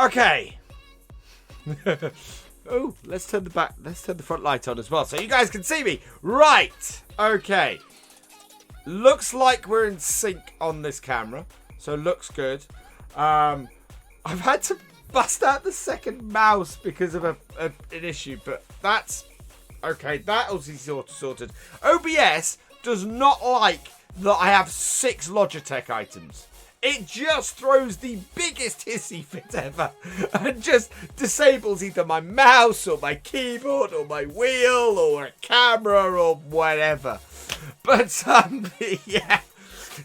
Okay. Oh, let's turn the front light on as well so you guys can see me. Right. Okay. Looks like we're in sync on this camera. So looks good. I've had to bust out the second mouse because of an issue, but that's okay. That'll be sorted. OBS does not like that I have 6 Logitech items. It just throws the biggest hissy fit ever and just disables either my mouse or my keyboard or my wheel or a camera or whatever. But, yeah.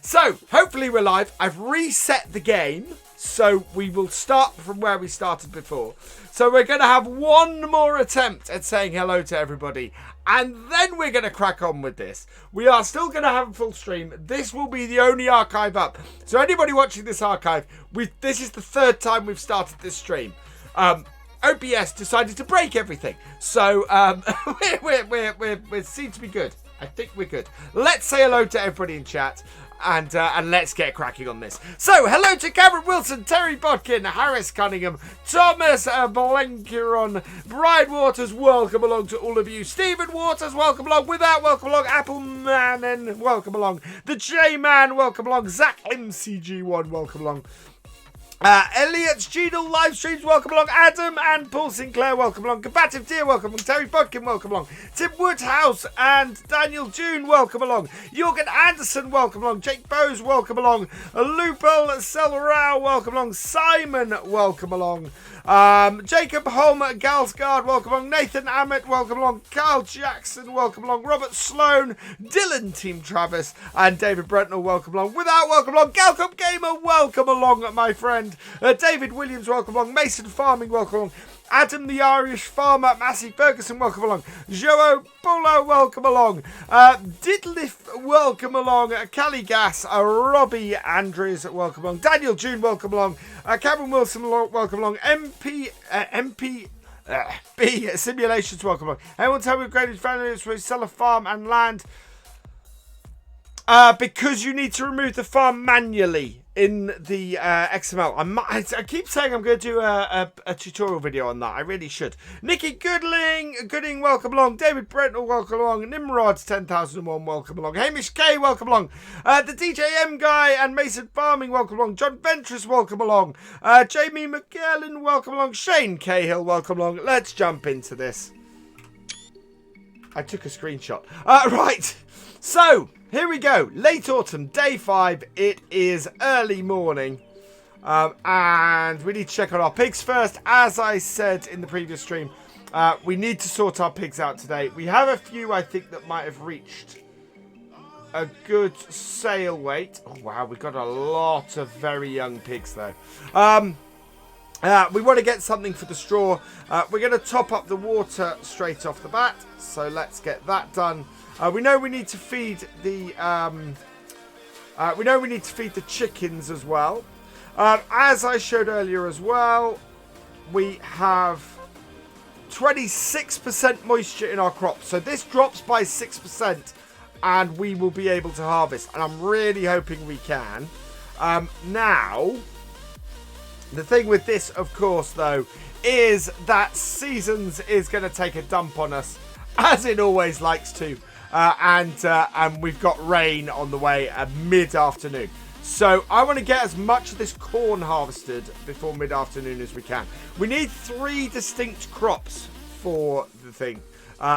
So, hopefully we're live. I've reset the game, so we will start from where we started before. So we're going to have one more attempt at saying hello to everybody, and then we're going to crack on with this. We are still going to have a full stream. This will be the only archive up. So anybody watching this archive, this is the 3rd time we've started this stream. OBS decided to break everything. So we seem to be good. I think we're good. Let's say hello to everybody in chat. And let's get cracking on this. So, hello to Cameron Wilson, Terry Bodkin, Harris Cunningham, Thomas Blenkiron, Brian Waters, welcome along to all of you. Stephen Waters, welcome along. Without, welcome along. Appleman, and welcome along. The J-Man, welcome along. Zach MCG1, welcome along. Elliot Gdl live streams, welcome along. Adam and Paul Sinclair, welcome along. Combative Deer, welcome along. Terry Bodkin, welcome along. Tim Woodhouse and Daniel June, welcome along. Joergen Andersen, welcome along. Jake Bowes, welcome along. Lupel Selrao, welcome along. Simon, welcome along. Jacob Holm, Galsgard, welcome along. Nathan Ammett, welcome along. Carl Jackson, welcome along. Robert Sloan, Dylan Team Travis, and David Brentnell, welcome along. Without, welcome along. Galcomp Gamer, welcome along, my friend. David Williams, welcome along. Mason Farming, welcome along. Adam the Irish Farmer, Massey Ferguson, welcome along. Joe Polo, welcome along. Didliff, welcome along. Cali Gas, Robbie Andrews, welcome along. Daniel June, welcome along. Cameron Wilson, welcome along. B Simulations, welcome along. Anyone tell me Greenwich Valley is where you sell a farm and land? Because you need to remove the farm manually in the XML. I keep saying I'm going to do a tutorial video on that. I really should. Nikki Gooding, welcome along. David Brentnell, welcome along. Nimrod's 10,001, welcome along. Hamish K, welcome along. The DJM guy and Mason Farming, welcome along. John Ventress, welcome along. Jamie McGallen, welcome along. Shane Cahill, welcome along. Let's jump into this. I took a screenshot. Right. So, here we go. Late autumn, day 5. It is early morning. And we need to check on our pigs first. As I said in the previous stream, we need to sort our pigs out today. We have a few, I think, that might have reached a good sale weight. Oh, wow. We've got a lot of very young pigs, though. We want to get something for the straw. We're going to top up the water straight off the bat. So let's get that done. We know we need to feed the chickens as well. As I showed earlier as well, we have 26% moisture in our crops. So this drops by 6% and we will be able to harvest. And I'm really hoping we can. Now, the thing with this, of course, though, is that Seasons is going to take a dump on us, as it always likes to. And we've got rain on the way at mid-afternoon. So I want to get as much of this corn harvested before mid-afternoon as we can. We need 3 distinct crops for the thing,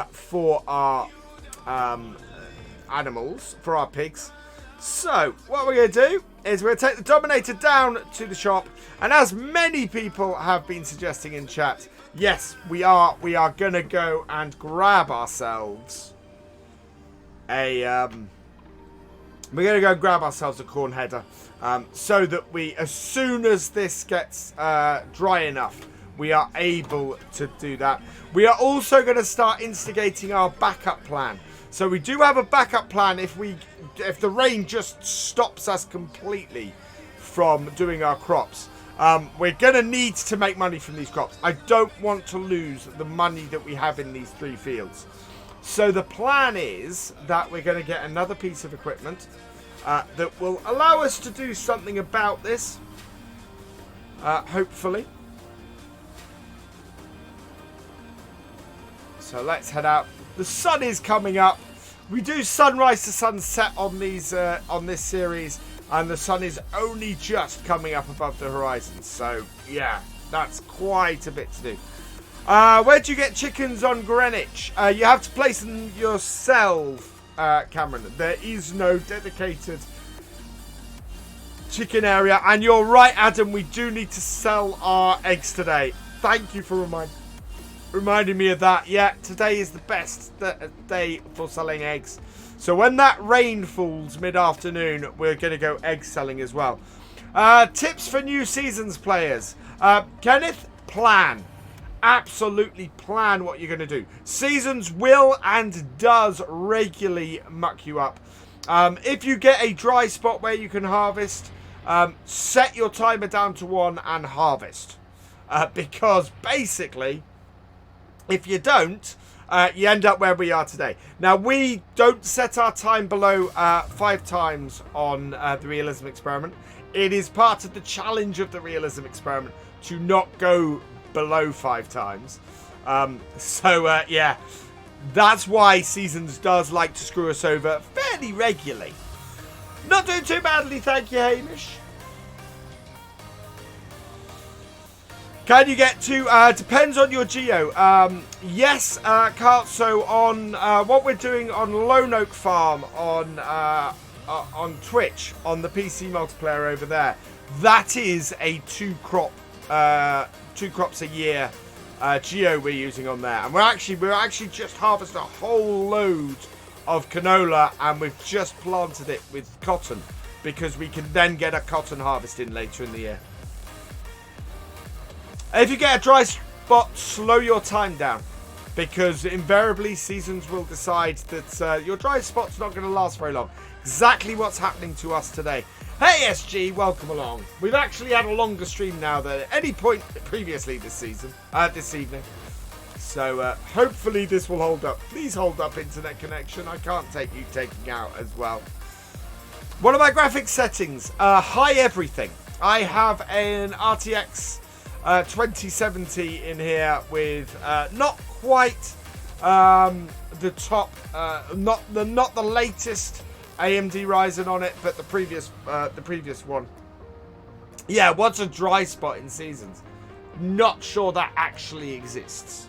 for our animals, for our pigs. So what we're going to do is we're going to take the Dominator down to the shop. And as many people have been suggesting in chat, yes, we are going to go and grab ourselves we're going to go grab ourselves a corn header, so that we, as soon as this gets dry enough, we are able to do that. We are also going to start instigating our backup plan. So we do have a backup plan if the rain just stops us completely from doing our crops. We're going to need to make money from these crops. I don't want to lose the money that we have in these 3 fields. So the plan is that we're going to get another piece of equipment that will allow us to do something about this, hopefully. So let's head out. The sun is coming up. We do sunrise to sunset on these on this series, and the sun is only just coming up above the horizon. So yeah, that's quite a bit to do. Where do you get chickens on Greenwich? You have to place them yourself, Cameron. There is no dedicated chicken area. And you're right, Adam, we do need to sell our eggs today. Thank you for reminding me of that. Yeah, today is the best day for selling eggs. So when that rain falls mid-afternoon, we're going to go egg selling as well. Tips for new seasons players. Kenneth, plan. Absolutely plan what you're going to do. Seasons will and does regularly muck you up. If you get a dry spot where you can harvest, set your timer down to 1 and harvest. Because basically, if you don't, you end up where we are today. Now, we don't set our time below 5 times on the Realism Experiment. It is part of the challenge of the Realism Experiment to not go below 5 times. Yeah, that's why Seasons does like to screw us over fairly regularly. Not doing too badly, thank you, Hamish. Can you get to, depends on your geo. Yes, Carl, so on what we're doing on Lone Oak Farm on Twitch, on the PC multiplayer over there, that is a 2 crops a year geo we're using on there, and we're actually just harvested a whole load of canola, and we've just planted it with cotton because we can then get a cotton harvest in later in the year. If you get a dry spot, slow your time down, because invariably Seasons will decide that your dry spot's not going to last very long. Exactly what's happening to us today. Hey SG, welcome along. We've actually had a longer stream now than at any point previously this evening. So hopefully this will hold up. Please hold up internet connection. I can't take you taking out as well. One of my graphics settings, high everything. I have an RTX 2070 in here with not quite the top, not the latest AMD Ryzen on it, but the previous one. Yeah, what's a dry spot in Seasons? Not sure that actually exists.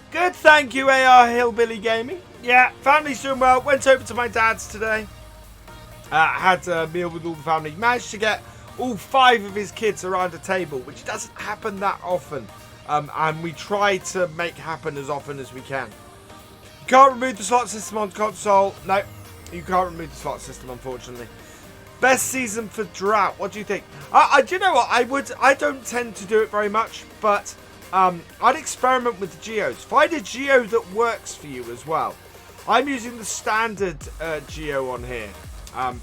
Good, thank you, AR Hillbilly Gaming. Yeah, family's doing well. Went over to my dad's today. Had a meal with all the family. Managed to get all 5 of his kids around a table, which doesn't happen that often. And we try to make happen as often as we can. You can't remove the slot system on console. No, you can't remove the slot system, unfortunately. Best season for drought. What do you think? Do you know what? I don't tend to do it very much, but I'd experiment with the geos. Find a geo that works for you as well. I'm using the standard geo on here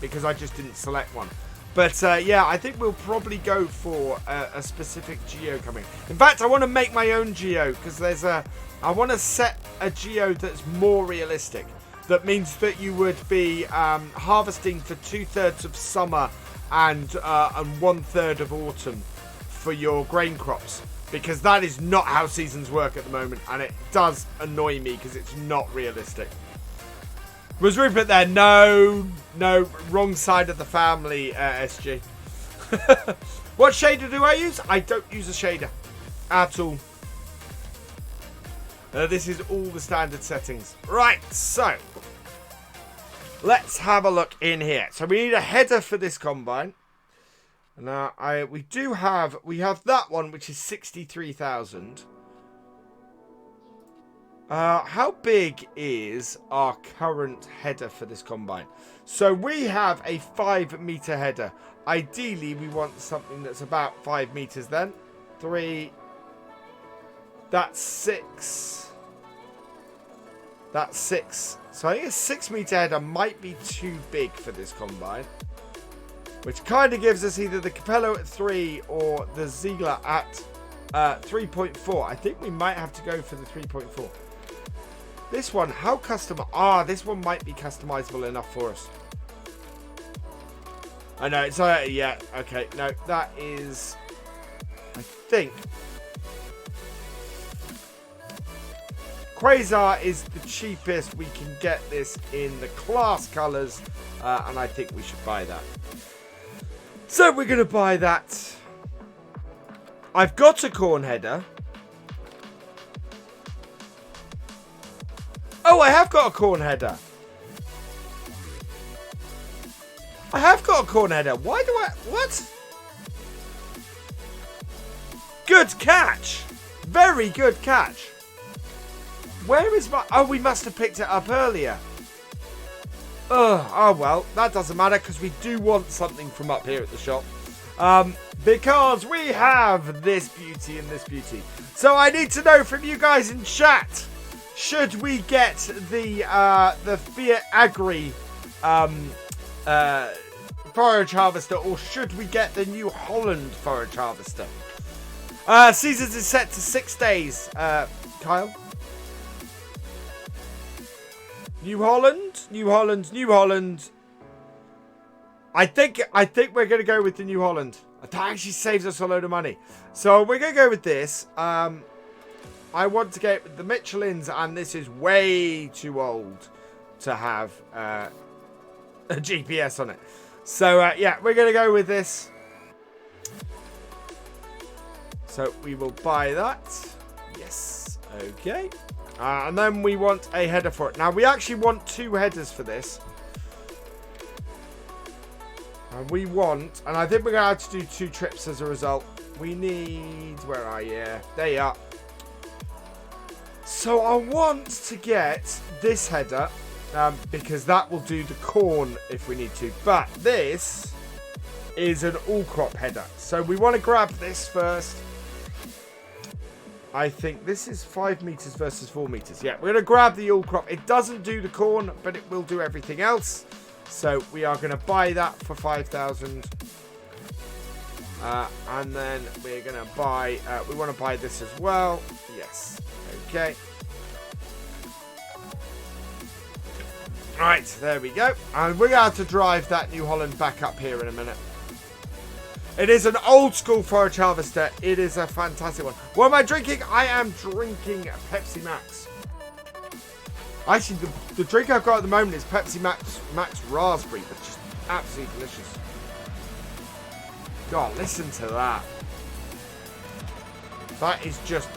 because I just didn't select one. But yeah, I think we'll probably go for a specific geo coming. In fact, I want to make my own geo because I want to set a geo that's more realistic. That means that you would be harvesting for 2/3 of summer and 1/3 of autumn for your grain crops. Because that is not how seasons work at the moment, and it does annoy me because it's not realistic. Was Rupert there? No, wrong side of the family, SG. What shader do I use? I don't use a shader at all. This is all the standard settings. Right, so let's have a look in here. So we need a header for this combine. Now we have that one, which is 63,000. How big is our current header for this combine? So we have a 5-meter header. Ideally, we want something that's about 5 meters then. 3. That's 6. That's 6. So I think a 6-meter header might be too big for this combine. Which kind of gives us either the Capello at 3 or the Ziegler at 3.4. I think we might have to go for the 3.4. This one, how custom? This one might be customizable enough for us. I know, it's yeah, okay. No, that is, I think, Quasar is the cheapest. We can get this in the class colours, and I think we should buy that. So we're going to buy that. I've got a corn header. Oh, I have got a corn header. I have got a corn header. Why do I... What? Good catch. Very good catch. Where is my... Oh, we must have picked it up earlier. Oh, well, that doesn't matter because we do want something from up here at the shop. Because we have this beauty and this beauty. So I need to know from you guys in chat. Should we get the Fiat Agri forage harvester, or should we get the New Holland forage harvester? Seasons is set to 6 days. Kyle? New Holland. I think we're going to go with the New Holland. That actually saves us a load of money. So we're going to go with this. I want to get the Michelins, and this is way too old to have a GPS on it. So, yeah, we're going to go with this. So we will buy that. Yes. Okay. And then we want a header for it. Now, we actually want 2 headers for this. And we want... And I think we're going to have to do 2 trips as a result. We need... Where are you? There you are. So I want to get this header. Because that will do the corn if we need to. But this is an all-crop header. So we want to grab this first. I think this is 5 meters versus 4 meters. Yeah, we're going to grab the all-crop. It doesn't do the corn, but it will do everything else. So we are going to buy that for 5,000. And then we're going to buy... we want to buy this as well. Yes. Okay. Right, there we go. And we're going to have to drive that New Holland back up here in a minute. It is an old school forage harvester. It is a fantastic one. What am I drinking? I am drinking Pepsi Max. Actually, the drink I've got at the moment is Pepsi Max Raspberry, but just absolutely delicious. God, listen to that. That is just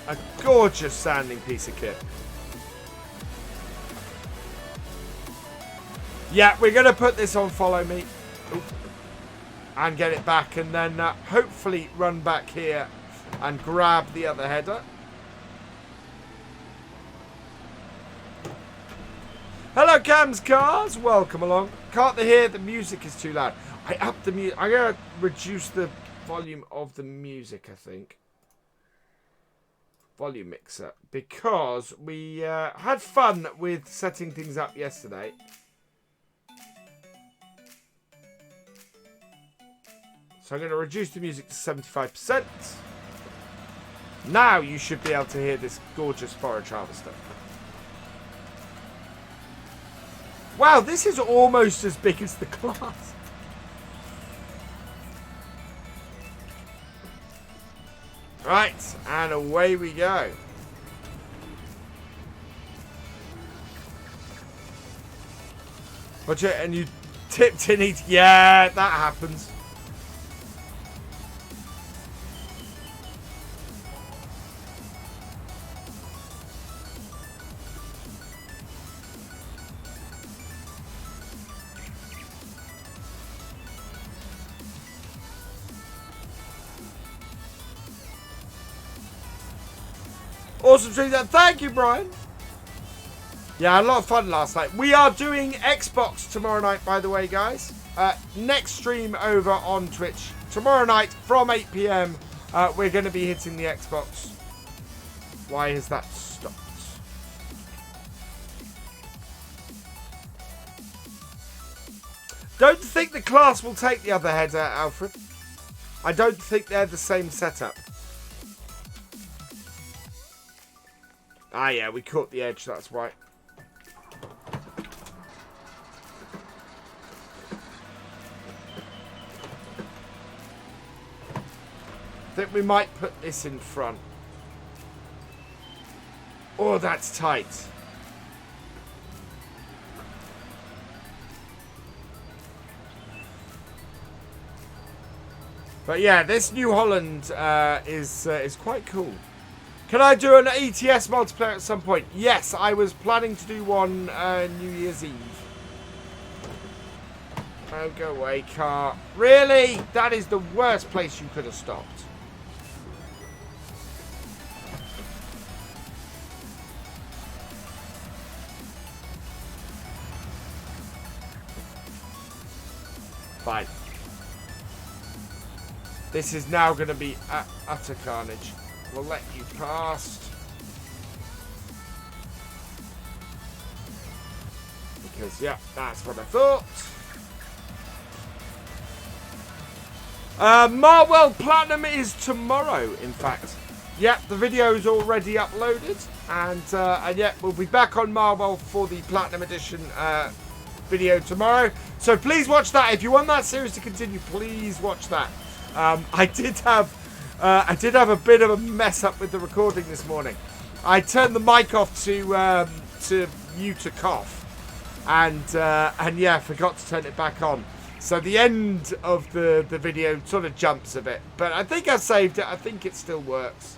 a gorgeous sounding piece of kit. Yeah, we're going to put this on follow me. Ooh. And get it back, and then hopefully run back here and grab the other header. Hello, Cam's Cars. Welcome along. Can't hear the music is too loud. I upped the music. I'm going to reduce the volume of the music, I think. Volume mixer. Because we had fun with setting things up yesterday. So I'm going to reduce the music to 75%. Now you should be able to hear this gorgeous forage harvester. Wow, this is almost as big as the class. Right, and away we go. Watch it, and you tipped in each... Yeah, that happens. Awesome stream. Thank you, Brian. Yeah, I had a lot of fun last night. We are doing Xbox tomorrow night, by the way, guys. Next stream over on Twitch. Tomorrow night from 8 PM, we're going to be hitting the Xbox. Why has that stopped? Don't think the class will take the other header, Alfred. I don't think they're the same setup. Ah, yeah, we caught the edge, that's right. I think we might put this in front. Oh, that's tight. But yeah, this New Holland is quite cool. Can I do an ETS multiplayer at some point? Yes, I was planning to do one New Year's Eve. Oh, go away, car. Really? That is the worst place you could have stopped. Fine. This is now going to be utter carnage. We'll let you past. Because, yeah, that's what I thought. Marwell Platinum is tomorrow, in fact. Yep, the video is already uploaded. And yeah, we'll be back on Marwell for the Platinum Edition video tomorrow. So please watch that. If you want that series to continue, please watch that. I did have a bit of a mess up with the recording this morning. I turned the mic off to mute a cough, and yeah, forgot to turn it back on. So the end of the video sort of jumps a bit, but I think I saved it. I think it still works.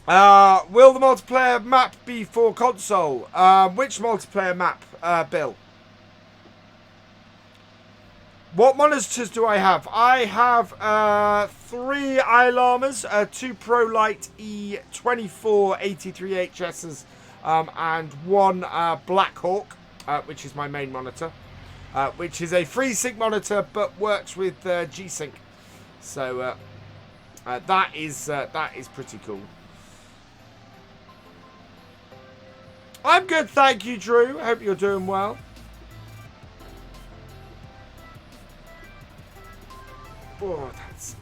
Will the multiplayer map be for console? Which multiplayer map, Bill? What monitors do I have? I have 3 iLlamas, 2 ProLight E2483HSs, and 1 Blackhawk, which is my main monitor, which is a FreeSync monitor but works with G-Sync. So that is pretty cool. I'm good, thank you, Drew. Hope you're doing well. Oh, that's...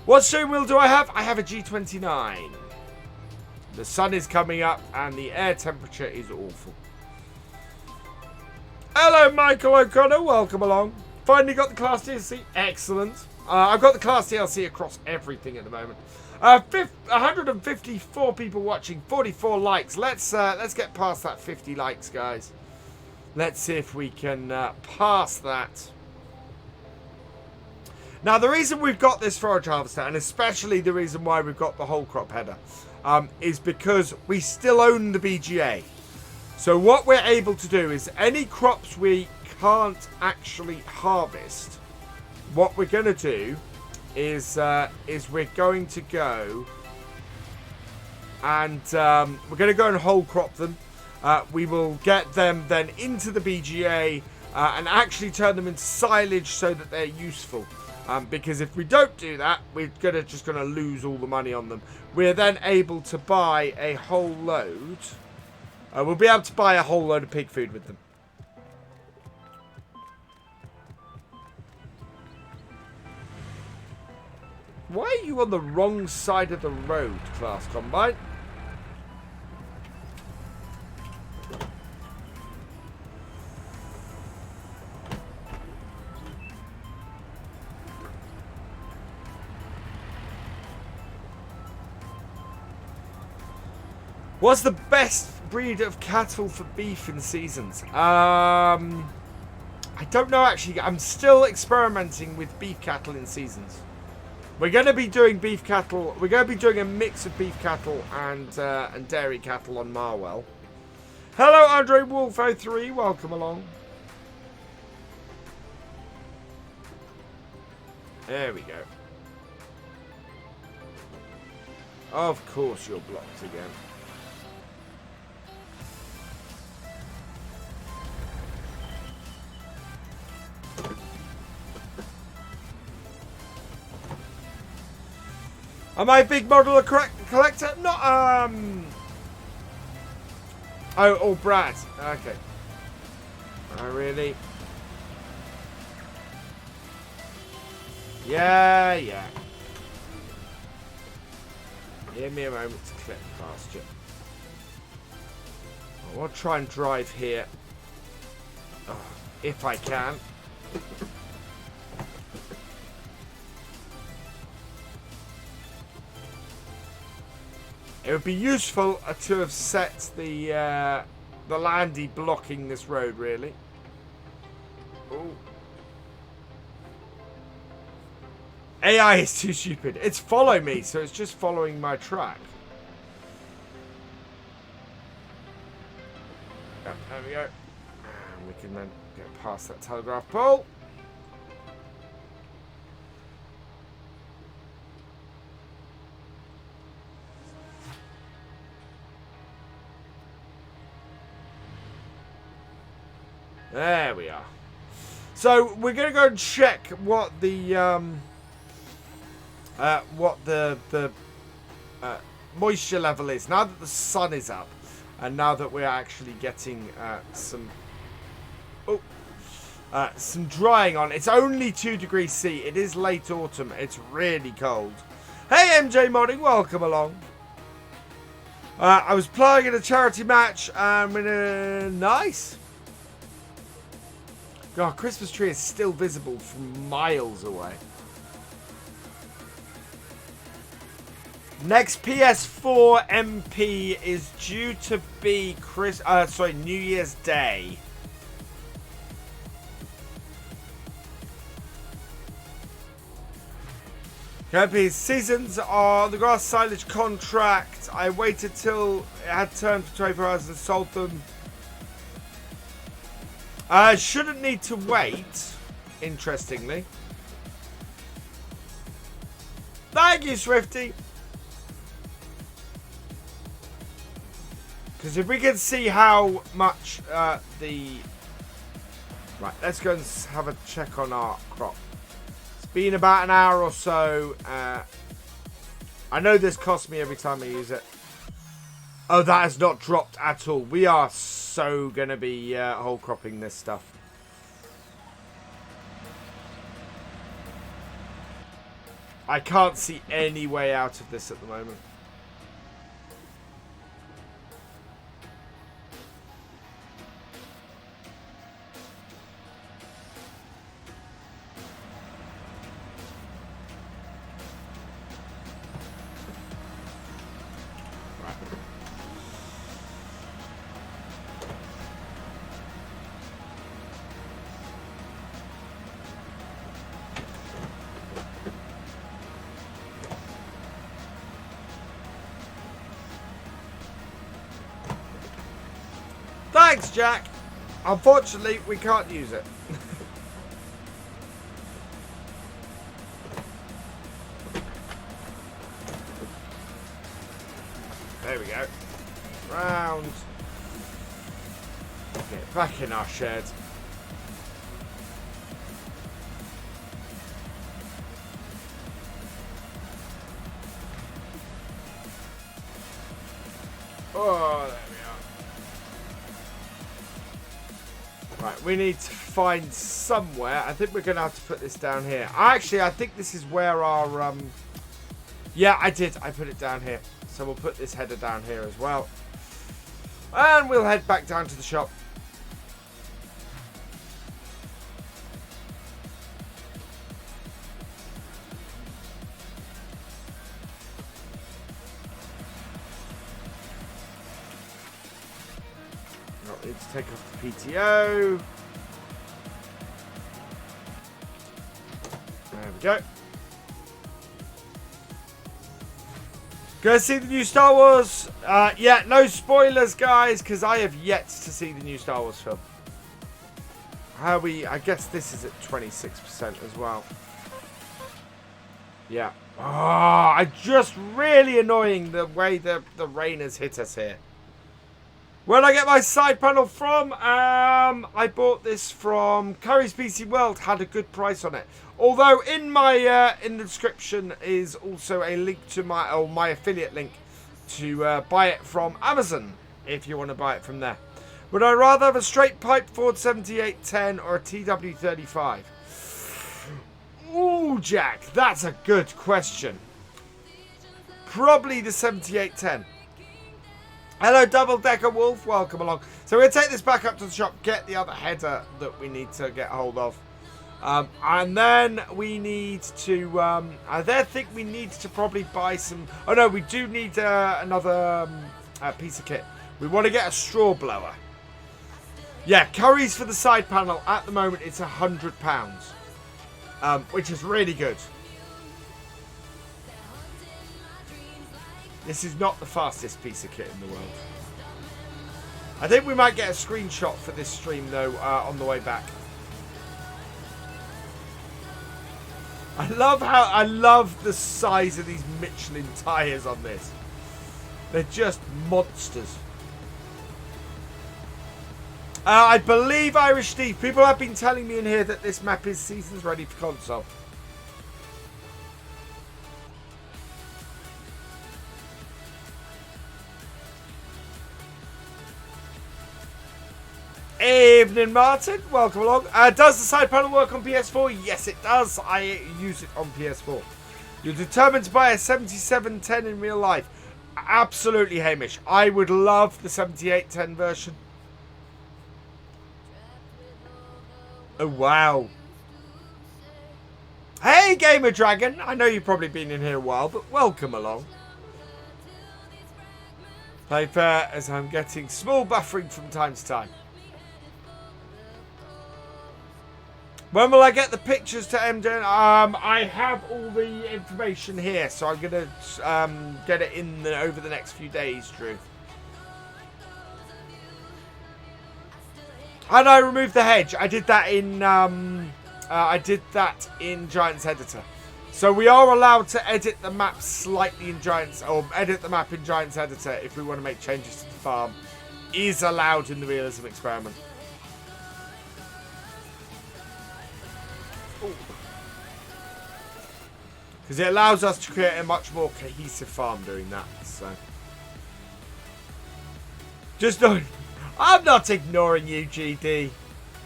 What steering wheel do I have? I have a G29. The sun is coming up and the air temperature is awful. Hello, Michael O'Connor. Welcome along. Finally got the Class DLC. Excellent. I've got the Class DLC across everything at the moment. 154 people watching, 44 likes. Let's get past that 50 likes, guys. Let's see if we can pass that. Now, the reason we've got this forage harvester, and especially the reason why we've got the whole crop header, is because we still own the BGA. So what we're able to do is any crops we can't actually harvest, what we're going to do is we're going to go and we're going to go and whole crop them. We will get them then into the BGA and actually turn them into silage so that they're useful. Because if we don't do that, we're just gonna lose all the money on them. We're then able to buy a whole load. We'll be able to buy a whole load of pig food with them. Why are you on the wrong side of the road, Class Combine? What's the best breed of cattle for beef in seasons? I don't know, actually. I'm still experimenting with beef cattle in seasons. We're going to be doing beef cattle. We're going to be doing a mix of beef cattle and dairy cattle on Marwell. Hello, Andre Wolf 03. Welcome along. There we go. Of course you're blocked again. Am I a big modeler collector? Not, Oh, Brad. Okay. Oh, really? Yeah. Give me a moment to clip past you. I want to try and drive here. Oh, if I can. It would be useful to have set the landy blocking this road, really. Ooh. AI is too stupid. It's follow me, so it's just following my track. Yep, there we go. And we can then get past that telegraph pole. There we are. So we're going to go and check what the moisture level is now that the sun is up, and now that we're actually getting some drying on. It's only 2 degrees C. It is late autumn. It's really cold. Hey MJ Modding, welcome along. I was playing in a charity match. Nice. God, Christmas tree is still visible from miles away. Next PS4 MP is due to be New Year's Day. MP's seasons are the grass silage contract. I waited till it had turned for 24 hours and sold them. I shouldn't need to wait, interestingly. Thank you, Swifty. Because if we can see how much Right, let's go and have a check on our crop. It's been about an hour or so. I know this costs me every time I use it. Oh, that has not dropped at all. We are so going to be whole cropping this stuff. I can't see any way out of this at the moment. Thanks, Jack. Unfortunately, we can't use it. There we go. Round. Get back in our shed. Oh, there we are. Right, we need to find somewhere. I think we're going to have to put this down here. Actually, I think this is where our... Yeah, I did. I put it down here. So we'll put this header down here as well. And we'll head back down to the shop. Need to take off the PTO. There we go. Go see the new Star Wars. Yeah, no spoilers, guys, because I have yet to see the new Star Wars film. I guess this is at 26% as well. Yeah. Oh, I just really annoying the way the rain has hit us here. Where'd I get my side panel from? I bought this from Curry's PC World. Had a good price on it. Although in my in the description is also a link to my affiliate link to buy it from Amazon if you want to buy it from there. Would I rather have a straight pipe Ford 7810 or a TW35? Ooh, Jack, that's a good question. Probably the 7810. Hello, Double Decker Wolf. Welcome along. So we're going to take this back up to the shop, get the other header that we need to get hold of. And then we need to, I then think we need to probably buy some, oh no, we do need another piece of kit. We want to get a straw blower. Yeah, curries for the side panel. At the moment, it's £100, which is really good. This is not the fastest piece of kit in the world. I think we might get a screenshot for this stream, though, on the way back. I love the size of these Michelin tyres on this. They're just monsters. I believe, Irish Steve, people have been telling me in here that this map is seasons ready for console. Evening, Martin. Welcome along. Does the side panel work on PS4? Yes, it does. I use it on PS4. You're determined to buy a 7710 in real life. Absolutely, Hamish. I would love the 7810 version. Oh, wow. Hey, Gamer Dragon. I know you've probably been in here a while, but welcome along. Play fair as I'm getting small buffering from time to time. When will I get the pictures to MJ? I have all the information here, so I'm going to get it in over the next few days, Drew. And I removed the hedge. I did that in Giants Editor. So we are allowed to edit the map slightly in Giants, or edit the map in Giants Editor if we want to make changes to the farm. Is allowed in the Realism Experiment. Because it allows us to create a much more cohesive farm doing that. So, just don't. I'm not ignoring you, GD.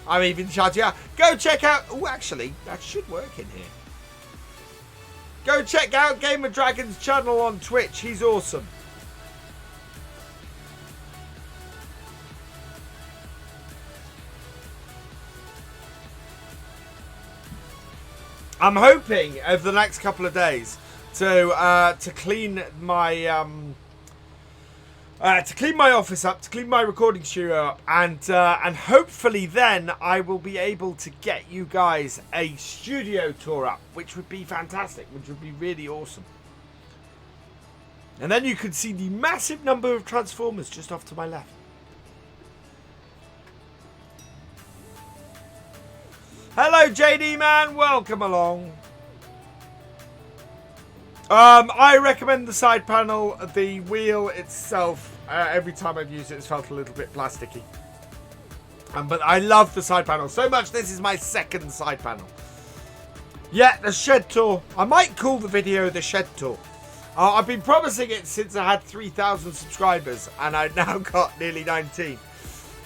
I'm even shouting out. Go check out. Oh, actually, that should work in here. Go check out Gamer Dragon's channel on Twitch. He's awesome. I'm hoping over the next couple of days to clean my office up, to clean my recording studio up, and hopefully then I will be able to get you guys a studio tour up, which would be fantastic, which would be really awesome. And then you could see the massive number of transformers just off to my left. Hello, JD man. Welcome along. I recommend the side panel. The wheel itself, every time I've used it, it's felt a little bit plasticky. But I love the side panel so much. This is my second side panel. Yeah, the shed tour. I might call the video the shed tour. I've been promising it since I had 3,000 subscribers, and I've now got nearly 19.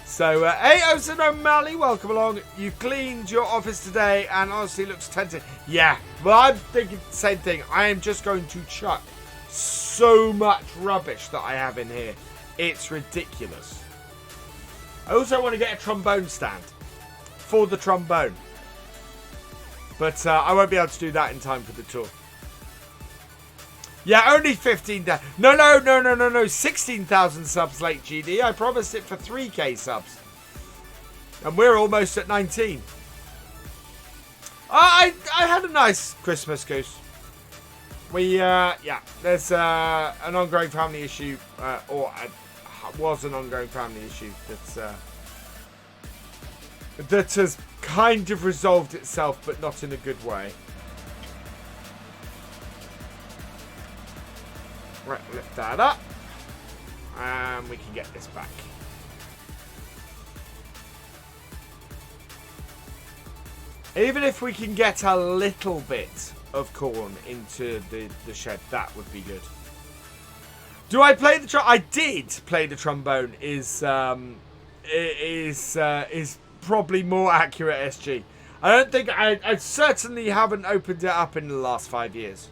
So, hey, Osen O'Malley, welcome along. You cleaned your office today and honestly looks tempting. Yeah, well, I'm thinking the same thing. I am just going to chuck so much rubbish that I have in here. It's ridiculous. I also want to get a trombone stand for the trombone. But I won't be able to do that in time for the tour. Yeah, only 15,000. No. 16,000 subs late, GD. I promised it for 3k subs. And we're almost at 19. I had a nice Christmas, Goose. Yeah, there's an ongoing family issue, was an ongoing family issue that has kind of resolved itself, but not in a good way. Right, lift that up. And we can get this back. Even if we can get a little bit of corn into the shed, that would be good. Do I play the trombone? I did play the trombone. Is probably more accurate, SG. I don't think I certainly haven't opened it up in the last 5 years.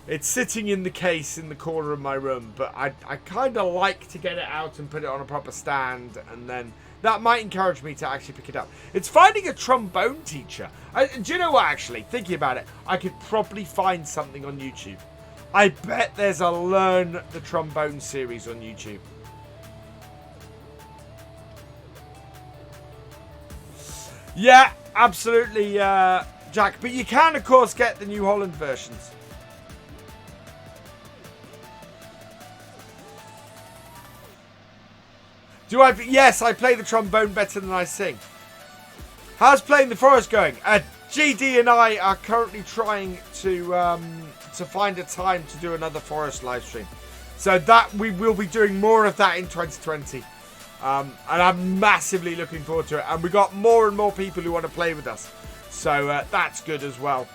It's sitting in the case in the corner of my room, but I kind of like to get it out and put it on a proper stand and then that might encourage me to actually pick it up. It's finding a trombone teacher. Do you know what, actually? Thinking about it, I could probably find something on YouTube. I bet there's a Learn the Trombone series on YouTube. Yeah, absolutely, Jack. But you can, of course, get the New Holland versions. Yes, I play the trombone better than I sing. How's Playing the Forest going? GD and I are currently trying to find a time to do another forest live stream. So that we will be doing more of that in 2020. And I'm massively looking forward to it. And we got more and more people who want to play with us. So that's good as well.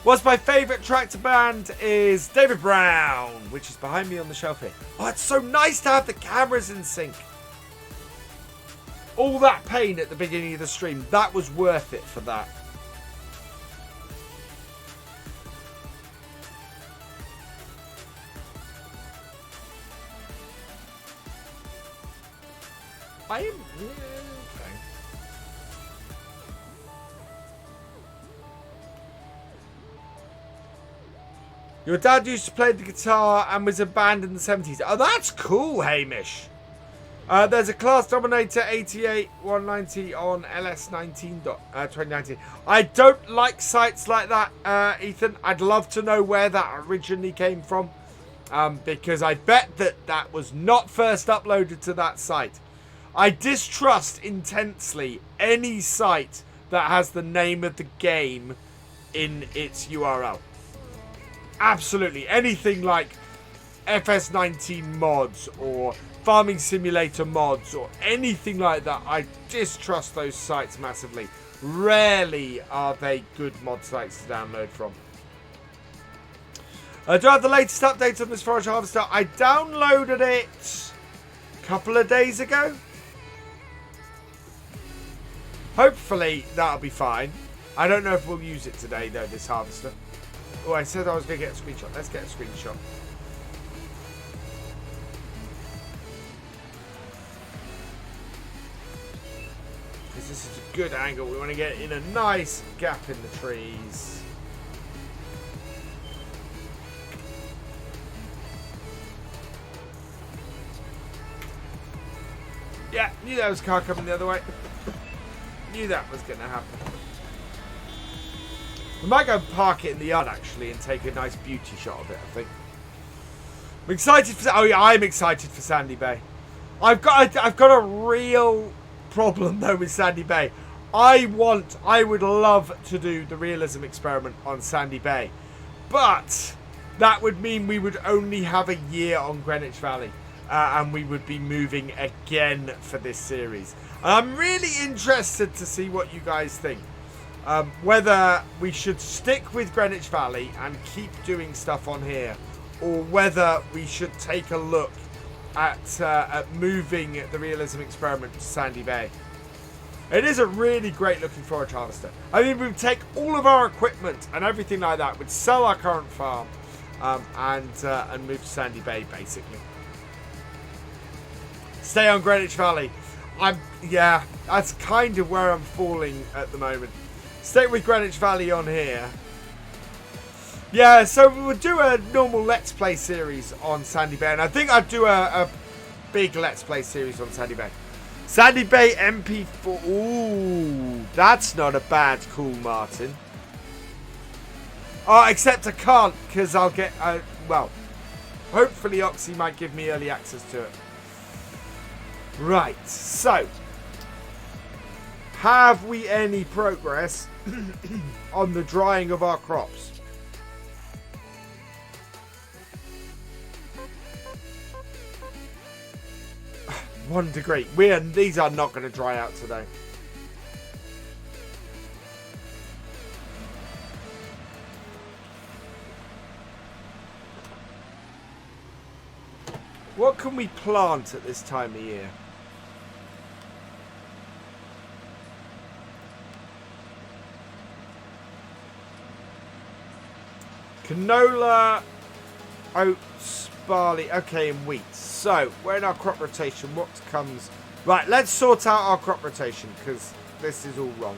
What's my favourite tractor band is David Brown, which is behind me on the shelf here. Oh, it's so nice to have the cameras in sync. All that pain at the beginning of the stream, that was worth it for that. I am... Yeah, okay. Your dad used to play the guitar and was a band in the 70s. Oh, that's cool, Hamish. There's a Class Dominator 88 190 on LS19 2019. I don't like sites like that, Ethan. I'd love to know where that originally came from. Because I bet that was not first uploaded to that site. I distrust intensely any site that has the name of the game in its URL. Absolutely. Anything like FS19 mods or Farming Simulator mods or anything like that, I distrust those sites massively. Rarely are they good mod sites to download from. Do I have the latest updates on this forage harvester? I downloaded it a couple of days ago. Hopefully that'll be fine. I don't know if we'll use it today though, this harvester. Oh, I said I was going to get a screenshot. Let's get a screenshot. Because this is a good angle. We want to get in a nice gap in the trees. Yeah, knew there was a car coming the other way. Knew that was going to happen. We might go park it in the yard actually and take a nice beauty shot of it, I think. I'm excited for... Oh yeah, I'm excited for Sandy Bay. I've got a real problem though with Sandy Bay. I would love to do the realism experiment on Sandy Bay. But that would mean we would only have a year on Greenwich Valley. And we would be moving again for this series. And I'm really interested to see what you guys think. Whether we should stick with Greenwich Valley and keep doing stuff on here, or whether we should take a look at moving the realism experiment to Sandy Bay. It is a really great looking forage harvester. I mean, we'd take all of our equipment and everything like that, we'd sell our current farm, and move to Sandy Bay basically. Stay on Greenwich Valley. Yeah, that's kind of where I'm falling at the moment. Stay with Greenwich Valley on here. Yeah, so we'll do a normal Let's Play series on Sandy Bay. And I think I'd do a big Let's Play series on Sandy Bay. Sandy Bay MP4. Ooh, that's not a bad call, Martin. Oh, except I can't because I'll get... well, hopefully Oxy might give me early access to it. Right, so... have we any progress on the drying of our crops? 1 degree. These are not going to dry out today. What can we plant at this time of year? Canola, oats, barley, okay, and wheat. So, we're in our crop rotation. What comes Right, let's sort out our crop rotation, because this is all wrong.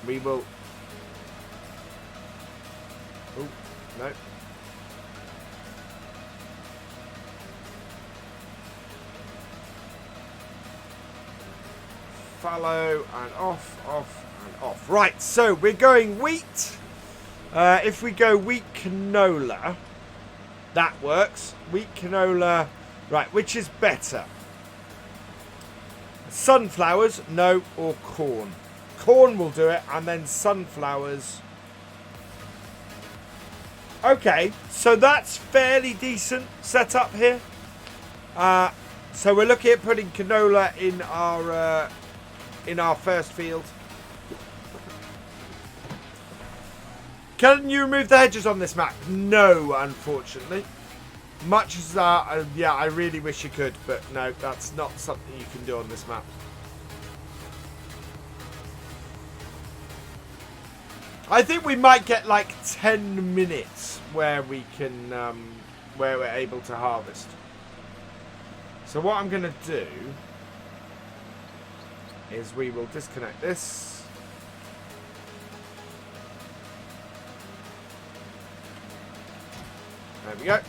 We will... Oh, no. Fallow and off, and off. Right, so we're going wheat. If we go wheat canola, that works. Wheat canola, right, which is better? Sunflowers, no, or corn. Corn will do it, and then sunflowers. Okay, so that's fairly decent setup here. So we're looking at putting canola in our first field. Can you remove the hedges on this map? No, unfortunately. Much as yeah, I really wish you could, but no, that's not something you can do on this map. I think we might get like 10 minutes where we can, where we're able to harvest. So what I'm going to do is we will disconnect this. There we go.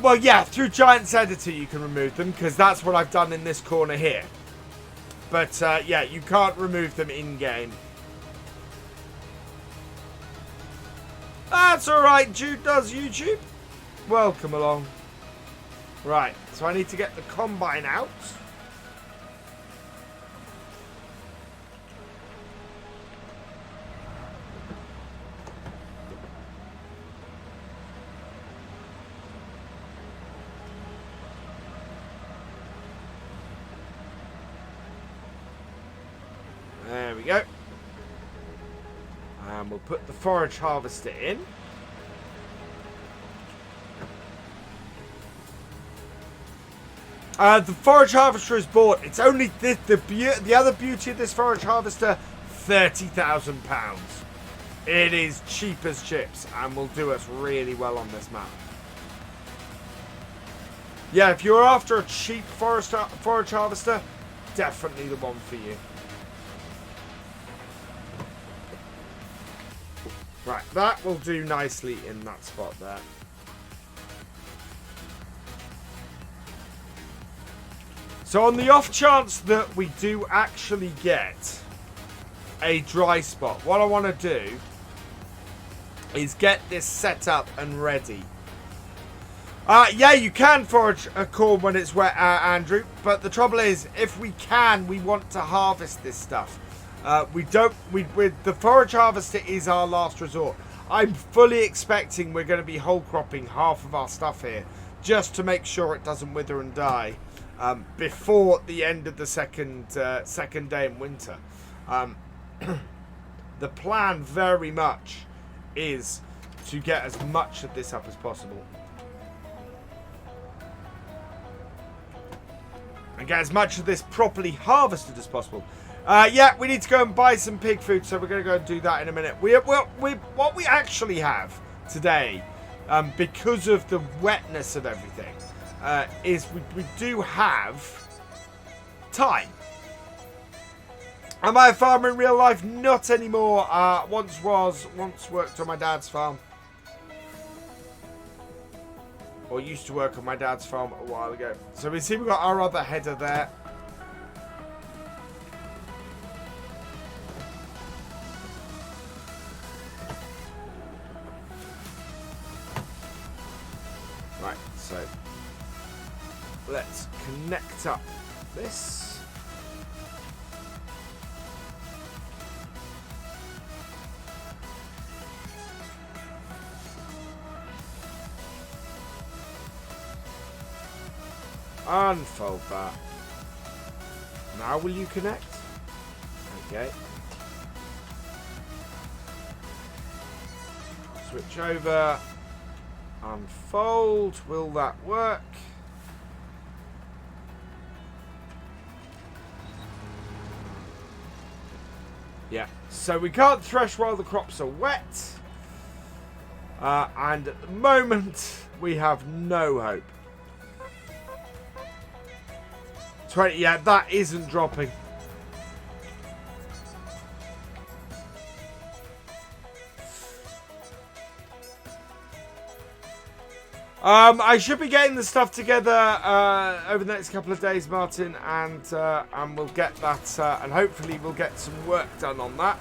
Well, yeah, through Giant's Editor you can remove them, because that's what I've done in this corner here. But, yeah, you can't remove them in-game. That's alright, Jude does YouTube. Welcome along. Right, so I need to get the combine out. There we go. And we'll put the forage harvester in. The forage harvester is bought. It's only the other beauty of this forage harvester, £30,000. It is cheap as chips and will do us really well on this map. Yeah, if you're after a cheap forage harvester, definitely the one for you. Right, that will do nicely in that spot there. So on the off chance that we do actually get a dry spot, what I want to do is get this set up and ready. Yeah, you can forage a corn when it's wet, Andrew, but the trouble is, if we can, we want to harvest this stuff. The forage harvester is our last resort. I'm fully expecting we're going to be whole cropping half of our stuff here, just to make sure it doesn't wither and die before the end of the second day in winter. The plan very much is to get as much of this up as possible. And get as much of this properly harvested as possible. Yeah, we need to go and buy some pig food, so we're going to go and do that in a minute. What we actually have today, because of the wetness of everything, is we do have time. Am I a farmer in real life? Not anymore. Once worked on my dad's farm. Or used to work on my dad's farm a while ago. So we see we've got our other header there. Right, so let's connect up this. Unfold that. Now will you connect? Okay. Switch over. Unfold. Will that work? Yeah. So we can't thresh while the crops are wet. And at the moment, we have no hope. 20, yeah, that isn't dropping. I should be getting the stuff together over the next couple of days, Martin, and we'll get that, and hopefully we'll get some work done on that.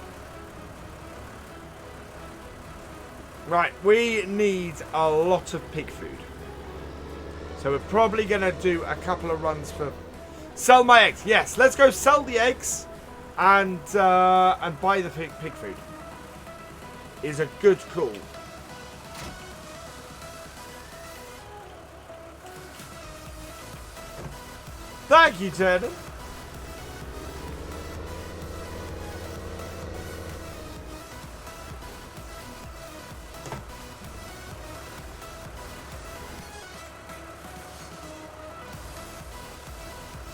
Right, we need a lot of pig food, so we're probably going to do a couple of runs for sell my eggs. Yes, let's go sell the eggs and buy the pig food. Is a good call. Thank you, Turner.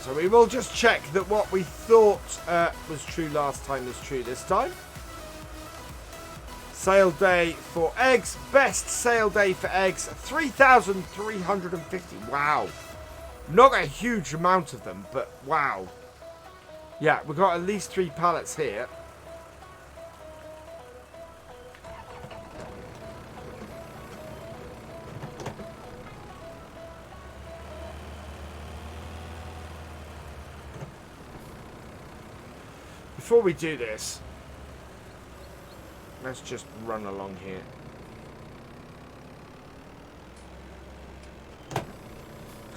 So we will just check that what we thought was true last time is true this time. Sale day for eggs. Best sale day for eggs. 3,350. Wow. Not got a huge amount of them, but wow. Yeah, we've got at least 3 pallets here. Before we do this, let's just run along here.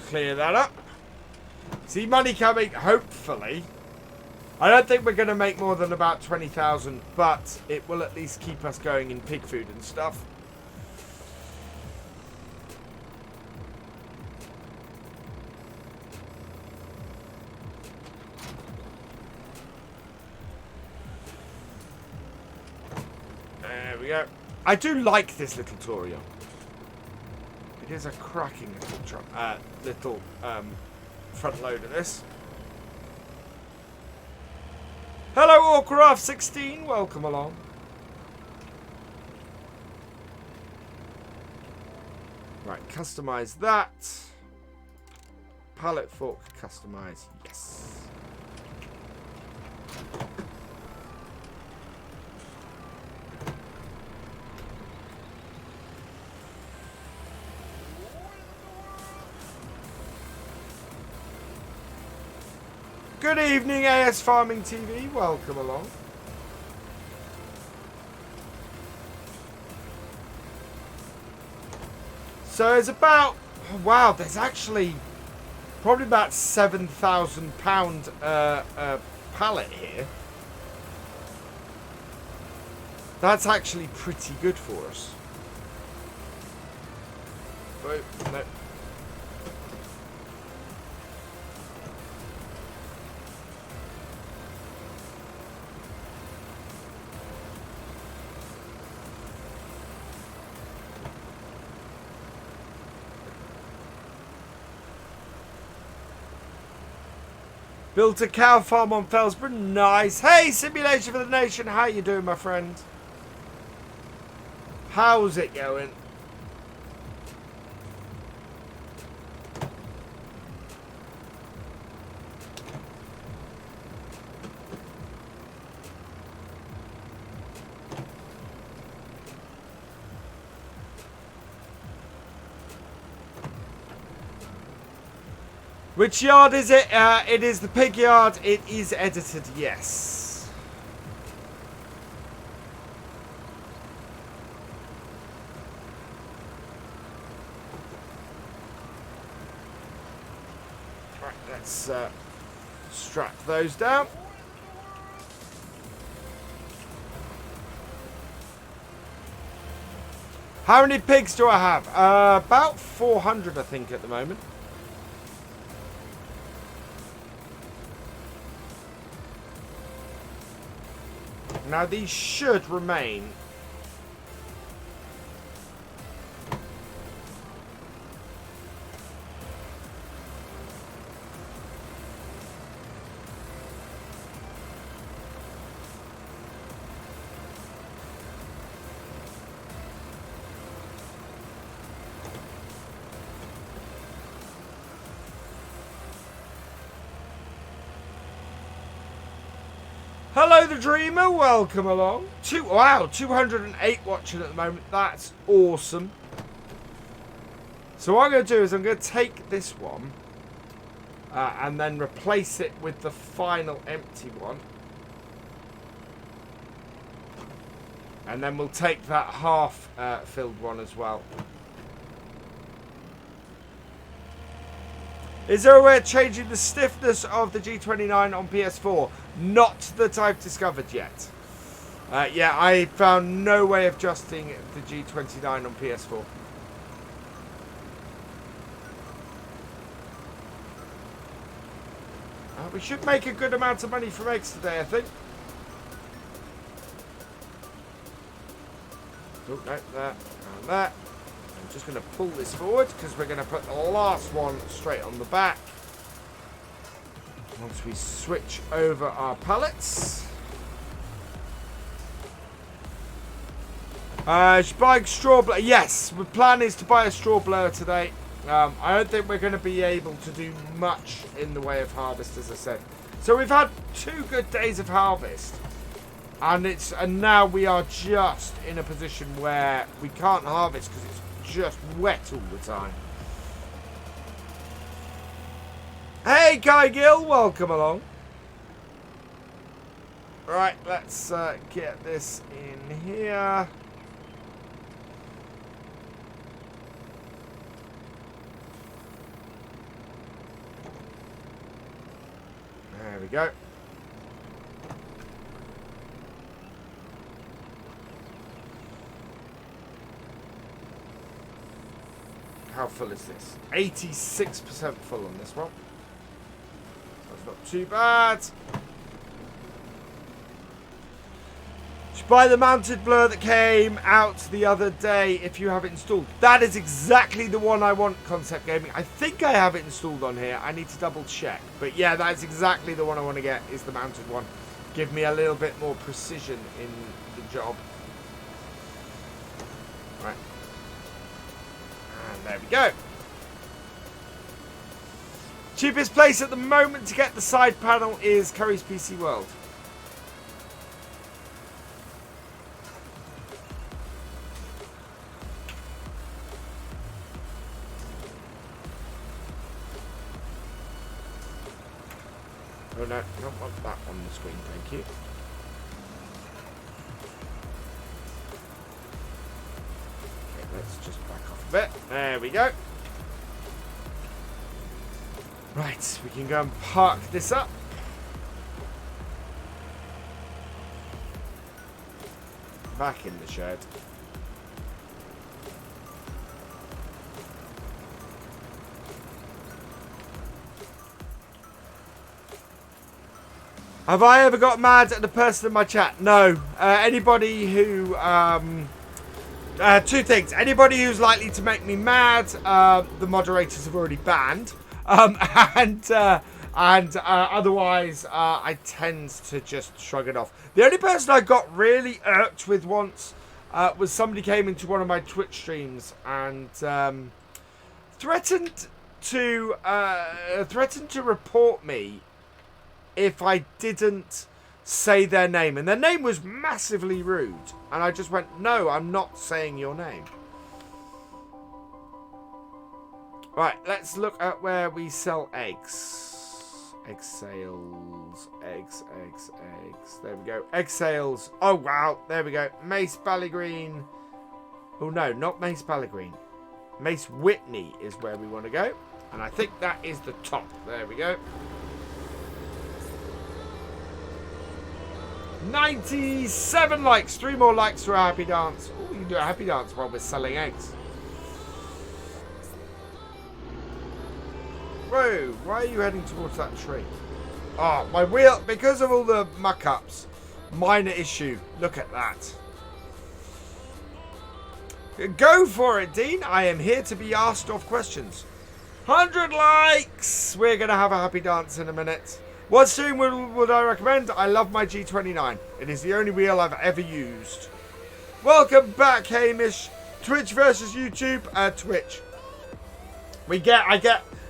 Clear that up. See money coming, hopefully. I don't think we're going to make more than about 20,000, but it will at least keep us going in pig food and stuff. There we go. I do like this little Torio. It is a cracking little front load of this. Hello, Orcraft16. Welcome along. Right, customize that. Pallet fork, customize. Yes. Good evening, AS Farming TV. Welcome along. So it's about, wow, there's actually probably about £7,000 pallet here. That's actually pretty good for us. Oh, no. Built a cow farm on Fellsborough. Nice. Hey, Simulation for the Nation. How you doing, my friend? How's it going? Which yard is it? It is the pig yard. It is edited, yes. Right, let's strap those down. How many pigs do I have? About 400, I think, at the moment. Now these should remain. Hello, the Dreamer. Welcome along. Wow, 208 watching at the moment. That's awesome. So what I'm going to do is I'm going to take this one and then replace it with the final empty one. And then we'll take that half filled one as well. Is there a way of changing the stiffness of the G29 on PS4? Not that I've discovered yet. Yeah, I found no way of adjusting the G29 on PS4. We should make a good amount of money from eggs today, I think. Oh, no, that, and that. I'm just going to pull this forward because we're going to put the last one straight on the back. Once we switch over our pallets. Buying straw blower. Yes, the plan is to buy a straw blower today. I don't think we're going to be able to do much in the way of harvest, as I said. So we've had 2 good days of harvest. And now we are just in a position where we can't harvest because it's just wet all the time. Hey, Guy Gill, welcome along. Right, let's get this in here. There we go. How full is this? 86% full on this one. That's not too bad. Should buy the mounted blur that came out the other day if you have it installed. That is exactly the one I want, Concept Gaming. I think I have it installed on here. I need to double check. But yeah, that is exactly the one I want to get, is the mounted one. Give me a little bit more precision in the job. Right. And there we go. Cheapest place at the moment to get the side panel is Curry's PC World. Oh no, don't want that on the screen, thank you. Okay, let's just back off a bit. There we go. Right, we can go and park this up. Back in the shed. Have I ever got mad at the person in my chat? No. Anybody who... 2 things. Anybody who's likely to make me mad, the moderators have already banned. Otherwise, I tend to just shrug it off. The only person I got really irked with once was somebody came into one of my Twitch streams and threatened to report me if I didn't say their name. And their name was massively rude. And I just went, no, I'm not saying your name. Right, let's look at where we sell eggs. Egg sales. Eggs. There we go. Egg sales. Oh, wow. There we go. Mace Ballygreen. Oh, no, not Mace Ballygreen. Mace Whitney is where we want to go. And I think that is the top. There we go. 97 likes. 3 more likes for a happy dance. Oh, you can do a happy dance while we're selling eggs. Whoa, why are you heading towards that tree? Oh, my wheel, because of all the muck-ups. Minor issue. Look at that. Go for it, Dean. I am here to be asked off questions. 100 likes. We're going to have a happy dance in a minute. What steering wheel would I recommend? I love my G29. It is the only wheel I've ever used. Welcome back, Hamish. Twitch versus YouTube. Twitch.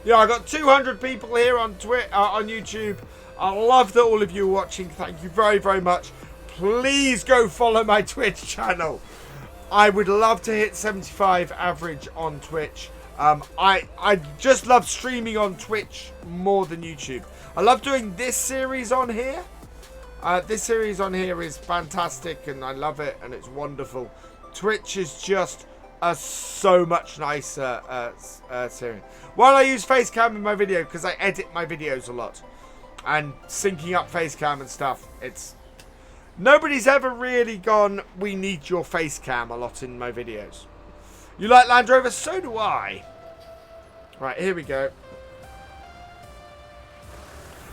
I got 200 people here on on YouTube. I love that all of you are watching. Thank you very, very much. Please go follow my Twitch channel. I would love to hit 75 average on Twitch. I just love streaming on Twitch more than YouTube. I love doing this series on here. This series on here is fantastic and I love it and it's wonderful. Twitch is just a so much nicer series. While I use Facecam in my video because I edit my videos a lot. And syncing up Facecam and stuff, it's... Nobody's ever really gone, we need your Facecam a lot in my videos. You like Land Rover? So do I. Right, here we go.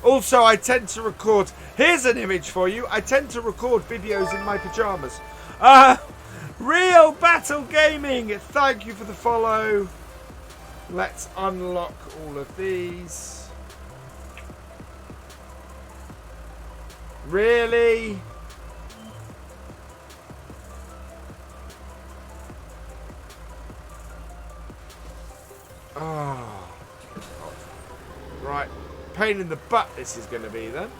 Also, I tend to record... Here's an image for you. I tend to record videos in my pyjamas. Real Battle Gaming, thank you for the follow. Let's unlock all of these. Really? Oh. Right. Pain in the butt this is going to be then.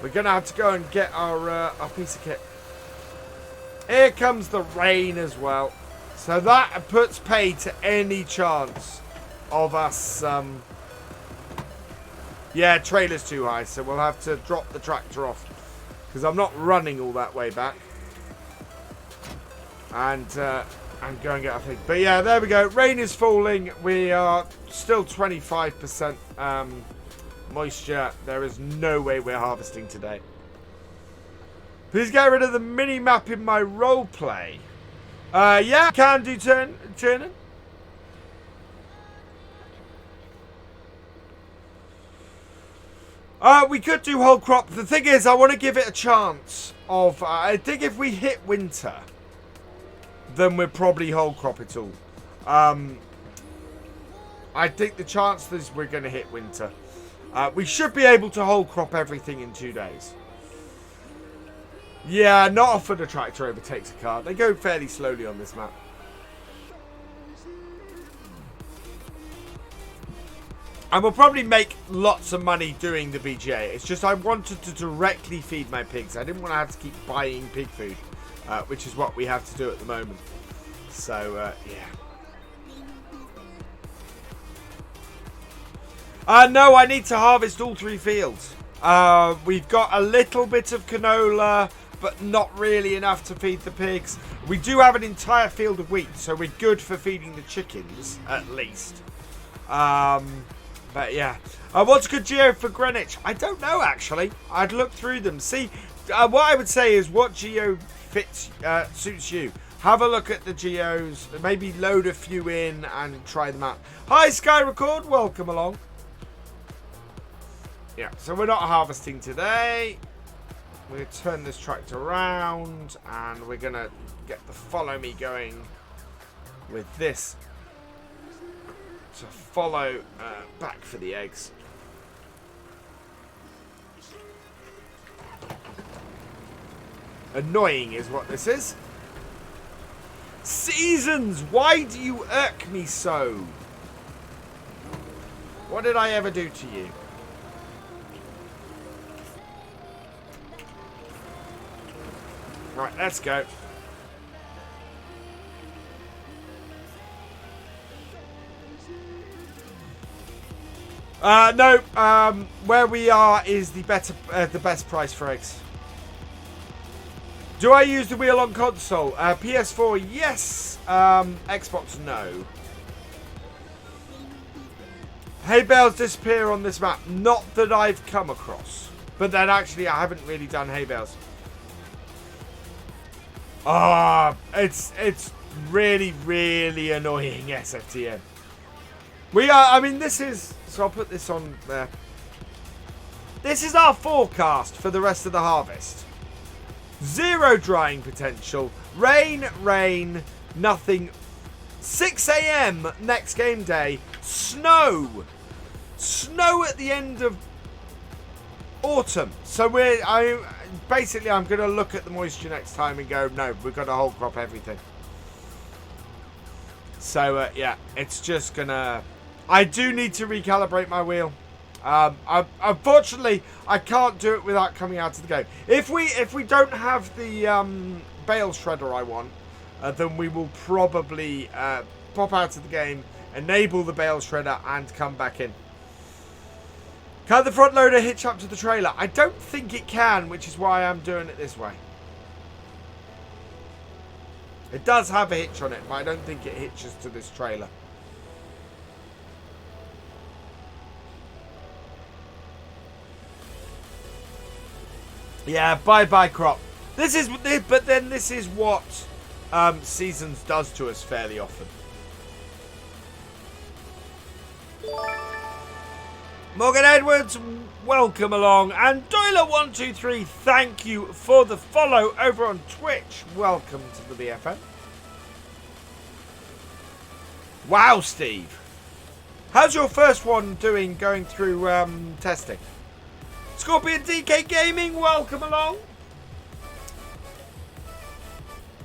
We're going to have to go and get our piece of kit. Here comes the rain as well. So that puts pay to any chance of us... Yeah, trailer's too high, so we'll have to drop the tractor off. Because I'm not running all that way back. And go and get our thing. But yeah, there we go. Rain is falling. We are still 25% moisture. There is no way we're harvesting today. Please get rid of the mini-map in my roleplay. Yeah, can do turning. We could do whole crop. The thing is, I want to give it a chance of... I think if we hit winter, then we'll probably whole crop it all. I think the chances we're going to hit winter. We should be able to whole crop everything in 2 days. Yeah, not often a tractor overtakes a car. They go fairly slowly on this map. And we'll probably make lots of money doing the BGA. It's just I wanted to directly feed my pigs. I didn't want to have to keep buying pig food, which is what we have to do at the moment. So, yeah. No, I need to harvest all 3 fields. We've got a little bit of canola, but not really enough to feed the pigs. We do have an entire field of wheat, so we're good for feeding the chickens, at least. But yeah. What's a good geo for Greenwich? I don't know, actually. I'd look through them. See, what I would say is what geo suits you. Have a look at the geos. Maybe load a few in and try them out. Hi, Scai Record. Welcome along. Yeah, so we're not harvesting today. We're going to turn this tractor around. And we're going to get the follow me going with this. To follow back for the eggs. Annoying is what this is. Seasons, why do you irk me so? What did I ever do to you? Right, let's go. No, where we are is the best price for eggs. Do I use the wheel on console? PS4, yes. Xbox, no. Hay bales disappear on this map. Not that I've come across. But then actually I haven't really done hay bales. It's really, really annoying, SFTM. We are, I mean, this is... So I'll put this on there. This is our forecast for the rest of the harvest. 0 drying potential. Rain, rain, nothing. 6 AM next game day. Snow. Snow at the end of autumn. So I'm going to look at the moisture next time and go, no, we've got to whole crop everything. So, yeah, it's just going to... I do need to recalibrate my wheel. Unfortunately, I can't do it without coming out of the game. If we don't have the bale shredder I want, then we will probably pop out of the game, enable the bale shredder, and come back in. Can the front loader hitch up to the trailer? I don't think it can, which is why I'm doing it this way. It does have a hitch on it, but I don't think it hitches to this trailer. Yeah, bye-bye crop. This is what Seasons does to us fairly often. Morgan Edwards, welcome along. And Doyler123, thank you for the follow over on Twitch. Welcome to the BFN. Wow, Steve. How's your first one doing going through testing? Scorpion DK Gaming, welcome along.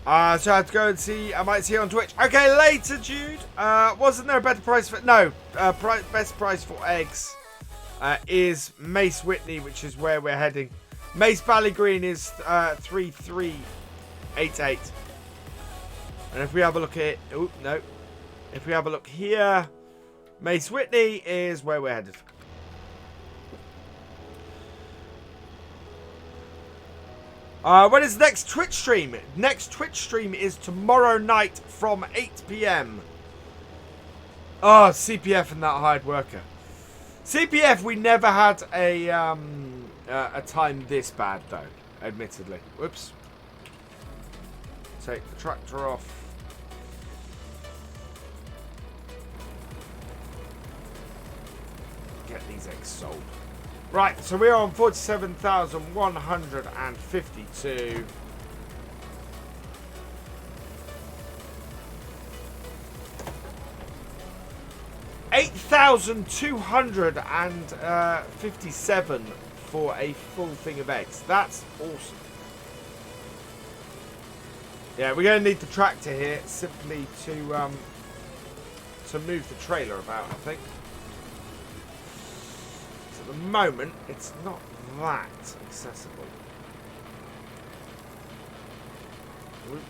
So I have to go and see. I might see you on Twitch. Okay, later, Jude. Wasn't there a better price for? No. Best price for eggs is Mace Whitney, which is where we're heading. Mace Valley Green is 3388. And if we have a look at, oh no, if we have a look here, Mace Whitney is where we're headed. When is the next Twitch stream? Next Twitch stream is tomorrow night from 8 PM. Oh, CPF and that hired worker. CPF, we never had a time this bad, though, admittedly. Whoops. Take the tractor off. Get these eggs sold. Right, so we're on 47,152. $8,257 for a full thing of eggs. That's awesome. Yeah, we're going to need the tractor here simply to move the trailer about, I think. At the moment, it's not that accessible. Oop.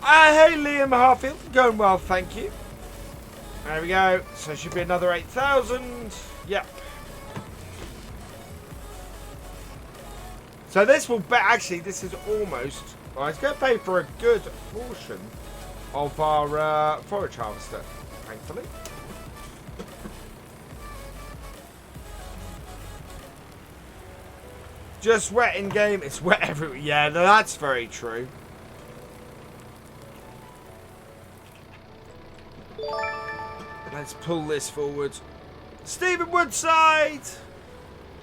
Hey, Liam Harfield. Going well, thank you. There we go. So it should be another 8,000. Yep. So this will be... Actually, this is almost... Well, it's going to pay for a good portion of our forage harvester, thankfully. Just wet in game. It's wet everywhere. Yeah, no, that's very true. Let's pull this forward. Stephen Woodside,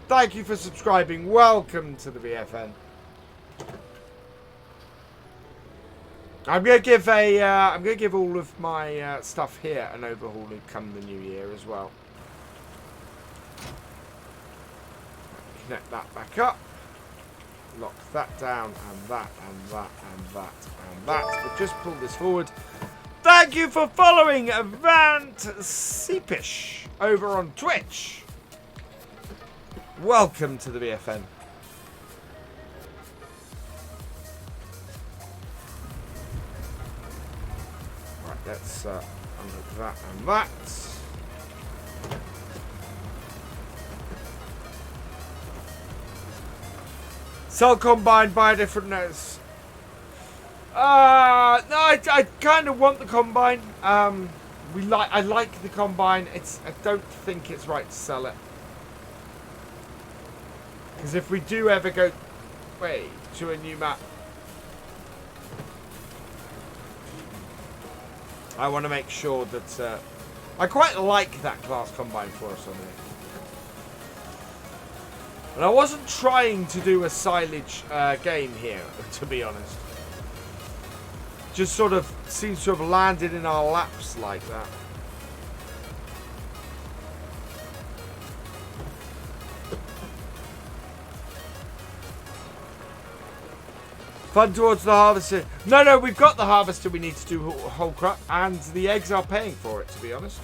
thank you for subscribing. Welcome to the BFN. I'm gonna give all of my stuff here an overhaul come the new year as well. Connect that back up. Lock that down, and that, and that, and that, and that. We'll just pull this forward. Thank you for following Vant Seepish over on Twitch. Welcome to the BFN. Right, let's unhook that and that. Sell combine, buy a different nose. No, I kind of want the combine. I like the combine. I don't think it's right to sell it. Because if we do ever go to a new map, I want to make sure that I quite like that class combine for us on here. And I wasn't trying to do a silage game here, to be honest. Just sort of seems to have landed in our laps like that. Fund towards the harvester. No, we've got the harvester. We need to do whole crop, and the eggs are paying for it, to be honest.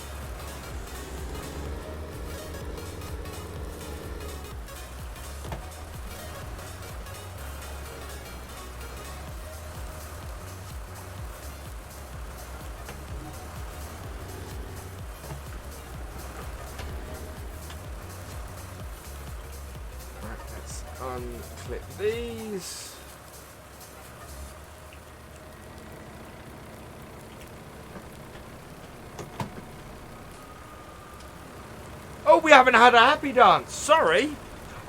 Right, let's unclip these. Oh, we haven't had a happy dance. Sorry.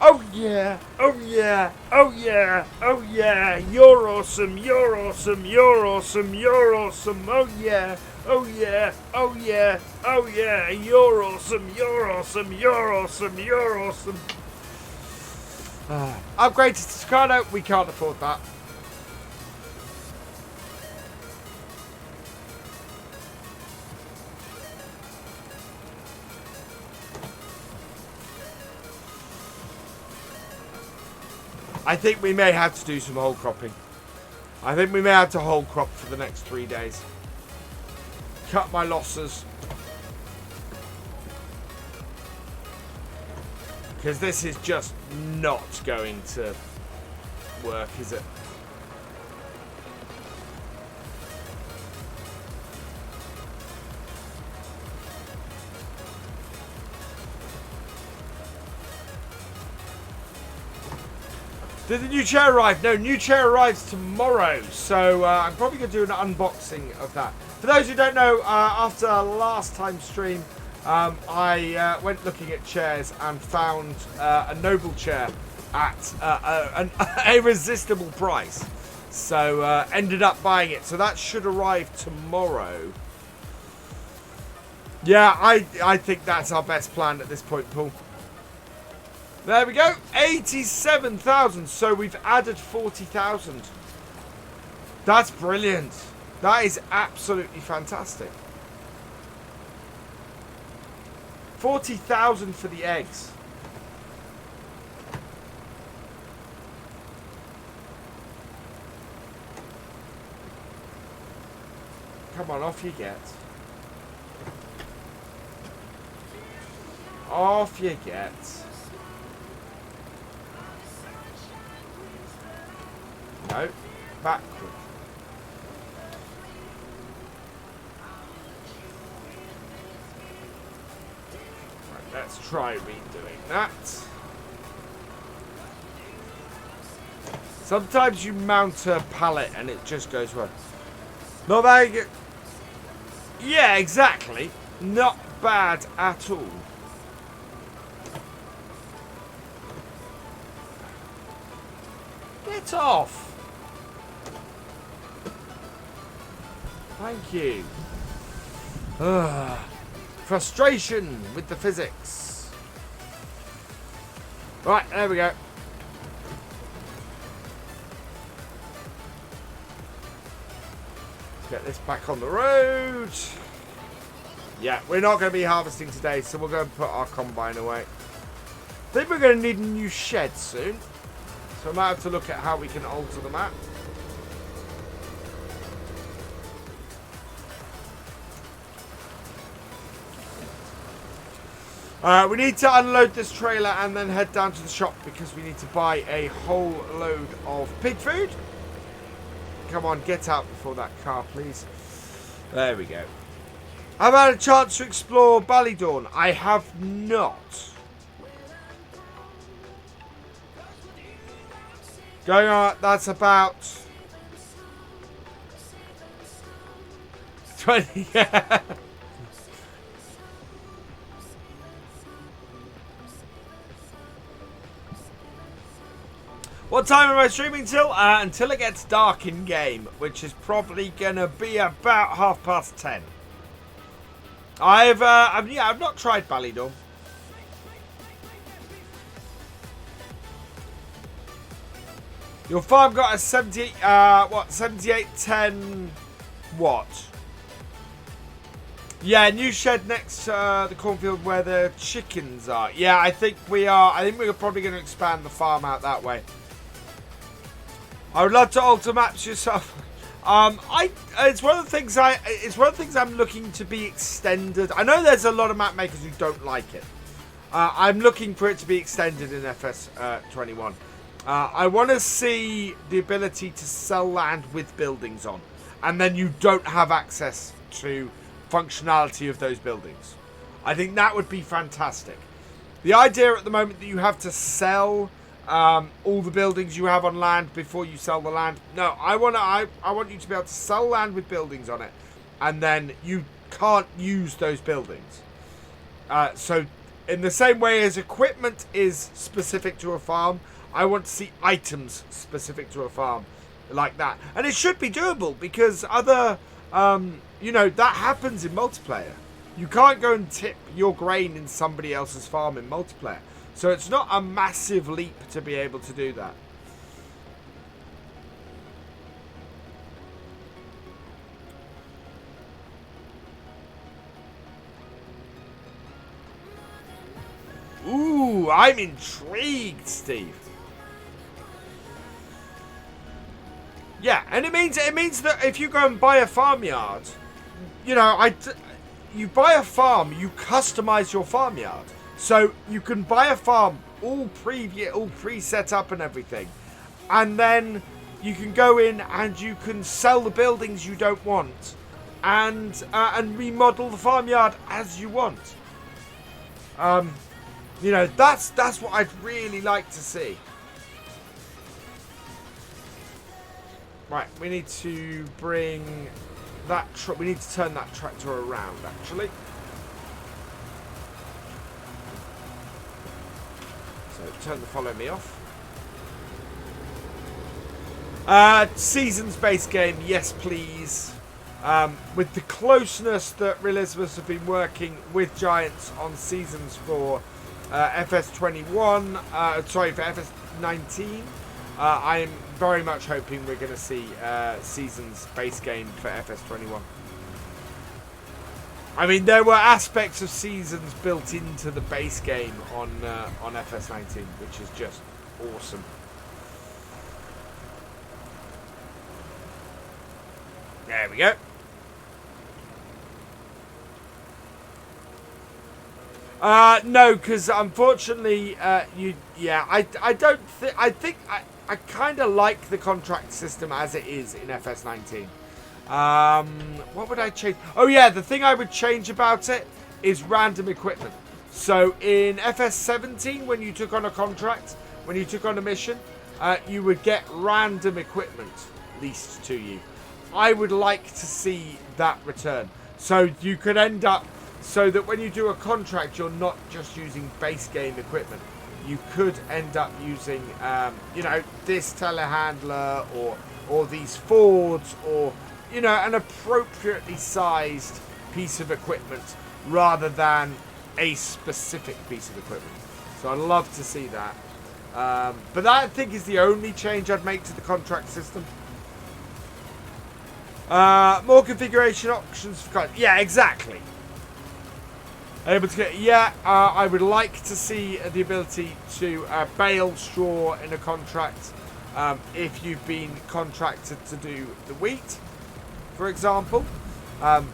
Oh, yeah. Oh, yeah. Oh, yeah. Oh, yeah. You're awesome. You're awesome. You're awesome. You're awesome. Oh, yeah. Oh, yeah. Oh, yeah. Oh, yeah. You're awesome. You're awesome. You're awesome. You're awesome. Upgrade to Staccato. We can't afford that. I think we may have to do some whole cropping. I think we may have to whole crop for the next 3 days. Cut my losses. Because this is just not going to work, is it? Did the new chair arrive? No, new chair arrives tomorrow. So I'm probably going to do an unboxing of that. For those who don't know, after last time's stream, I went looking at chairs and found a noble chair at an irresistible price. So ended up buying it. So that should arrive tomorrow. Yeah, I think that's our best plan at this point, Paul. There we go, 87,000. So we've added 40,000. That's brilliant. That is absolutely fantastic. 40,000 for the eggs. Come on, off you get. Off you get. No, backward. Right, let's try redoing that. Sometimes you mount a pallet and it just goes wrong. Not very good. Yeah, exactly. Not bad at all. Get off. Thank you. Frustration with the physics. Right, there we go. Let's get this back on the road. Yeah, we're not going to be harvesting today, so we'll go and put our combine away. I think we're going to need a new shed soon. So I might have to look at how we can alter the map. We need to unload this trailer and then head down to the shop because we need to buy a whole load of pig food. Come on, get out before that car, please. There we go. I've had a chance to explore Ballydawn. I have not. Going on, that's about 20. What time am I streaming till? Until it gets dark in game, which is probably gonna be about 10:30. I've not tried Ballydawn. Your farm got a 7810 what? Yeah, new shed next to the cornfield where the chickens are. Yeah, I think we are. I think we're probably going to expand the farm out that way. I would love to alter maps yourself. It's one of the things I'm looking to be extended. I know there's a lot of map makers who don't like it. I'm looking for it to be extended in FS 21. I want to see the ability to sell land with buildings on, and then you don't have access to functionality of those buildings. I think that would be fantastic. The idea at the moment that you have to sell all the buildings you have on land before you sell the land. No, I want you to be able to sell land with buildings on it, and then you can't use those buildings. So in the same way as equipment is specific to a farm, I want to see items specific to a farm like that. And it should be doable because other, that happens in multiplayer. You can't go and tip your grain in somebody else's farm in multiplayer. So it's not a massive leap to be able to do that. Ooh, I'm intrigued, Steve. Yeah, and it means that if you go and buy a farmyard, you buy a farm, you customize your farmyard. So you can buy a farm all pre-set up and everything, and then you can go in and you can sell the buildings you don't want, and remodel the farmyard as you want. That's what I'd really like to see. Right, we need to bring that. We need to turn that tractor around, actually. So turn the follow me off. Seasons-based game, yes, please. With the closeness that Realism have been working with Giants on seasons for FS21, for FS19. I'm very much hoping we're going to see seasons base game for FS21. I mean, there were aspects of seasons built into the base game on FS19, which is just awesome. There we go. No, because unfortunately, I kind of like the contract system as it is in FS19. What would I change? Oh yeah, the thing I would change about it is random equipment. So in FS17, when you took on a contract, when you took on a mission, you would get random equipment leased to you. I would like to see that return. So you could end up, so that when you do a contract, you're not just using base game equipment. You could end up using, this telehandler or these Fords or, an appropriately sized piece of equipment rather than a specific piece of equipment. So I'd love to see that. But that, I think, is the only change I'd make to the contract system. More configuration options for yeah, exactly. Able to get, I would like to see the ability to bale straw in a contract if you've been contracted to do the wheat, for example. And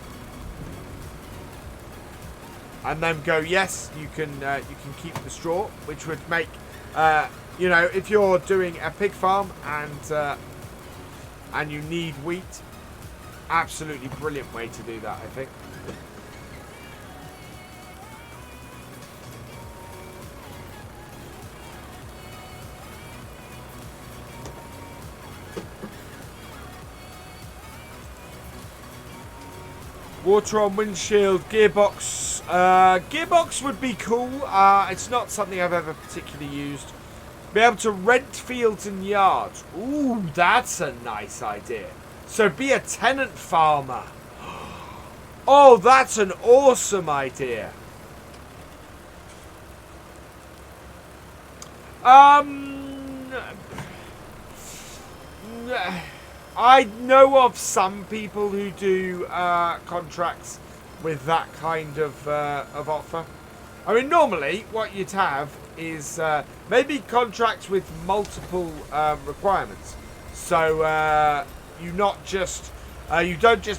then go, yes, you can keep the straw, which would make, if you're doing a pig farm and you need wheat, absolutely brilliant way to do that, I think. Water on windshield, gearbox. Gearbox would be cool. It's not something I've ever particularly used. Be able to rent fields and yards. Ooh, that's a nice idea. So be a tenant farmer. Oh, that's an awesome idea. I know of some people who do contracts with that kind of offer. I mean, normally what you'd have is maybe contracts with multiple requirements. So you don't just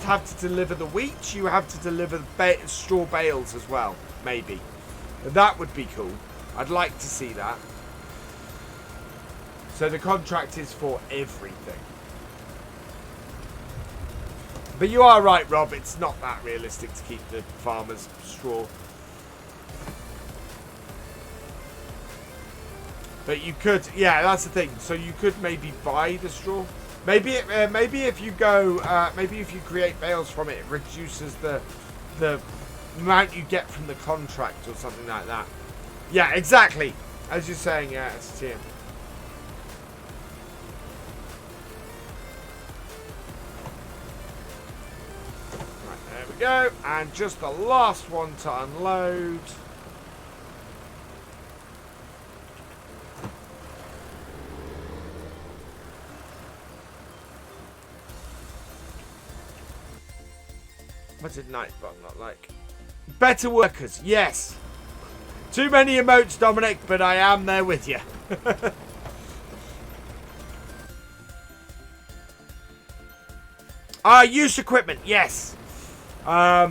have to deliver the wheat, you have to deliver straw bales as well, maybe. That would be cool. I'd like to see that. So the contract is for everything. But you are right, Rob, it's not that realistic to keep the farmers' straw. But you could, yeah, that's the thing. So you could maybe buy the straw. Maybe if you go, maybe if you create bales from it, it reduces the amount you get from the contract or something like that. Yeah, exactly. As you're saying, yeah, STM. Right, there we go. And just the last one to unload. What did Nightbot not like? Better workers, yes. Too many emotes, Dominic, but I am there with you. Use equipment, yes. I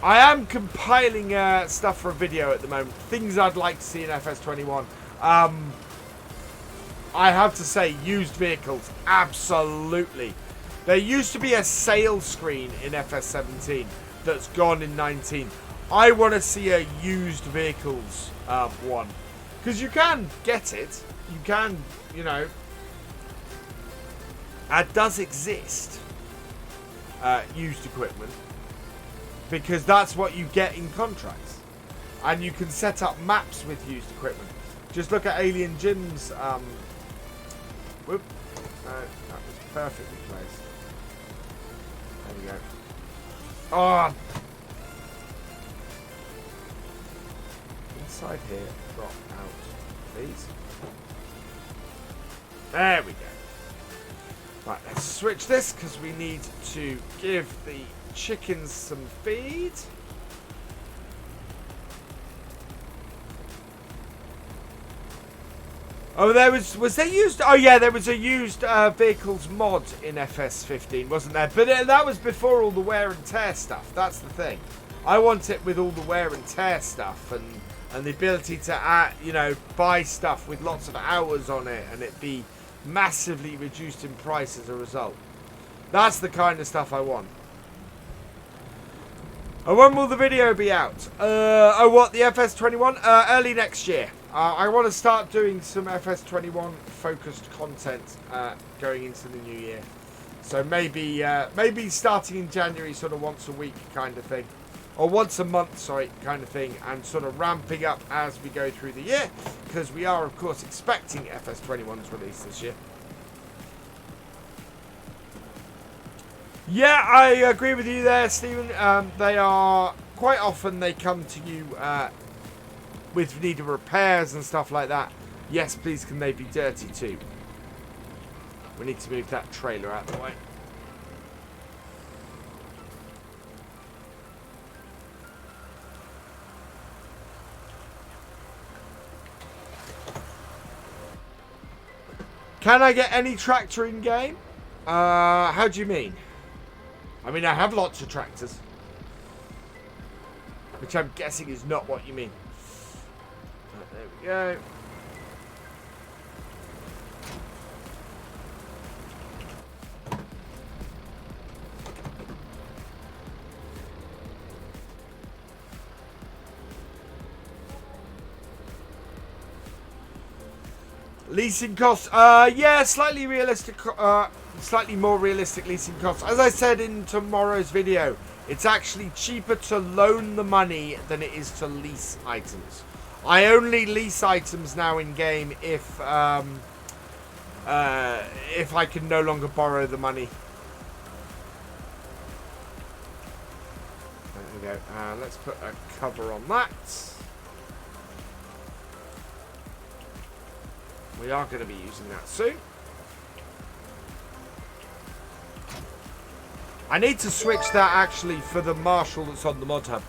am compiling stuff for a video at the moment. Things I'd like to see in FS21. I have to say, used vehicles, absolutely. There used to be a sale screen in FS17 that's gone in 19. I want to see a used vehicles one. Because you can get it. You can, you know. It does exist. Used equipment. Because that's what you get in contracts. And you can set up maps with used equipment. Just look at Alien Jim's... whoop. That was perfectly placed. There we go. Oh! Inside here, drop out, please. There we go. Right, let's switch this because we need to give the chickens some feed. Oh, was there used? Oh yeah, there was a used vehicles mod in FS15, wasn't there? But that was before all the wear and tear stuff. That's the thing. I want it with all the wear and tear stuff and the ability to you know, buy stuff with lots of hours on it and it be massively reduced in price as a result. That's the kind of stuff I want. And when will the video be out? Oh, what, the FS21? Early next year. I want to start doing some FS21 focused content going into the new year. So maybe starting in January, sort of once a week kind of thing. Or once a month, sorry, kind of thing. And sort of ramping up as we go through the year. Because we are, of course, expecting FS21's release this year. Yeah, I agree with you there, Stephen. They are, quite often they come to you with need of repairs and stuff like that. Yes, please, can they be dirty too? We need to move that trailer out of the way. Can I get any tractor in game? How do you mean? I mean, I have lots of tractors. Which I'm guessing is not what you mean. Right, there we go. Leasing costs, yeah, slightly more realistic leasing costs. As I said in tomorrow's video, it's actually cheaper to loan the money than it is to lease items. I only lease items now in game if I can no longer borrow the money. There we go. Let's put a cover on that. We are going to be using that soon. I need to switch that actually for the Marshall that's on the mod hub.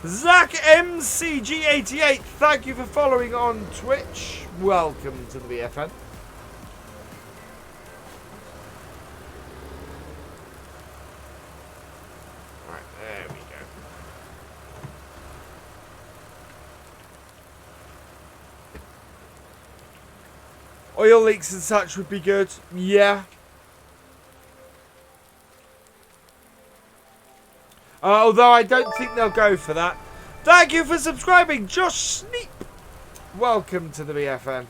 Zach MCG88, thank you for following on Twitch. Welcome to the VFN. Oil leaks and such would be good. Yeah. Although I don't think they'll go for that. Thank you for subscribing, Josh Sneap. Welcome to the BFN.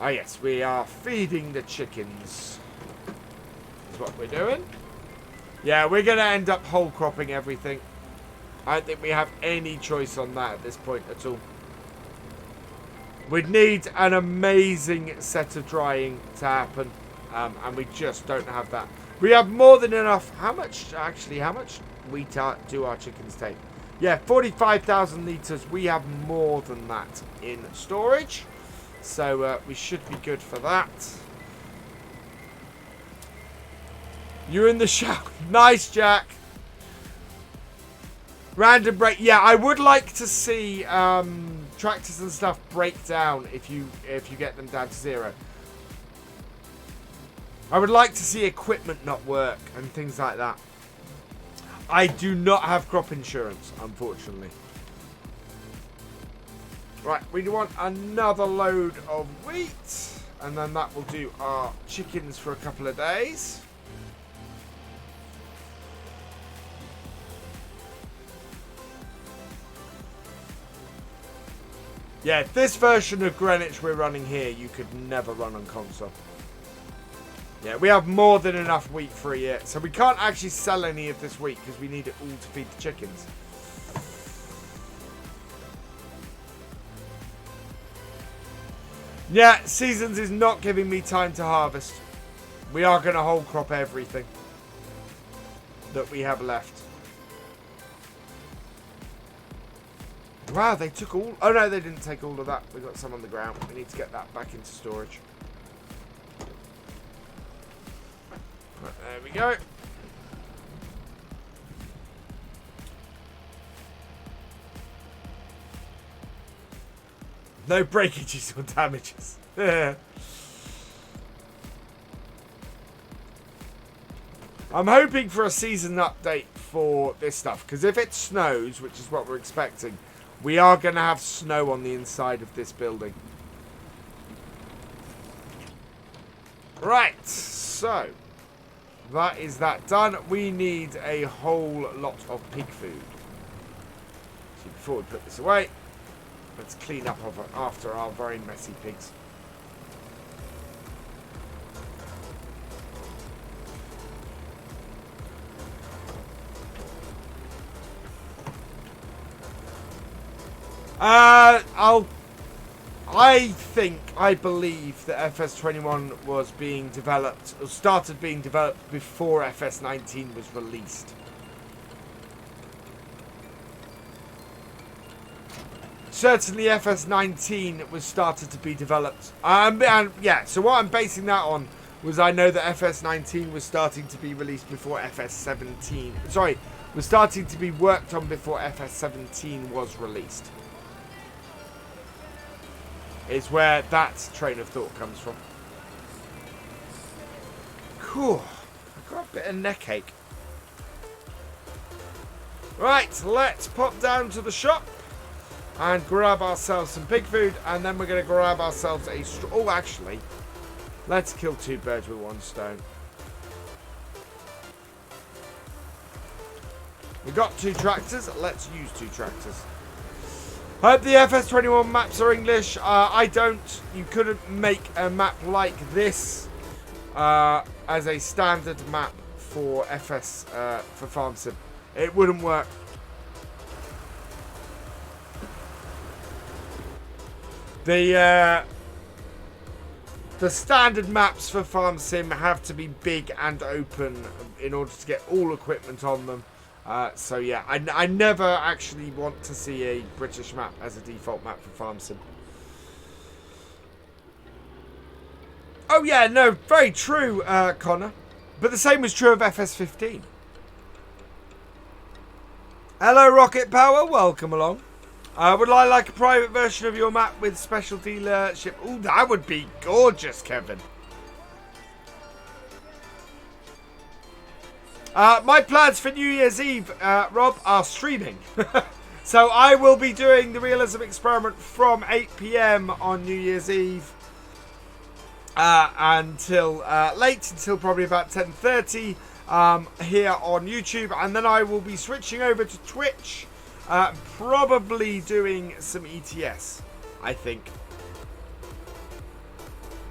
Ah, yes, we are feeding the chickens. That's what we're doing. Yeah, we're going to end up whole cropping everything. I don't think we have any choice on that at this point at all. We'd need an amazing set of drying to happen. And we just don't have that. We have more than enough. How much wheat do our chickens take? Yeah, 45,000 litres. We have more than that in storage. So we should be good for that. You're in the shower. Nice, Jack. Random break. Yeah, I would like to see tractors and stuff break down if you get them down to 0. I would like to see equipment not work and things like that. I do not have crop insurance, unfortunately. Right, we want another load of wheat. And then that will do our chickens for a couple of days. Yeah, this version of Greenwich we're running here, you could never run on console. Yeah, we have more than enough wheat for a year. So we can't actually sell any of this wheat because we need it all to feed the chickens. Yeah, Seasons is not giving me time to harvest. We are going to whole crop everything that we have left. Wow, they took all... Oh, no, they didn't take all of that. We got some on the ground. We need to get that back into storage. Right, there we go. No breakages or damages. I'm hoping for a season update for this stuff. Because if it snows, which is what we're expecting, we are going to have snow on the inside of this building. Right. So, that is that done. We need a whole lot of pig food. So before we put this away, let's clean up after our very messy pigs. I believe that FS21 was being developed, or started being developed before FS19 was released. Certainly FS19 was started to be developed. And yeah, so what I'm basing that on was I know that FS19 was starting to be released before FS17. Sorry, was starting to be worked on before FS17 was released. Is where that train of thought comes from. Cool. I've got a bit of neck ache. Right, let's pop down to the shop and grab ourselves some pig food, and then we're going to grab ourselves a oh, actually, let's kill 2 birds with 1 stone. We got 2 tractors. Let's use 2 tractors. Hope the FS21 maps are English. I don't. You couldn't make a map like this as a standard map for for Farm Sim. It wouldn't work. The standard maps for Farm Sim have to be big and open in order to get all equipment on them. So yeah, I never actually want to see a British map as a default map for Farm Sim. Oh yeah, no, very true, Connor. But the same was true of FS15. Hello, Rocket Power. Welcome along. Would I like a private version of your map with special dealership? Ooh, that would be gorgeous, Kevin. My plans for New Year's Eve, Rob, are streaming. So I will be doing the Realism Experiment from 8 PM on New Year's Eve. until late, until probably about 10:30 here on YouTube, and then I will be switching over to Twitch, probably doing some ETS, I think.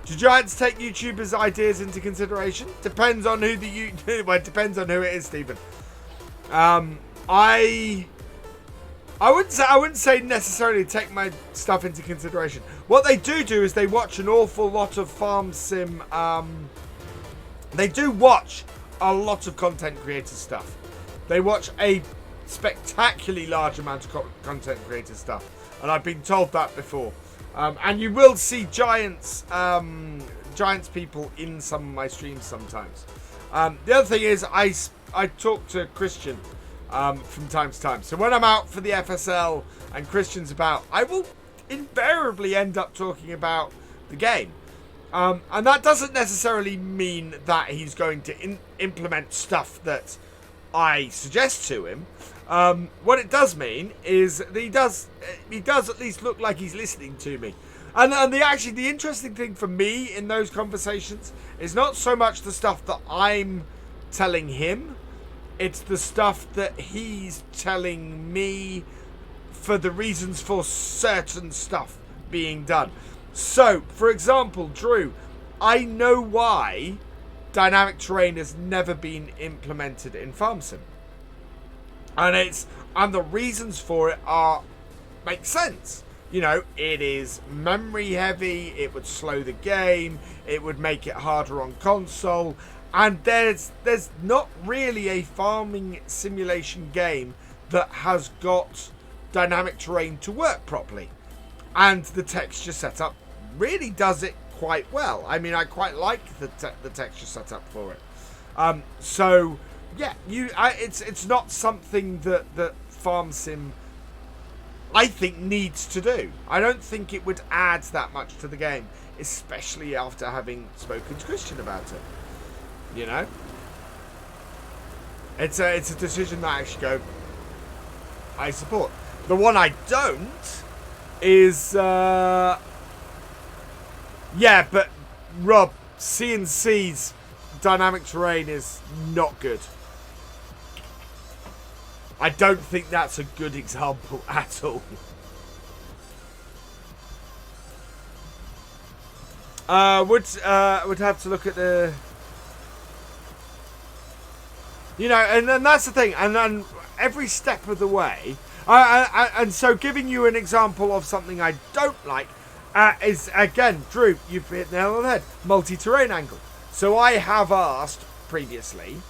Do giants take YouTubers' ideas into consideration? Depends on who well, it depends on who it is, Stephen. I wouldn't say necessarily take my stuff into consideration. What they do is they watch an awful lot of farm sim. They do watch a lot of content creator stuff. They watch a spectacularly large amount of content creator stuff, and I've been told that before. And you will see giants people in some of my streams sometimes. The other thing is I talk to Christian from time to time. So when I'm out for the FSL and Christian's about, I will invariably end up talking about the game. And that doesn't necessarily mean that he's going to implement stuff that I suggest to him. What it does mean is that he does at least look like he's listening to me. And the interesting thing for me in those conversations is not so much the stuff that I'm telling him, it's the stuff that he's telling me for the reasons for certain stuff being done. So, for example, Drew, I know why dynamic terrain has never been implemented in Farm Sim. And the reasons for it make sense. You know, it is memory heavy, it would slow the game, it would make it harder on console, and there's not really a farming simulation game that has got dynamic terrain to work properly. And the texture setup really does it quite well. I mean, I quite like the texture setup for it. So yeah, it's not something that Farm Sim, I think, needs to do. I don't think it would add that much to the game, especially after having spoken to Christian about it. You know, it's a decision that I actually go, I support. The one I don't is yeah, but Rob, CNC's dynamic terrain is not good. I don't think that's a good example at all. Would have to look at the, you know, and that's the thing, and then every step of the way, and so giving you an example of something I don't like is, again, Drew, you've hit the nail on the head, multi-terrain angle. So I have asked previously,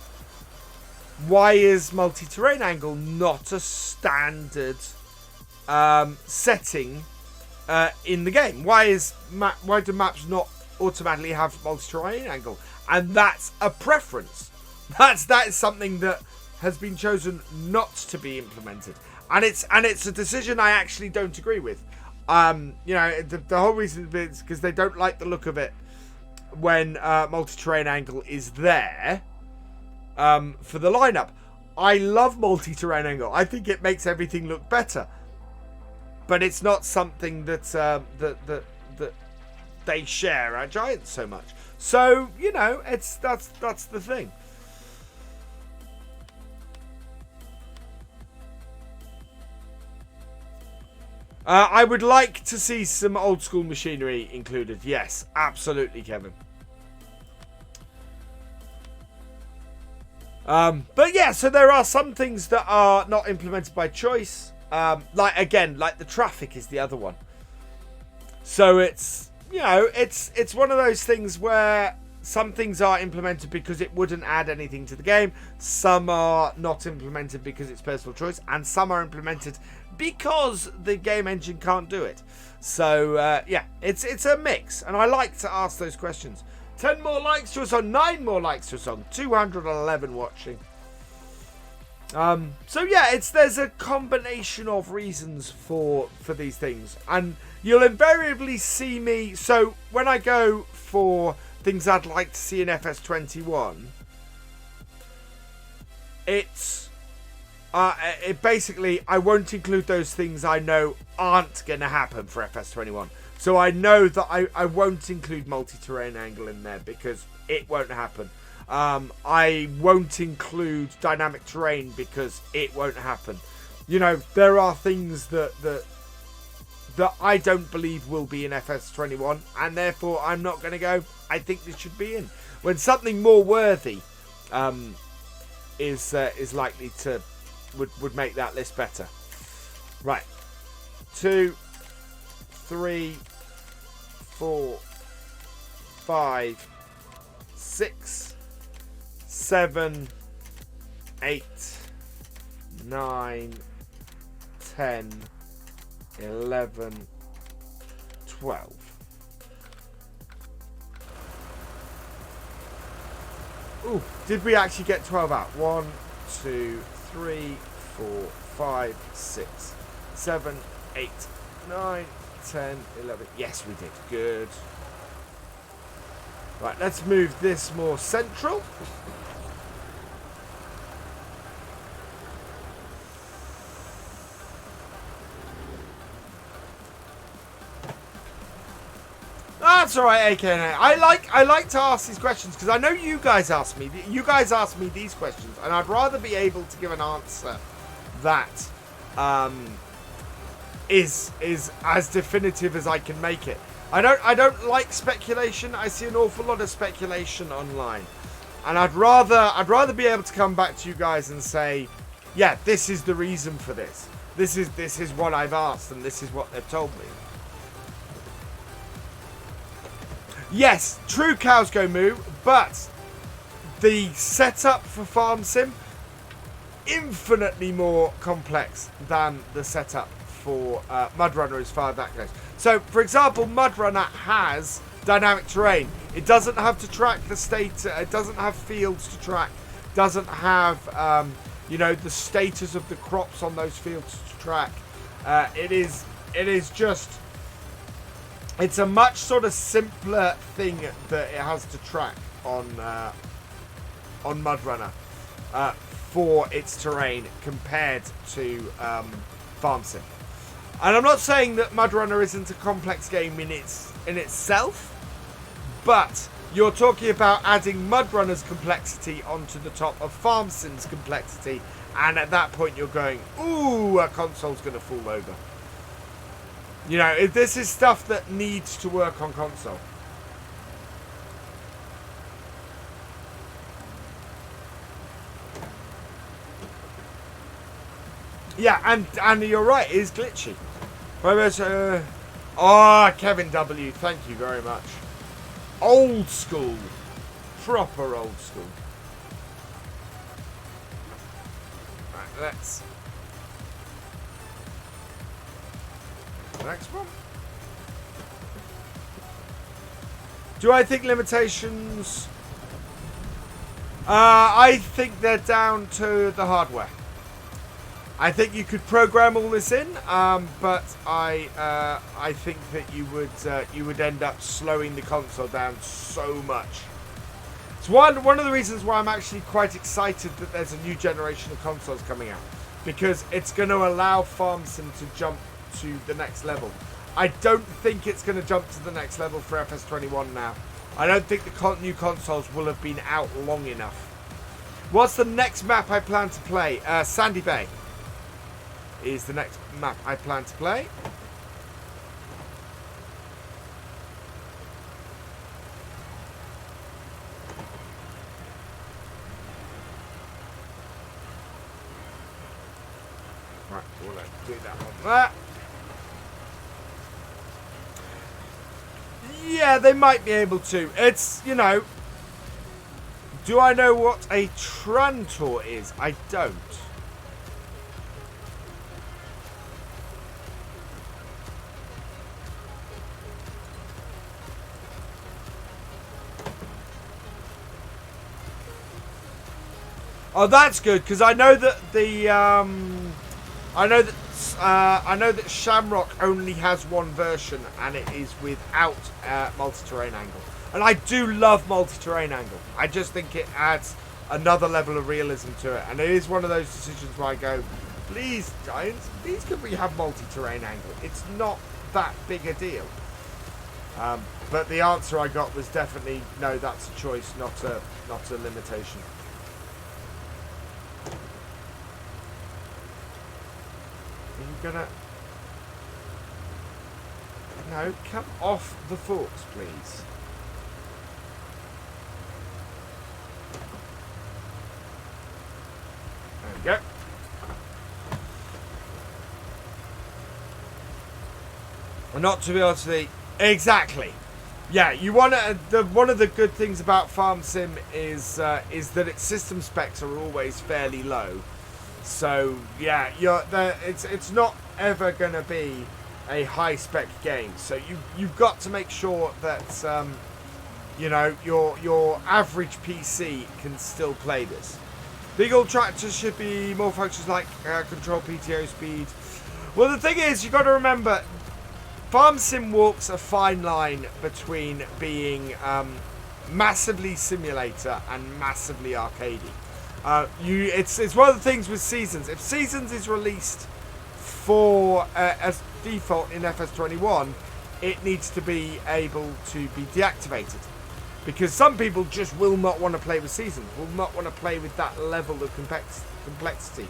why is multi-terrain angle not a standard setting in the game? Why do maps not automatically have multi-terrain angle? And that's a preference. That is something that has been chosen not to be implemented, and it's a decision I actually don't agree with. You know, the whole reason is because they don't like the look of it when multi-terrain angle is there for the lineup. I love multi-terrain angle. I think it makes everything look better, but it's not something that that they share at Giants so much. So, you know, that's the thing. I would like to see some old school machinery included. Yes, absolutely, Kevin. But yeah, so there are some things that are not implemented by choice. Like the traffic is the other one. So it's, you know, it's one of those things where some things are implemented because it wouldn't add anything to the game. Some are not implemented because it's personal choice, and some are implemented because the game engine can't do it. So yeah, it's a mix, and I like to ask those questions. 10 more likes to a song, 9 more likes to a song, 211 watching. So yeah, there's a combination of reasons for these things, and you'll invariably see me. So when I go for things I'd like to see in FS21, it basically, I won't include those things I know aren't going to happen for FS21. So I know that I won't include multi-terrain angle in there because it won't happen. I won't include dynamic terrain because it won't happen. You know, there are things that I don't believe will be in FS21, and therefore I'm not going to go, I think this should be in. When something more worthy is likely to would make that list better. Right. 2, 3, 4, 5, 6, 7, 8, 9, 10, 11, 12. Ooh, did we actually get 12 out? 1, 2, 3, 4, 5, 6, 7, 8, 9, 10, 11. Yes, we did. Good. Right, let's move this more central. That's all right, AKN. I like to ask these questions because I know you guys ask me. You guys ask me these questions, and I'd rather be able to give an answer that is as definitive as I can make it. I don't like speculation. I see an awful lot of speculation online, and I'd rather be able to come back to you guys and say, yeah, this is the reason for this. This is what I've asked, and this is what they've told me. Yes, true cows go moo, but the setup for Farm Sim infinitely more complex than the setup for Mudrunner as far as that goes. So, for example, Mudrunner has dynamic terrain. It doesn't have to track the state. It doesn't have fields to track. Doesn't have, you know, the status of the crops on those fields to track. It is just. It's a much sort of simpler thing that it has to track on Mudrunner for its terrain compared to Farm Sim. And I'm not saying that Mudrunner isn't a complex game in itself, but you're talking about adding Mudrunner's complexity onto the top of Farm Sim's complexity, and at that point you're going, ooh, a console's going to fall over. You know, this is stuff that needs to work on console. Yeah, and you're right, it is glitchy. Oh, Kevin W, thank you very much. Old school. Proper old school. Right, let's... Next one. Do I think limitations? I think they're down to the hardware. I think you could program all this in, but I think that you would end up slowing the console down so much. It's one of the reasons why I'm actually quite excited that there's a new generation of consoles coming out, because it's going to allow Farm Sim to jump to the next level. I don't think it's going to jump to the next level for FS21 now. I don't think the new consoles will have been out long enough. What's the next map I plan to play? Sandy Bay is the next map I plan to play. Right, we'll do that one there. Yeah, they might be able to. It's, you know... Do I know what a Trantor is? I don't. Oh, that's good, because I know that the I know that Shamrock only has one version, and it is without multi-terrain angle. And I do love multi-terrain angle. I just think it adds another level of realism to it, and it is one of those decisions where I go, please, Giants, please, could we have multi-terrain angle? It's not that big a deal. But the answer I got was definitely no. That's a choice, not a limitation. Are you gonna? No, come off the forks, please. There we go. Well, not to be honest with you, exactly. Yeah, you want to. One of the good things about Farm Sim is that its system specs are always fairly low. So yeah, it's not ever going to be a high spec game. So you've got to make sure that you know your average PC can still play this. Big old tractors should be more functions like control PTO speed. Well, the thing is, you've got to remember, Farm Sim walks a fine line between being massively simulator and massively arcadey. It's one of the things with Seasons. If Seasons is released for as default in FS21, it needs to be able to be deactivated, because some people just will not want to play with Seasons, will not want to play with that level of complexity,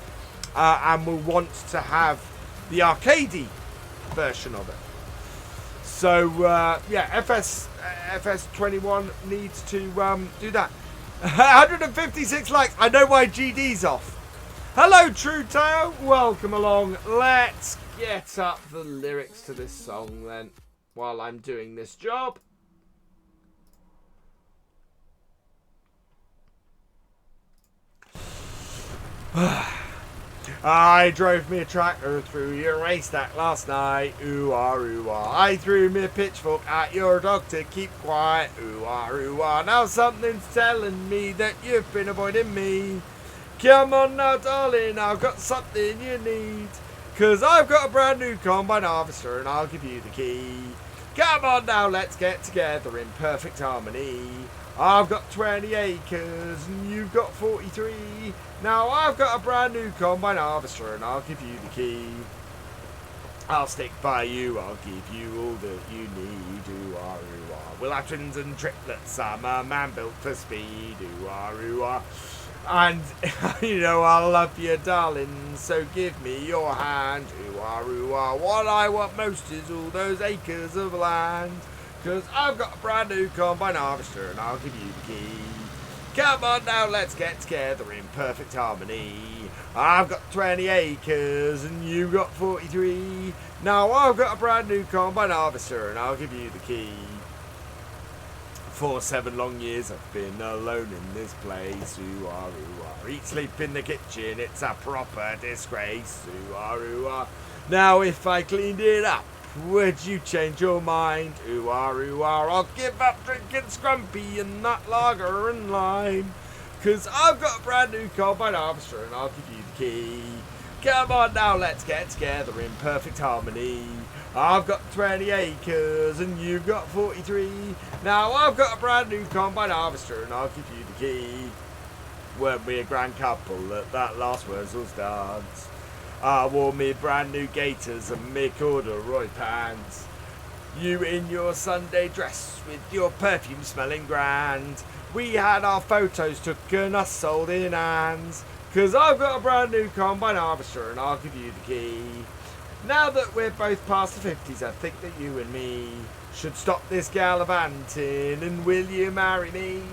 and will want to have the arcadey version of it. So yeah, FS21 needs to do that. 156 likes. I know why GD's off. Hello, True Tail. Welcome along. Let's get up the lyrics to this song then, while I'm doing this job. I drove me a tractor through your haystack last night. Ooh ah, ooh ah. I threw me a pitchfork at your dog to keep quiet. Ooh ah, ooh ah. Now something's telling me that you've been avoiding me. Come on now, darling, I've got something you need. 'Cause I've got a brand new combine harvester and I'll give you the key. Come on now, let's get together in perfect harmony. I've got 20 acres and you've got 43. Now I've got a brand new combine harvester and I'll give you the key. I'll stick by you, I'll give you all that you need. Ooh ah, ooh ah. We'll have twins and triplets, I'm a man built for speed. Ooh ah, ooh ah. And, you know, I love you, darling, so give me your hand. Ooh ah, ooh ah. What I want most is all those acres of land. 'Cause I've got a brand new combine harvester and I'll give you the key. Come on now, let's get together in perfect harmony. I've got 20 acres and you've got 43. Now I've got a brand new combine harvester and I'll give you the key. For 7 long years I've been alone in this place. Ooh ah, ooh ah. Eat, sleep in the kitchen, it's a proper disgrace. Ooh ah, ooh ah. Now if I cleaned it up, would you change your mind? Ooh ah, ooh ah. I'll give up drinking Scrumpy and that lager and lime. 'Cause I've got a brand new combine harvester and I'll give you the key. Come on now, let's get together in perfect harmony. I've got 20 acres and you've got 43. Now I've got a brand new combine harvester and I'll give you the key. Weren't we a grand couple at that last Wurzel's dance? I wore me brand new gaiters and me corduroy pants. You in your Sunday dress with your perfume smelling grand. We had our photos took and us sold in hands. 'Cause I've got a brand new combine harvester and I'll give you the key. Now that we're both past the 50s, I think that you and me should stop this gallivanting and will you marry me?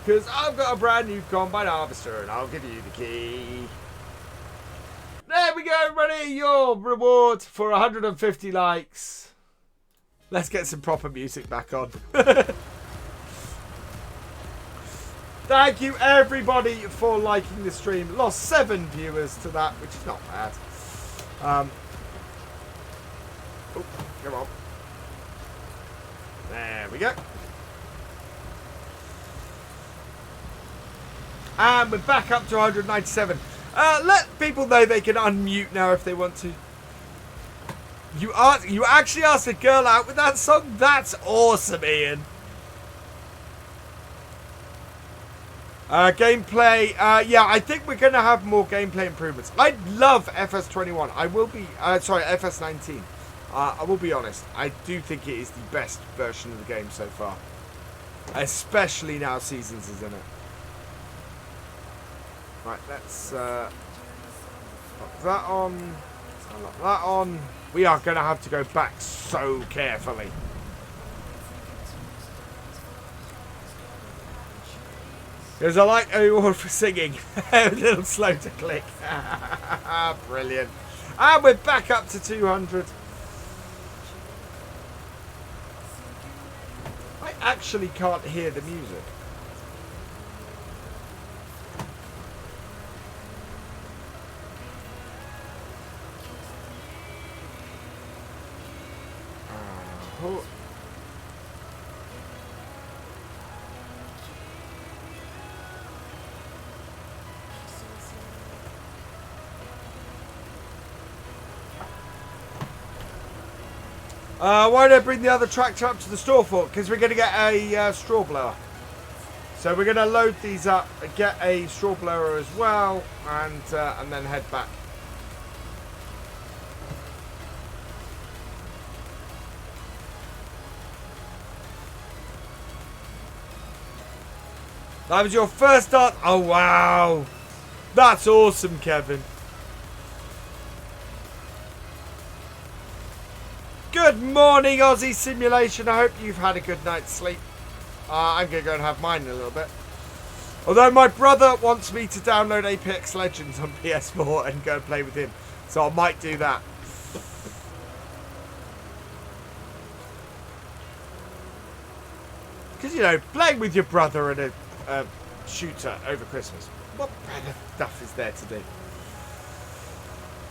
'Cause I've got a brand new combine harvester and I'll give you the key. There we go, everybody. Your reward for 150 likes. Let's get some proper music back on. Thank you, everybody, for liking the stream. Lost 7 viewers to that, which is not bad. Oh, come on. There we go. And we're back up to 197. Let people know they can unmute now if they want to. You actually asked a girl out with that song? That's awesome, Ian. Gameplay. Yeah, I think we're going to have more gameplay improvements. I love FS21. I will be... sorry, FS19. I will be honest, I do think it is the best version of the game so far. Especially now Seasons is in it. Right, let's lock that on. Lock that on. We are going to have to go back so carefully. Because I like everyone for singing. A little slow to click. Brilliant. And we're back up to 200. I actually can't hear the music. Why don't I bring the other tractor up to the store for? Because we're going to get a straw blower. So we're going to load these up, get a straw blower as well, and then head back. That was your first start. Oh, wow. That's awesome, Kevin. Good morning, Aussie Simulation. I hope you've had a good night's sleep. I'm going to go and have mine in a little bit. Although my brother wants me to download Apex Legends on PS4 and go and play with him. So I might do that. Because, you know, playing with your brother in a shooter over Christmas. What better stuff is there to do?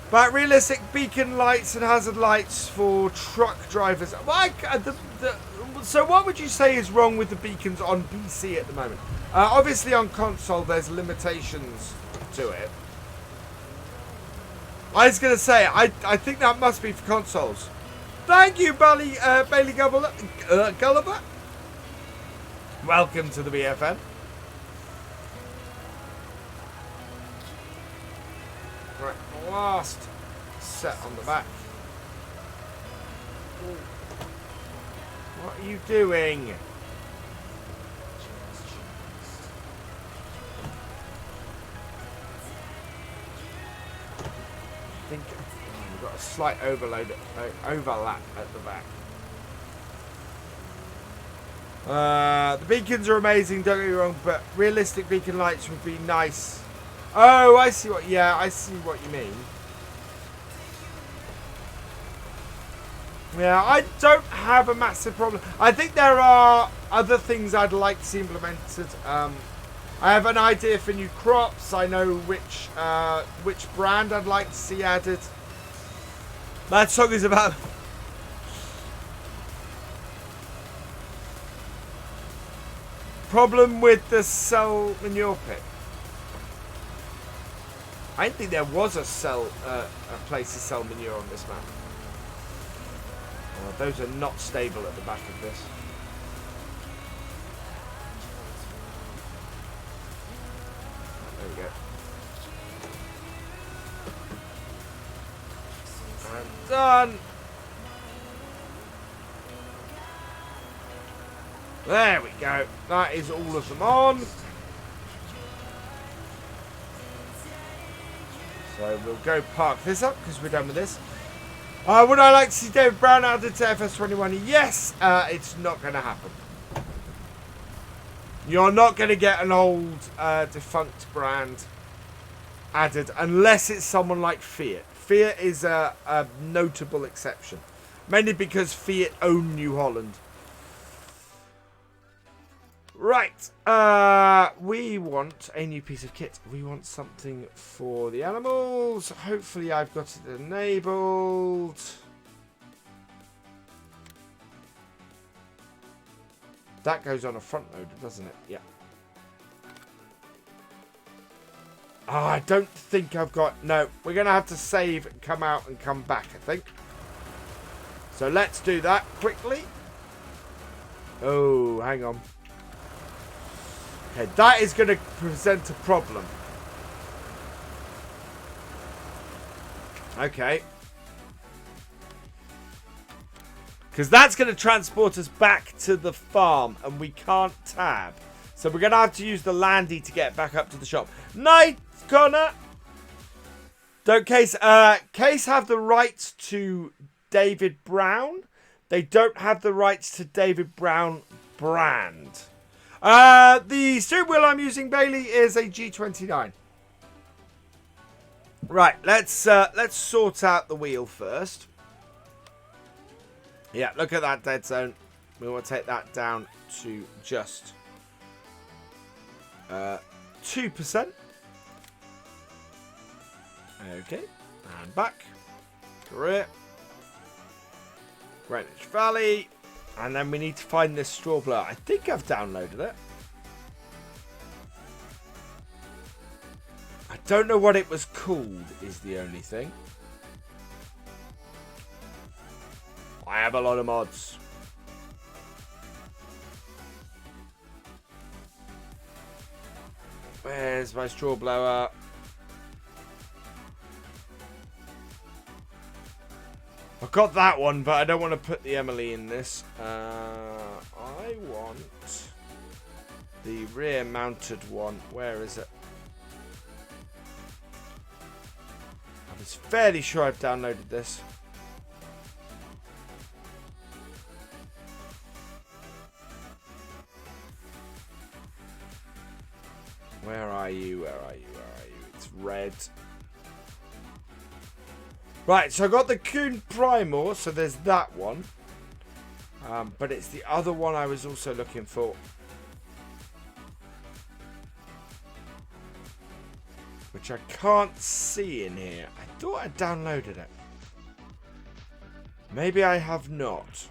But realistic beacon lights and hazard lights for truck drivers. So what would you say is wrong with the beacons on PC at the moment? Obviously on console there's limitations to it. I was going to say, I think that must be for consoles. Thank you, Bayley Gulliver. Welcome to the BFN. Right, last set on the back. What are you doing? I think we've got a slight overlap at the back. The beacons are amazing, don't get me wrong, but realistic beacon lights would be nice. Oh, I see what you mean. Yeah, I don't have a massive problem. I think there are other things I'd like to see implemented. I have an idea for new crops. I know which brand I'd like to see added. That song is about... Problem with the cell manure pit. I didn't think there was a place to sell manure on this map. Those are not stable at the back of this. There we go. I'm done. There we go. That is all of them on. So we'll go park this up because we're done with this. Would I like to see David Brown added to FS21? Yes, it's not going to happen. You're not going to get an old defunct brand added unless it's someone like Fiat. Fiat is a notable exception. Mainly because Fiat own New Holland. Right, we want a new piece of kit. We want something for the animals. Hopefully I've got it enabled. That goes on a front loader, doesn't it? Yeah. Oh, I don't think I've got... No, we're going to have to save and come out and come back, I think. So let's do that quickly. Oh, hang on. Okay, that is going to present a problem. Okay. Because that's going to transport us back to the farm, and we can't tab. So we're going to have to use the landy to get back up to the shop. Night, Connor! Don't Case have the rights to David Brown. They don't have the rights to David Brown brand. The steering wheel I'm using, Bayley, is a G29. Right, let's sort out the wheel first. Yeah, look at that dead zone. We want to take that down to just 2%. Okay, and back. Career. Greenwich Valley. And then we need to find this straw blower. I think I've downloaded it. I don't know what it was called, is the only thing. I have a lot of mods. Where's my straw blower? I've got that one, but I don't want to put the Emily in this. I want the rear mounted one. Where is it? I was fairly sure I've downloaded this. Where are you? Where are you? Where are you? It's red. Right, so I got the Kuhn Primor, so there's that one. But it's the other one I was also looking for. Which I can't see in here. I thought I downloaded it. Maybe I have not.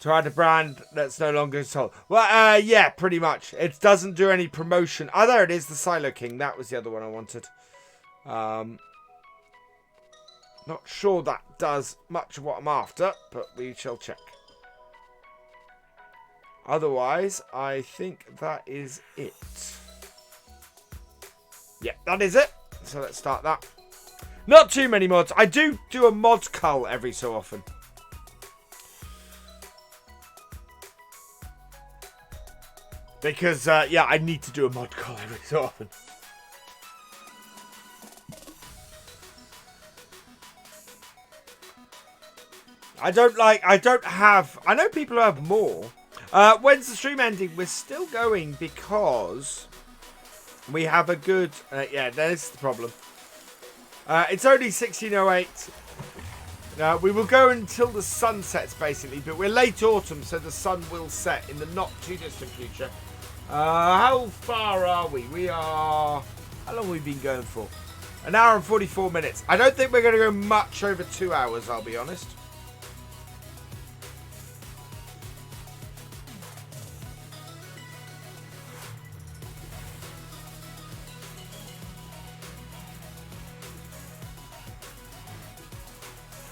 Try the brand that's no longer sold. Well, yeah, pretty much. It doesn't do any promotion. Oh, there it is, the Silo King. That was the other one I wanted. Not sure that does much of what I'm after, but we shall check. Otherwise, I think that is it. Yeah, that is it. So let's start that. Not too many mods. I do a mod cull every so often. Because, yeah, I need to do a mod call every so often. I know people who have more. When's the stream ending? We're still going because we have a good, yeah, there's the problem. It's only 16:08. We will go until the sun sets, basically, but we're late autumn, so the sun will set in the not too distant future. How far are we? How long have we been going for? 1 hour and 44 minutes. I don't think we're going to go much over 2 hours, I'll be honest.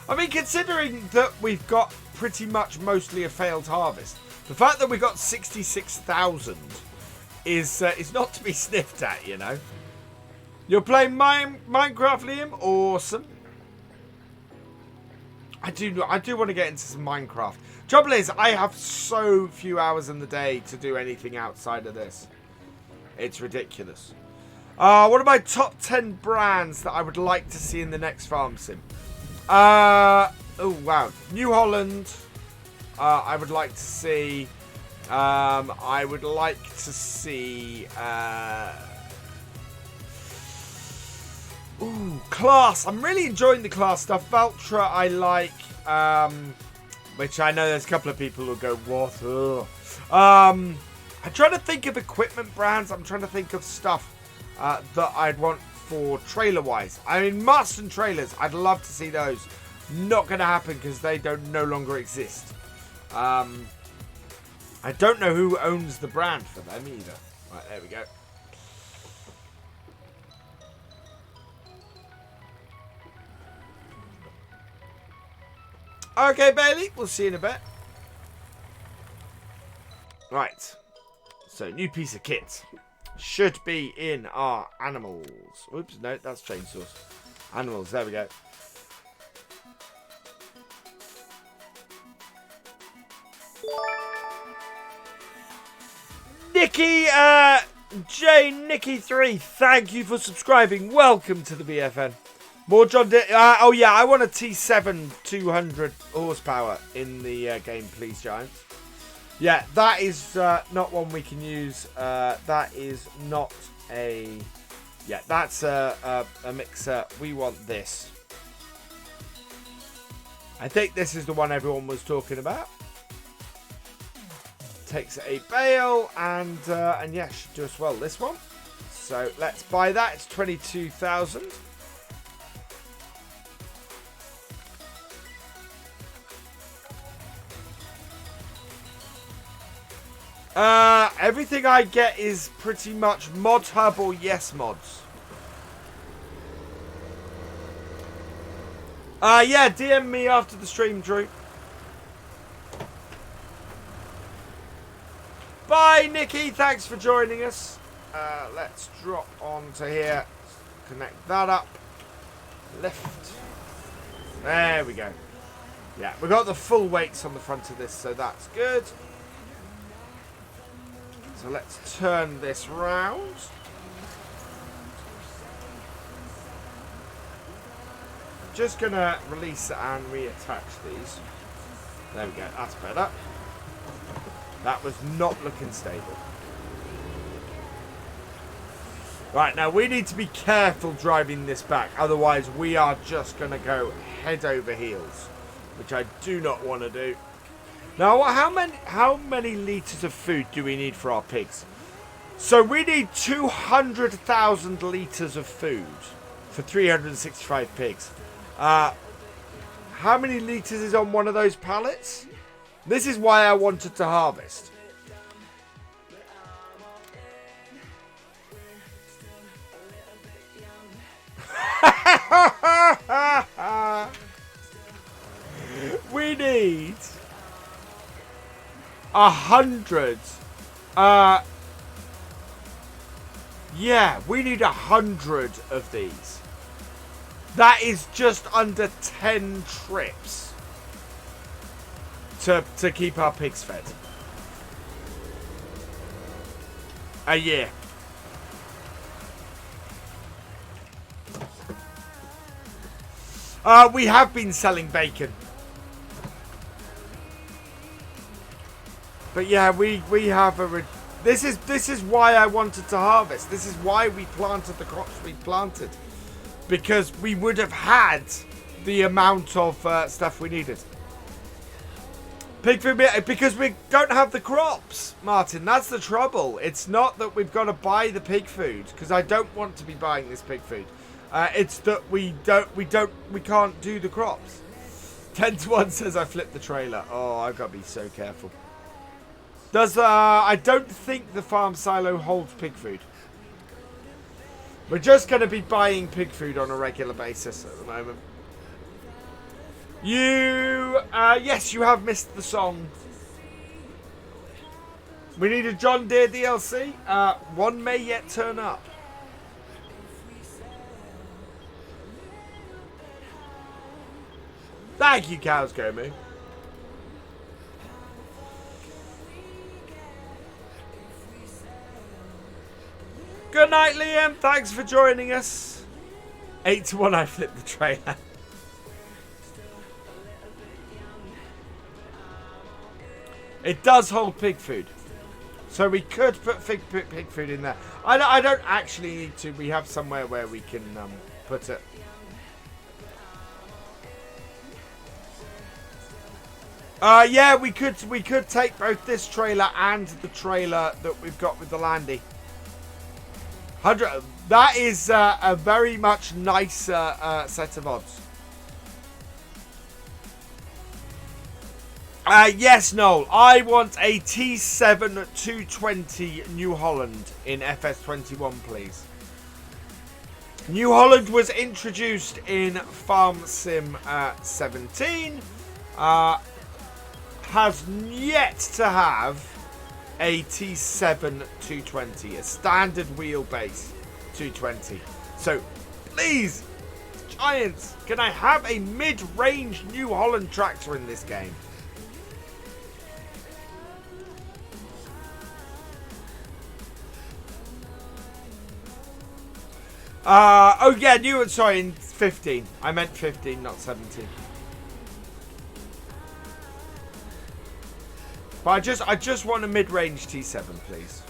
I mean, considering that we've got pretty much mostly a failed harvest, the fact that we got 66,000 is not to be sniffed at, you know. You're playing Minecraft, Liam? Awesome. I do want to get into some Minecraft. Trouble is, I have so few hours in the day to do anything outside of this. It's ridiculous. What are my top 10 brands that I would like to see in the next farm sim? Oh wow, New Holland. I would like to see. I would like to see. Ooh, Class. I'm really enjoying the Class stuff. Valtra, I like. Which I know there's a couple of people who go, what? I'm trying to think of equipment brands. I'm trying to think of stuff that I'd want for trailer-wise. I mean, Marston trailers. I'd love to see those. Not going to happen because they no longer exist. I don't know who owns the brand for them either. Right, there we go. Okay, Bayley. We'll see you in a bit. Right. So, new piece of kit. Should be in our animals. Oops, no, that's chainsaws. Animals, there we go. Nikki3, thank you for subscribing. Welcome to the BFN. More John Deere. Oh yeah, I want a T7 200 horsepower in the game, please, Giants. Yeah, that is not one we can use. That is not a... Yeah, that's a mixer. We want this. I think this is the one everyone was talking about. Takes a bale and yeah, should do us well, this one. So let's buy that. It's 22,000. Everything I get is pretty much mod hub or yes mods. Yeah, DM me after the stream, Drew. Bye, Nikki. Thanks for joining us. Let's drop onto here. Connect that up. Lift. There we go. Yeah, we got the full weights on the front of this, so that's good. So let's turn this round. Just gonna release and reattach these. There we go. That's better. That was not looking stable. Right, now we need to be careful driving this back. Otherwise, we are just going to go head over heels. Which I do not want to do. Now, how many litres of food do we need for our pigs? So we need 200,000 litres of food for 365 pigs. How many litres is on one of those pallets? This is why I wanted to harvest. We need 100. Yeah, we need 100 of these. That is just under 10 trips. To keep our pigs fed. A year. We have been selling bacon. But yeah, we have a... This is why I wanted to harvest. This is why we planted the crops we planted. Because we would have had the amount of stuff we needed. Pig food, because we don't have the crops, Martin. That's the trouble. It's not that we've got to buy the pig food, because I don't want to be buying this pig food. It's that we can't do the crops. 10-1 says I flipped the trailer. Oh, I've got to be so careful. I don't think the farm silo holds pig food. We're just going to be buying pig food on a regular basis at the moment. Yes, you have missed the song. We need a John Deere DLC. One may yet turn up. Thank you, Cows Go Moo. Good night, Liam. Thanks for joining us. 8-1, I flipped the trailer. It does hold pig food. So we could put pig food in there. I don't actually need to. We have somewhere where we can put it. Yeah, we could take both this trailer and the trailer that we've got with the Landy. 100. That is a very much nicer set of odds. Yes, Noel. I want a T7 220 New Holland in FS21, please. New Holland was introduced in Farm Sim 17. Has yet to have a T7 220, a standard wheelbase 220. So, please, Giants, can I have a mid-range New Holland tractor in this game? Oh yeah, new one. Sorry, in 15. I meant 15, not 17. But I just want a mid-range T7, please.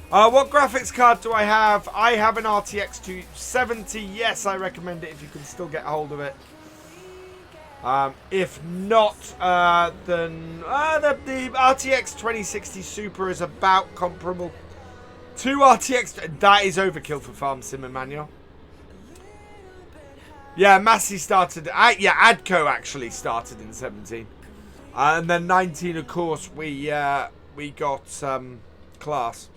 What graphics card do I have? I have an RTX 270. Yes, I recommend it if you can still get hold of it. If not, then the RTX 2060 Super is about comparable to RTX. That is overkill for Farm Sim Emmanuel. Yeah, Massey started. Adco actually started in 17, and then 19, of course, we got Class.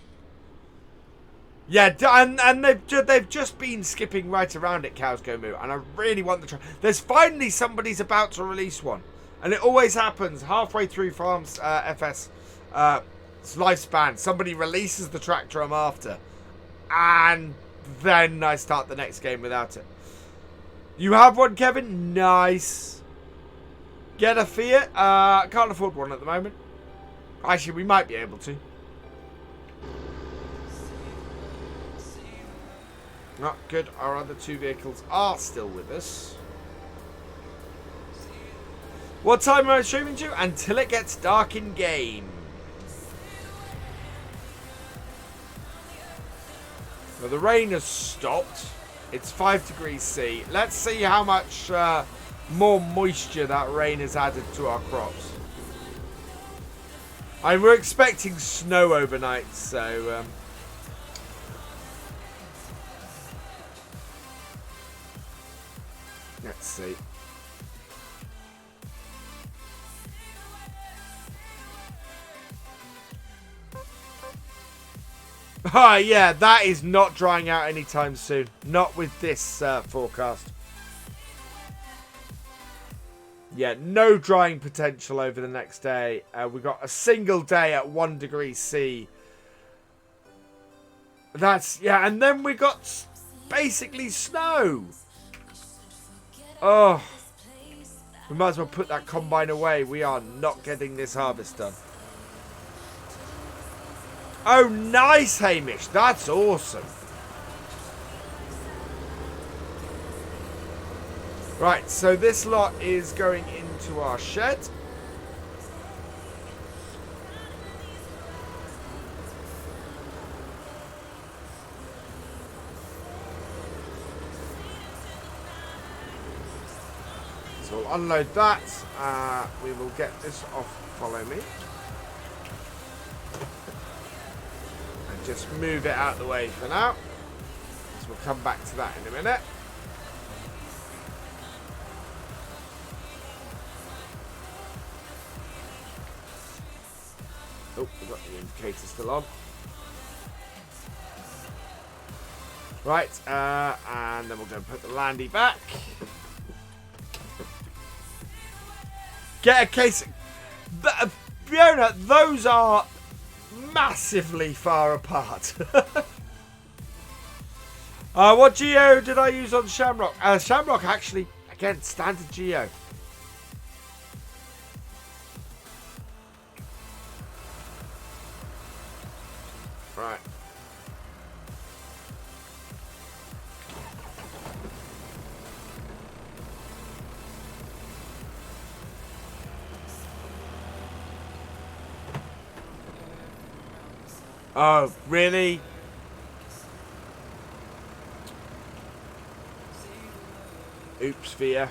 Yeah, and they've just been skipping right around it, Cows Go Moo, and I really want the. There's finally somebody's about to release one, and it always happens halfway through Farms FS lifespan. Somebody releases the tractor I'm after, and then I start the next game without it. You have one, Kevin? Nice. Get a Fiat? Can't afford one at the moment. Actually, we might be able to. Not good. Our other two vehicles are still with us. What time am I streaming to? Until it gets dark in game. Well, the rain has stopped. It's 5 degrees C. Let's see how much more moisture that rain has added to our crops. We're expecting snow overnight, so... let's see. Oh, yeah, that is not drying out anytime soon. Not with this forecast. Yeah, no drying potential over the next day. We've got a single day at 1 degree C. That's, yeah, and then we got basically snow. Oh, we might as well put that combine away. We are not getting this harvest done. Oh, nice, Hamish. That's awesome. Right, so this lot is going into our shed. So we'll unload that. We will get this off. Follow me. Just move it out of the way for now. So we'll come back to that in a minute. Oh, we've got the indicator still on. Right, and then we'll go and put the landy back. Get a case. Fiona, those are massively far apart. What Geo did I use on Shamrock? Shamrock actually, again, standard Geo. Right. Oh, really? Oops, VF.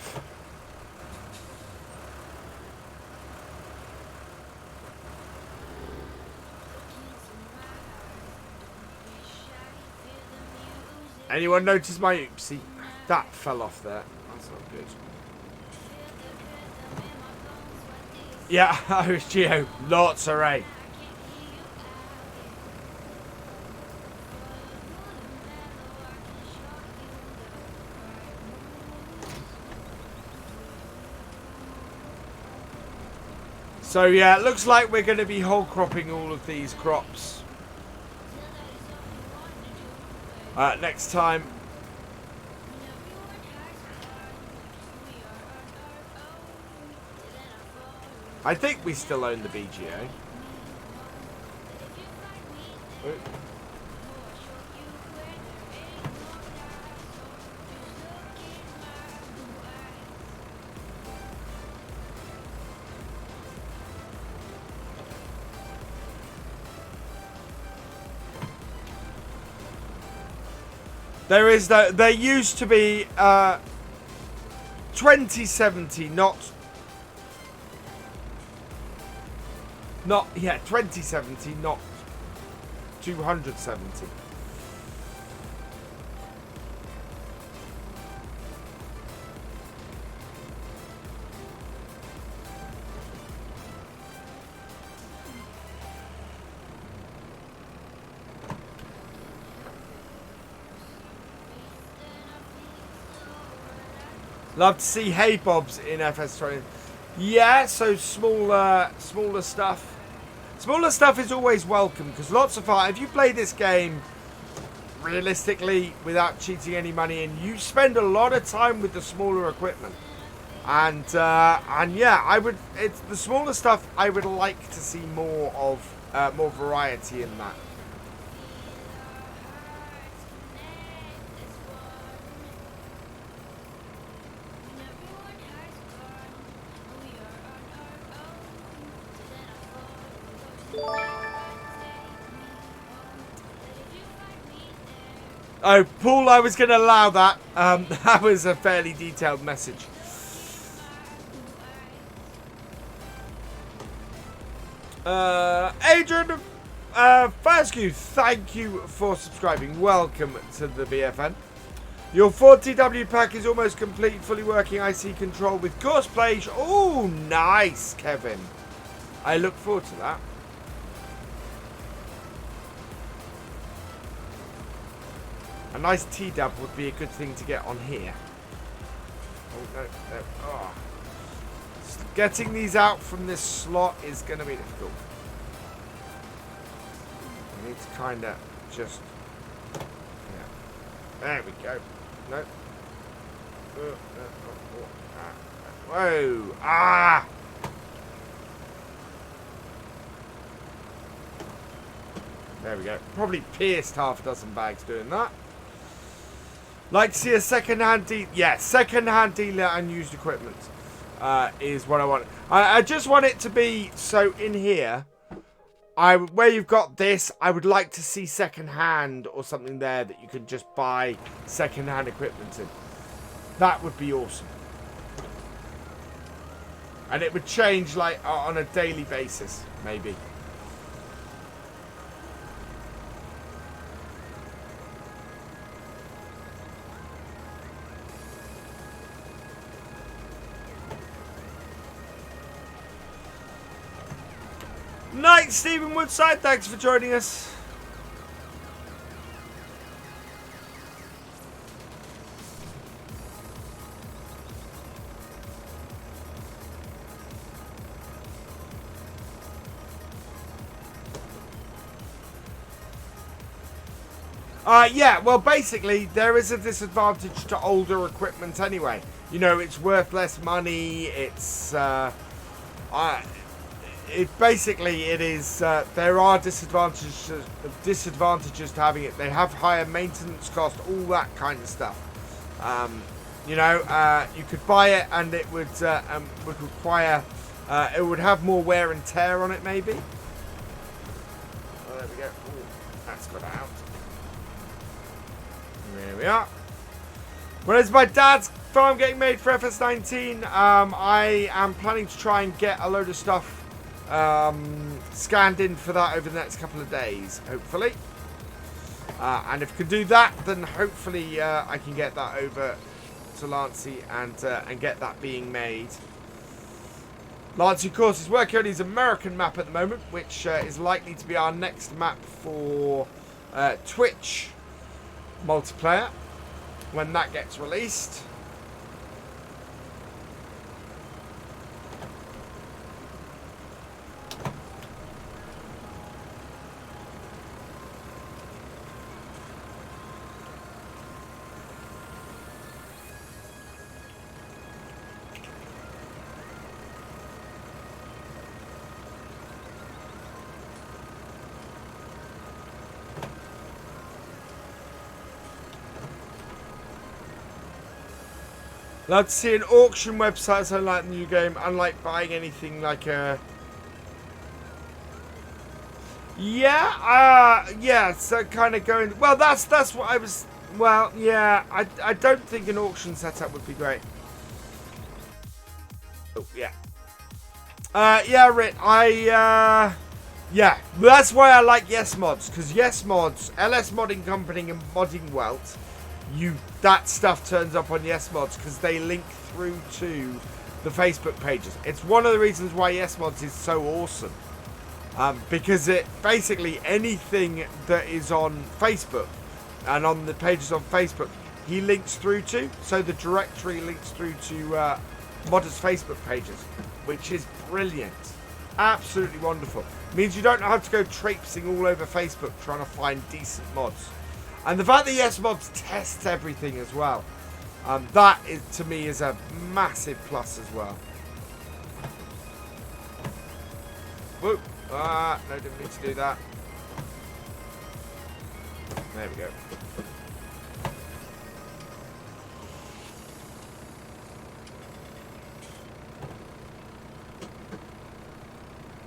Anyone notice my oopsie? That fell off there. That's not good. Yeah, Irish Geo. Lots of rain. So yeah, it looks like we're going to be whole cropping all of these crops next time. I think we still own the BGA. There used to be 2070, not 2070, not 270. Love to see hay bobs in FS20. Yeah, so smaller stuff. Smaller stuff is always welcome because lots of fun. If you play this game realistically without cheating any money in, you spend a lot of time with the smaller equipment. And yeah, it's the smaller stuff. I would like to see more of more variety in that. Oh, Paul, I was going to allow that. That was a fairly detailed message. Adrian Fascu, thank you for subscribing. Welcome to the BFN. Your 4TW pack is almost complete, fully working IC control with course play. Oh, nice, Kevin. I look forward to that. A nice T-dub would be a good thing to get on here. Oh, no, no. Oh. Getting these out from this slot is going to be difficult. I need to kind of just... Yeah. There we go. No. Whoa. Ah! There we go. Probably pierced half a dozen bags doing that. Like to see a second-hand dealer. Yeah, second-hand dealer and used equipment is what I want. I just want it to be so in here. Where you've got this, I would like to see second-hand or something there that you could just buy second-hand equipment in. That would be awesome. And it would change like on a daily basis, maybe. Night, Stephen Woodside. Thanks for joining us. Yeah, well, basically, there is a disadvantage to older equipment anyway. You know, it's worth less money. It's, basically it is there are disadvantages to having it. They have higher maintenance cost, all that kind of stuff. You know, you could buy it and it would require it would have more wear and tear on it maybe. Oh, there we go. Ooh, that's got out. There we are. When is my dad's farm getting made for FS19? I am planning to try and get a load of stuff scanned in for that over the next couple of days, hopefully. And if I can do that, then hopefully I can get that over to Lancey and get that being made. Lancey, of course, is working on his American map at the moment, which is likely to be our next map for Twitch multiplayer when that gets released. Love to see an auction website, so like the new game, unlike buying anything like a... Yeah, so kind of going... Well, that's what I was... Well, yeah, I don't think an auction setup would be great. Oh, yeah. Yeah, Rit, yeah, that's why I like Yes Mods, because Yes Mods, LS Modding Company and Modding Welt, that stuff turns up on Yes Mods because they link through to the Facebook pages. It's one of the reasons why Yes Mods is so awesome. Because it basically anything that is on Facebook and on the pages on Facebook, he links through to. So the directory links through to modders' Facebook pages, which is brilliant. Absolutely wonderful. Means you don't have to go traipsing all over Facebook trying to find decent mods. And the fact that Yes Mods tests everything as well, that is, to me, is a massive plus as well. Whoop. No, didn't mean to do that. There we go.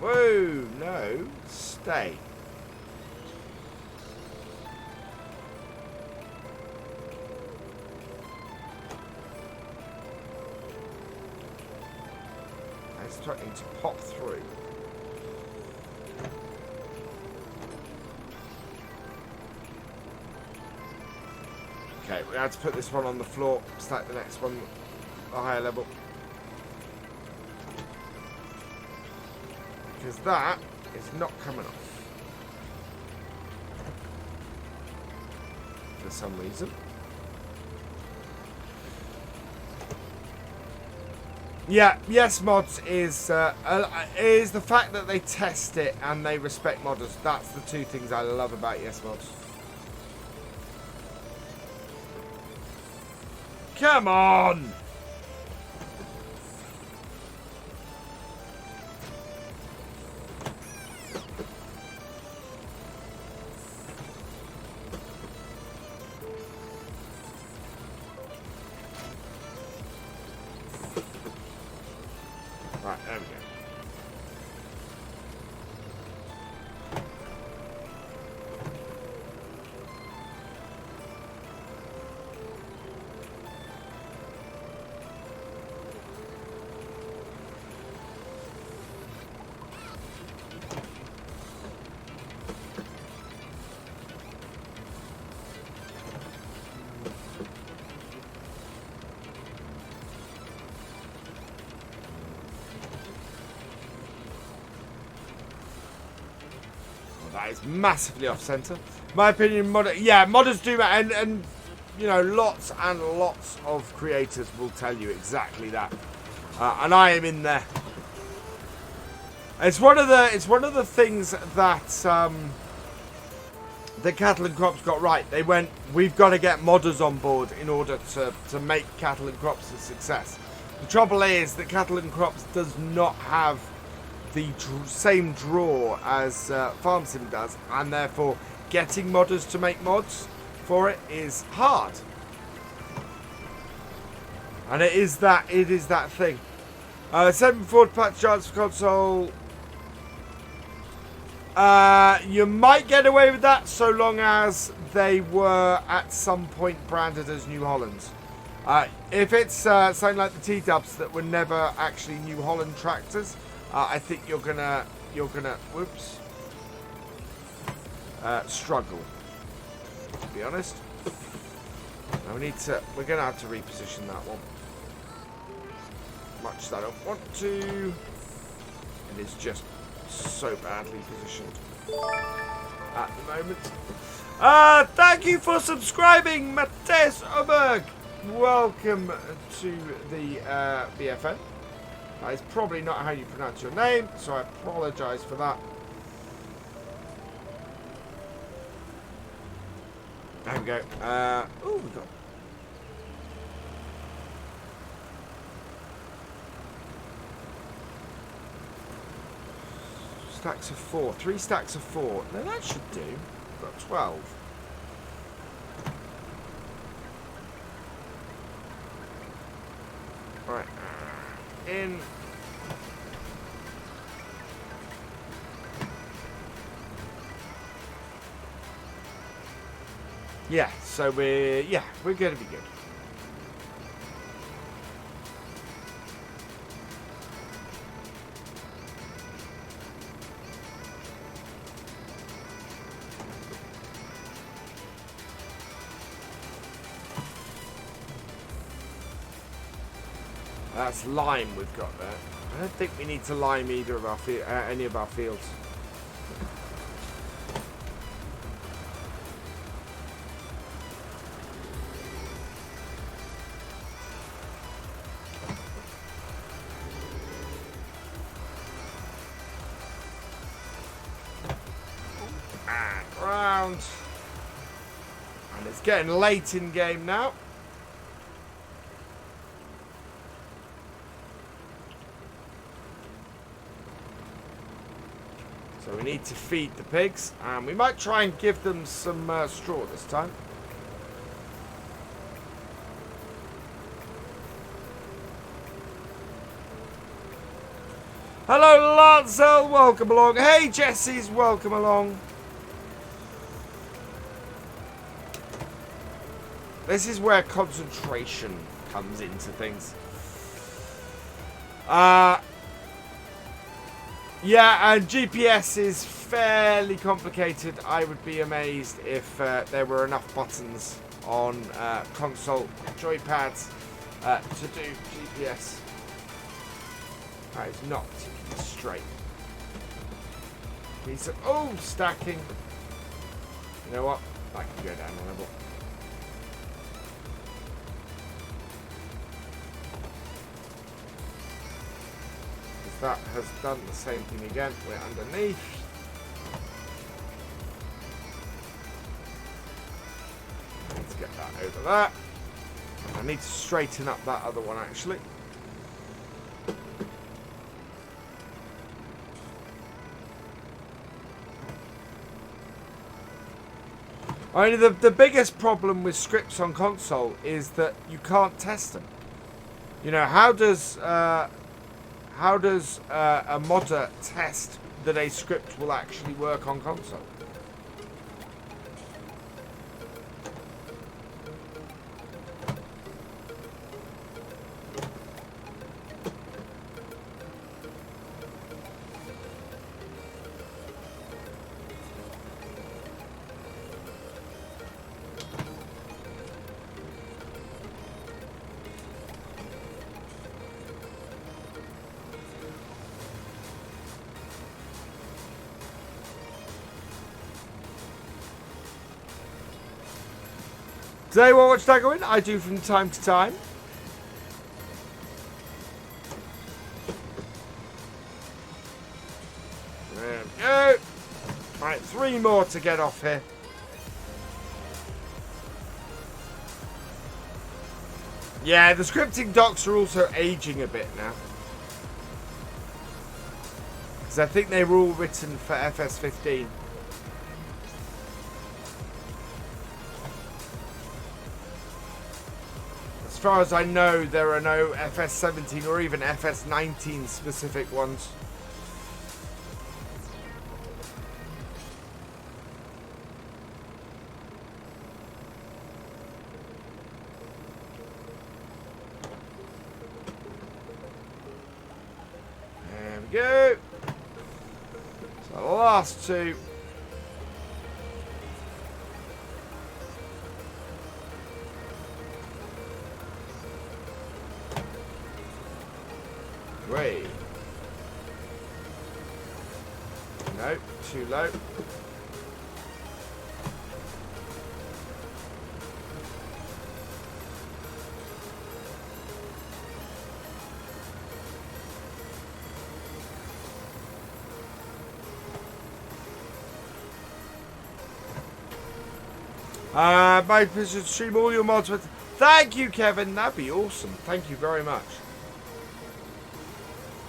Whoa, no, stay. It's threatening to pop through. Okay, we had to put this one on the floor, stack the next one a higher level. Because that is not coming off. For some reason. Yeah, Yes Mods is the fact that they test it and they respect modders. That's the two things I love about Yes Mods. Come on! Right, there we go. That is massively off center. My opinion, modders do that, and you know, lots and lots of creators will tell you exactly that. And I am in there. It's one of the things that the Cattle and Crops got right. They went, we've got to get modders on board in order to make Cattle and Crops a success. The trouble is that Cattle and Crops does not have the same draw as Farm Sim does, and therefore getting modders to make mods for it is hard. And it is that thing. 7 forward patch charts for console. You might get away with that so long as they were at some point branded as New Hollands. If it's something like the T-dubs that were never actually New Holland tractors, I think you're gonna whoops, struggle, to be honest. Now we're gonna have to reposition that one. Much as I don't want to. It is just so badly positioned at the moment. Thank you for subscribing, Mathias Rød. Welcome to the BFN. That is probably not how you pronounce your name, so I apologise for that. There we go. Oh, we got... Stacks of 4. 3 stacks of 4. No, that should do. We've got 12. in. Yeah, so we're going to be good. That's lime we've got there. I don't think we need to lime either of our any of our fields. And round. And it's getting late in game now. So we need to feed the pigs, and we might try and give them some straw this time. Hello, Lancel, welcome along. Hey, Jesse's, welcome along. This is where concentration comes into things. Yeah, and GPS is fairly complicated. I would be amazed if there were enough buttons on console joypads to do GPS. That is not particularly straight. Piece of, oh, stacking. You know what? I can go down a level. That has done the same thing again. We're underneath. Let's get that over there. I need to straighten up that other one actually. Only the biggest problem with scripts on console is that you can't test them. You know, how does a modder test that a script will actually work on console? Today, what watch I go in? I do from time to time. There we go. Right, 3 more to get off here. Yeah, the scripting docs are also aging a bit now. Because I think they were all written for FS15. As far as I know, there are no FS17 or even FS19 specific ones. There we go. So the last 2. Wait. No, too low. My should stream all your mods with. Thank you, Kevin. That'd be awesome. Thank you very much.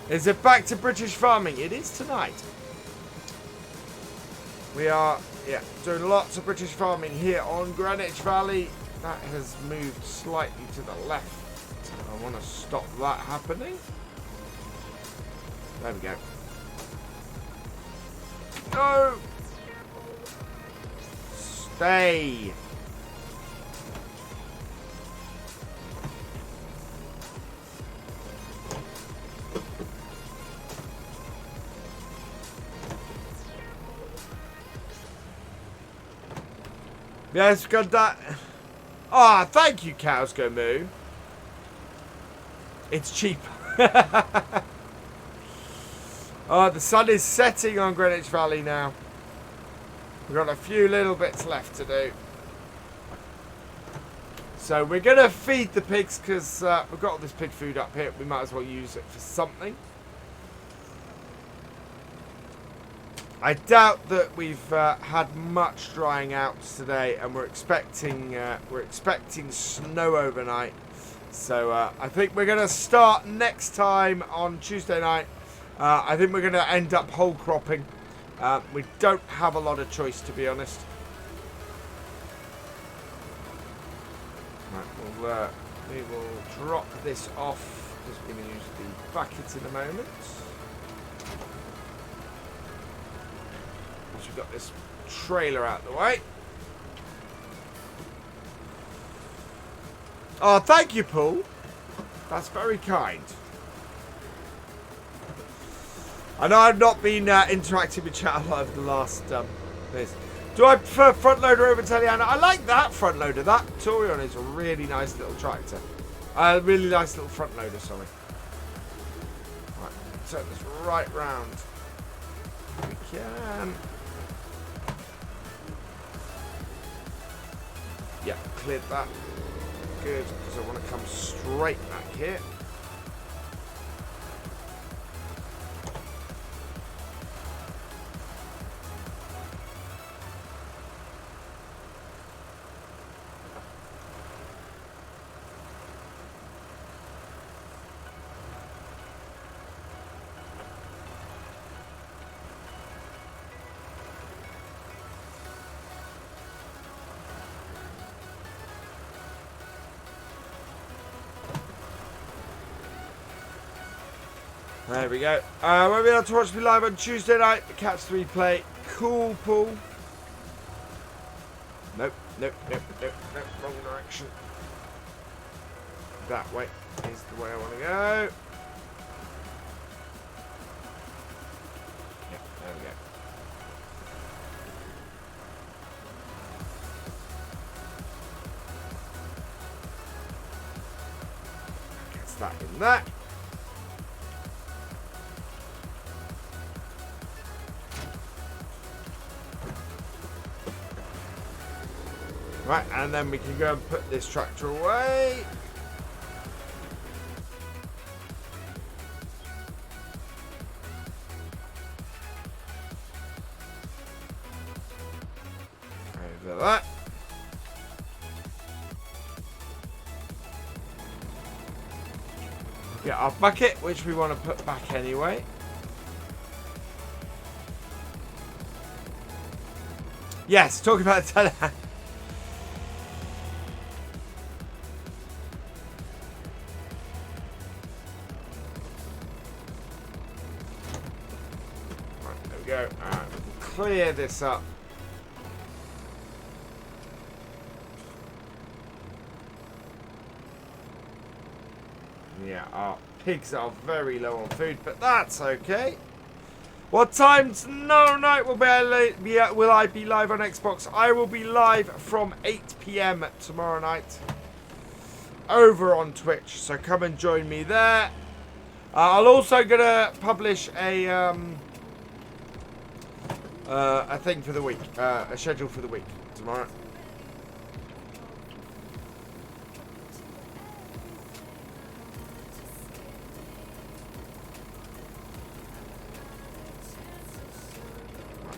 Is it back to British farming? It is tonight. We are, doing lots of British farming here on Greenwich Valley. That has moved slightly to the left. I want to stop that happening. There we go. No! Stay! Yes, got that. Ah, oh, thank you, cows go moo. It's cheap. Oh, the sun is setting on Greenwich Valley now. We've got a few little bits left to do. So we're going to feed the pigs because we've got all this pig food up here. We might as well use it for something. I doubt that we've had much drying out today, and we're expecting snow overnight. So I think we're going to start next time on Tuesday night. I think we're going to end up whole cropping. We don't have a lot of choice, to be honest. Right, we will drop this off because we're going to use the bucket in a moment. Once we've got this trailer out of the way. Oh, thank you, Paul. That's very kind. I know I've not been interacting with chat over the last days. Do I prefer front loader over Teliana? I like that front loader. That Torion is a really nice little tractor. A really nice little front loader, sorry. Right, turn this right round. We can. Yeah, cleared that. Good, because I want to come straight back here. There we go. Won't be able to watch me live on Tuesday night. Catch the replay. Cool, Paul. Nope, nope, nope, nope, nope. Wrong direction. That way is the way I want to go. Yep, there we go. Gets that in there. Right, and then we can go and put this tractor away. Over that. Get our bucket, which we want to put back anyway. Yes, talking about the go. Alright, clear this up. Yeah, our pigs are very low on food, but that's okay. What time tomorrow night will I be live on Xbox? I will be live from 8 PM tomorrow night over on Twitch, so come and join me there. I'll also gonna publish a thing for the week, a schedule for the week tomorrow.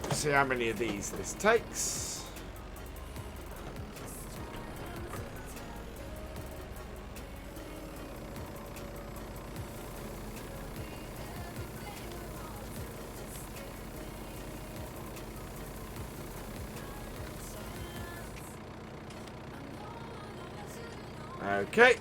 Let's see how many of these this takes. Okay.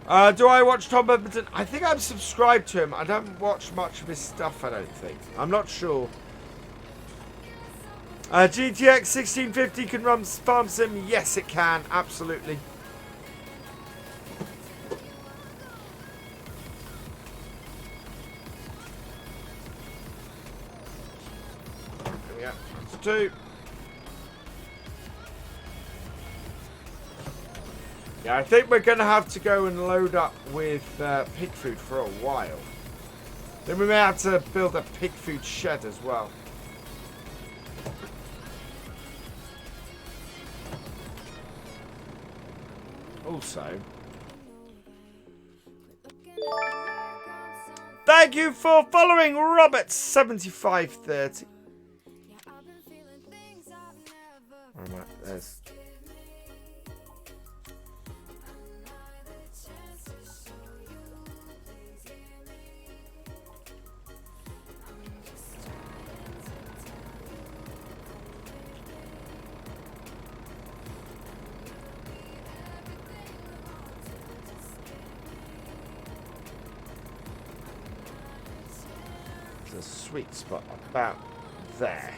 Do I watch Tom Edmonton? I think I'm subscribed to him. I don't watch much of his stuff, I don't think. I'm not sure. GTX 1650 can run Farm Sim. Yes, it can. Absolutely. There we go. That's 2. Yeah, I think we're going to have to go and load up with pig food for a while. Then we may have to build a pig food shed as well. Also, thank you for following Robert7530. Alright, there's... a sweet spot about there.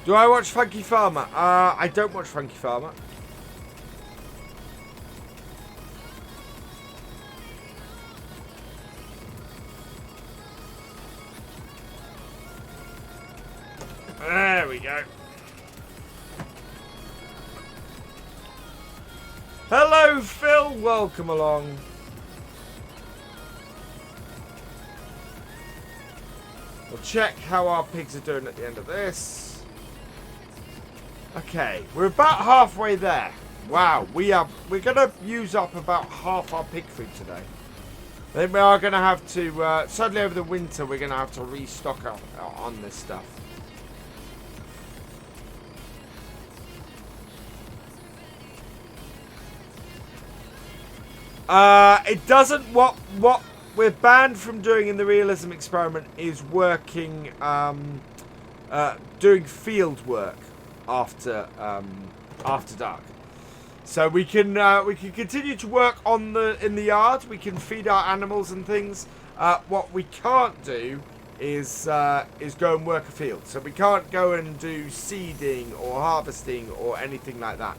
Do I watch Funky Farmer? I don't watch Funky Farmer. There we go. Hello, Phil. Welcome along. We'll check how our pigs are doing at the end of this. Okay, we're about halfway there. Wow, we're gonna use up about half our pig food today. I think we are gonna have to certainly over the winter we're gonna have to restock up on this stuff. It doesn't. What we're banned from doing in the Realism Experiment is working, doing field work after dark. So we can continue to work in the yard. We can feed our animals and things. What we can't do is go and work a field. So we can't go and do seeding or harvesting or anything like that.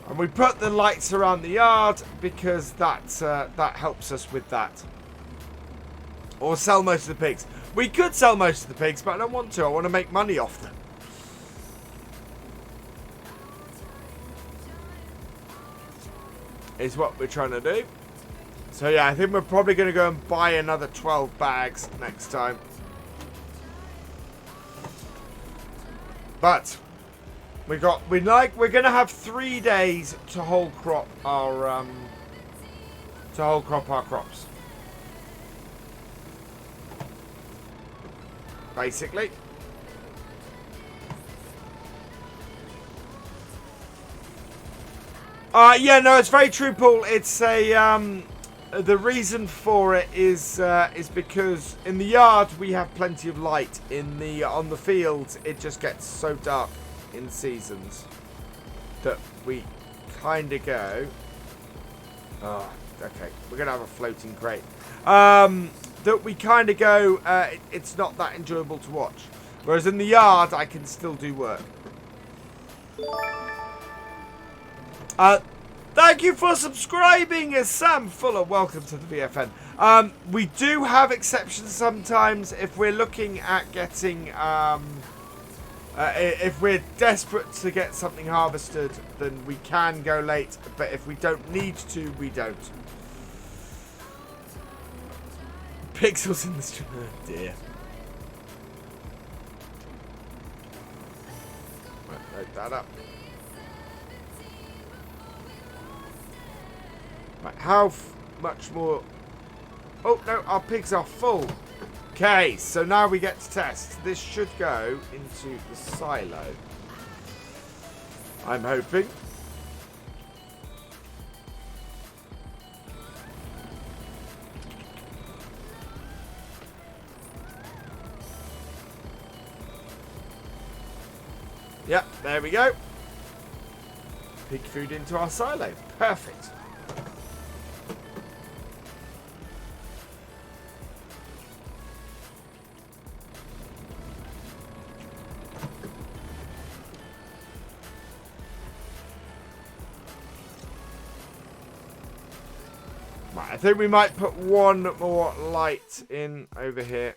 And we put the lights around the yard because that helps us with that. Or sell most of the pigs. We could sell most of the pigs, but I don't want to. I want to make money off them. Is what we're trying to do. So yeah, I think we're probably going to go and buy another 12 bags next time. But we're going to have 3 days to whole crop our crops. Basically. Yeah, no, it's very true, Paul. It's a the reason for it is because in the yard we have plenty of light. On the fields it just gets so dark in seasons that we kind of go. Oh, okay, we're gonna have a floating crate. That we kind of go. It's not that enjoyable to watch. Whereas in the yard, I can still do work. Thank you for subscribing, Sam Fuller. Welcome to the VFN. We do have exceptions sometimes if we're looking at getting. If we're desperate to get something harvested, then we can go late. But if we don't need to, we don't. Pixels in the stream. Oh dear. Right, load that up. Right, how much more? Oh no, our pigs are full. Okay, so now we get to test. This should go into the silo. I'm hoping. Yep, there we go. Pig food into our silo. Perfect. Right, I think we might put one more light in over here.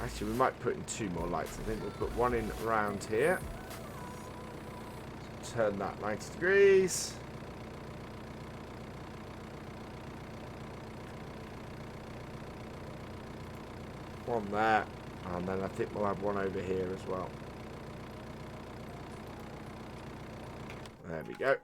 Actually, we might put in two more lights. I think we'll put one in around here. Turn that 90 degrees. One there. And then I think we'll have one over here as well. There we go.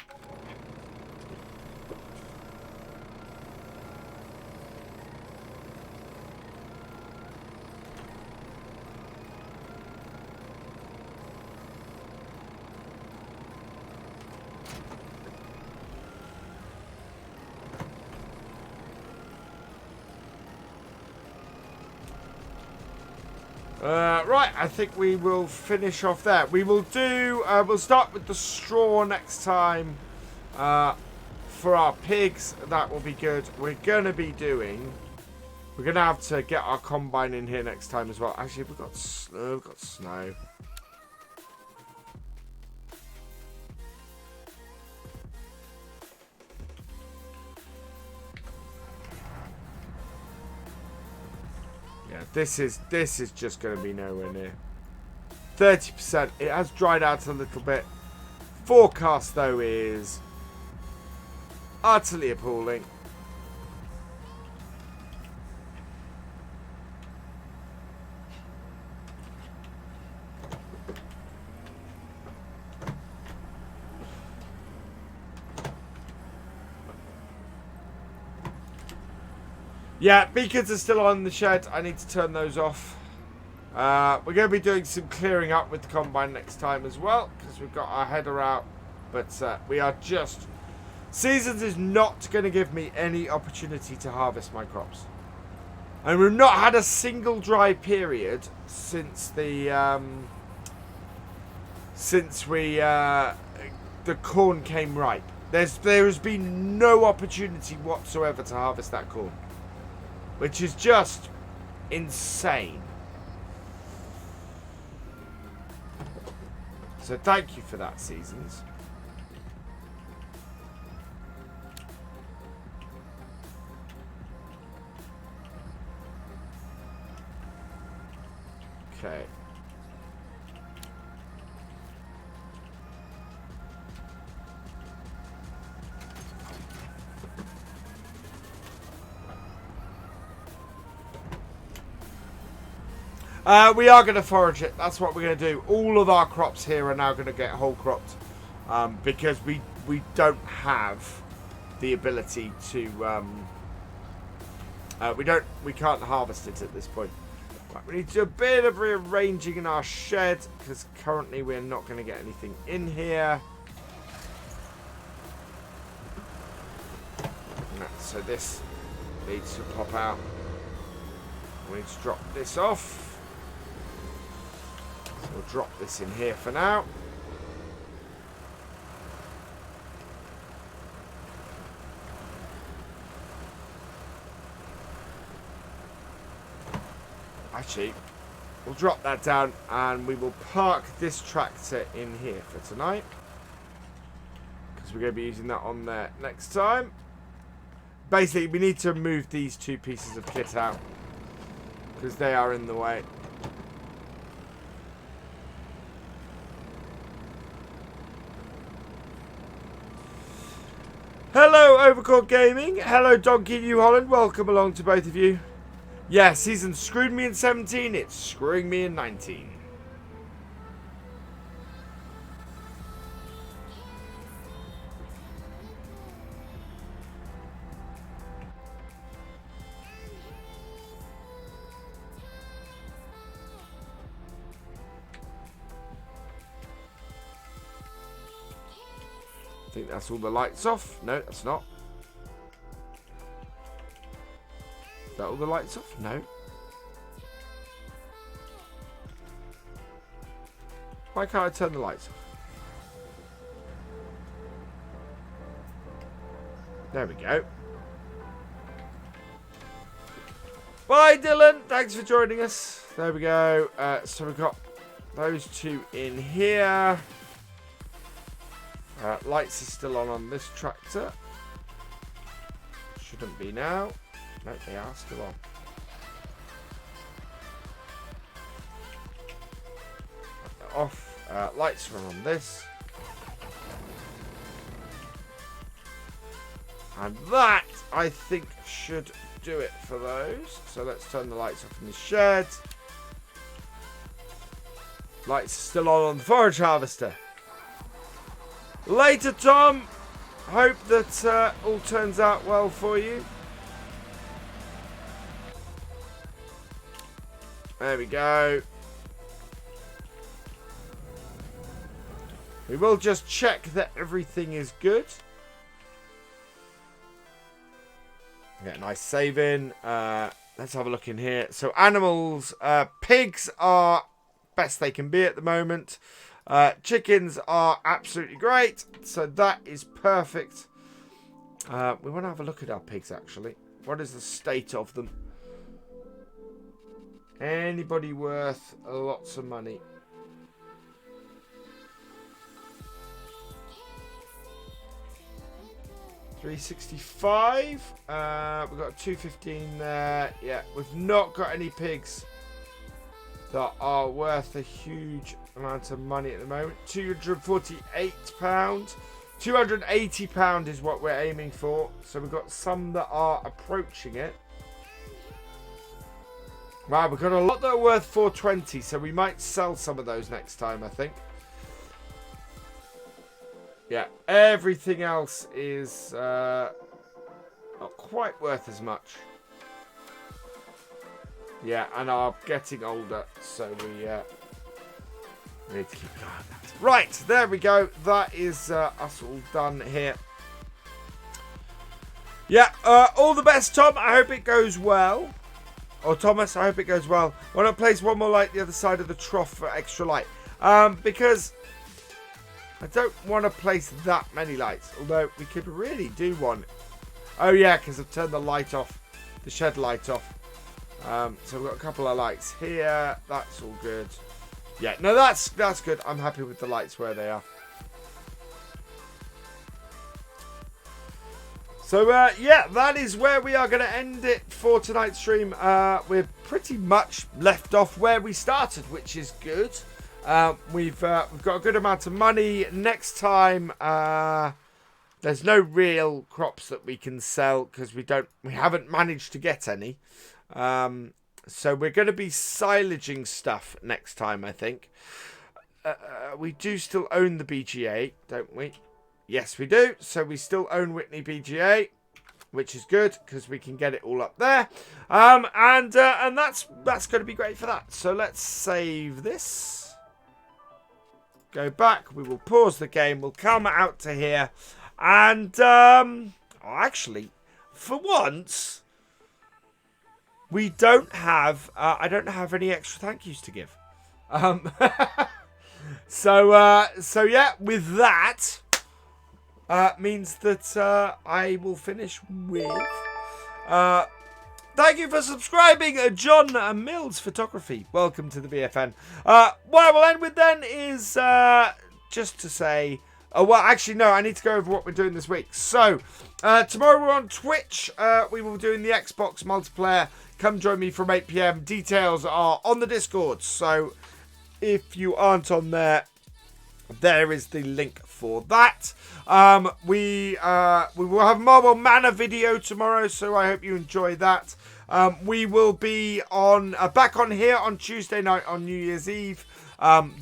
Right, I think we will finish off there. We will do, we'll start with the straw next time for our pigs. That will be good. We're going to have to get our combine in here next time as well. Actually, we've got snow. This is just going to be nowhere near 30%. It has dried out a little bit. Forecast though is utterly appalling. Yeah, beacons are still on in the shed. I need to turn those off. We're going to be doing some clearing up with the combine next time as well, because we've got our header out. But we are just... Seasons is not going to give me any opportunity to harvest my crops. And we've not had a single dry period since the... the corn came ripe. There has been no opportunity whatsoever to harvest that corn. Which is just insane. So thank you for that, Seasons. Okay. We are going to forage it. That's what we're going to do. All of our crops here are now going to get whole cropped because we don't have the ability to we can't harvest it at this point. Right, we need to do a bit of rearranging in our shed because currently we're not going to get anything in here. So this needs to pop out. We need to drop this off. We'll drop this in here for now. Actually, we'll drop that down and we will park this tractor in here for tonight. Because we're going to be using that on there next time. Basically, we need to move these two pieces of kit out. Because they are in the way. Hello, Overcourt Gaming. Hello, Donkey New Holland. Welcome along to both of you. Yeah, season screwed me in 17. It's screwing me in 19. I think that's all the lights off. No, that's not. Is that all the lights off? No. Why can't I turn the lights off? There we go. Bye, Dylan. Thanks for joining us. There we go. So we've got those two in here. Lights are still on this tractor. Shouldn't be now. No, they are still on. Off. Lights are on this. And that, I think, should do it for those. So let's turn the lights off in the shed. Lights are still on the forage harvester. Later, Tom. Hope that all turns out well for you. There we go. We will just check that everything is good. Get a nice save in. Let's have a look in here. So animals, pigs are best they can be at the moment. Chickens are absolutely great. So that is perfect. We want to have a look at our pigs actually. What is the state of them? Anybody worth lots of money? $365. We've got 215 there. Yeah, we've not got any pigs that are worth a huge amount of money at the moment. £248. £280 is what we're aiming for. So we've got some that are approaching it. Wow, we've got a lot that are worth $420. So we might sell some of those next time, I think. Yeah, everything else is not quite worth as much. Yeah, and are getting older, so we need to keep an eye on that. Right, there we go. That is us all done here. Yeah, all the best, Tom. I hope it goes well. Or Thomas, I hope it goes well. Why not place one more light the other side of the trough for extra light? Because I don't want to place that many lights. Although we could really do one. Oh yeah, because I've turned the light off. The shed light off. So we've got a couple of lights here. That's all good. Yeah, no, that's good. I'm happy with the lights where they are. So, yeah, that is where we are going to end it for tonight's stream. We're pretty much left off where we started, which is good. We've got a good amount of money. Next time, there's no real crops that we can sell because we haven't managed to get any. So we're going to be silaging stuff next time, I think. We do still own the BGA, don't we? Yes, we do. So we still own Whitney BGA, which is good because we can get it all up there. And that's going to be great for that. So let's save this. Go back. We will pause the game. We'll come out to here. And actually, for once, we don't have. I don't have any extra thank yous to give. So yeah, with that. Means that I will finish with thank you for subscribing, John Mills Photography. Welcome to the BFN. What I will end with then is just to say, well, actually, no, I need to go over what we're doing this week. So, tomorrow we're on Twitch. We will be doing the Xbox multiplayer. Come join me from 8 PM. Details are on the Discord. So, if you aren't on there, there is the link for that. We will have a Marble Manor video tomorrow, so I hope you enjoy that. We will be on back on here on Tuesday night on New Year's Eve,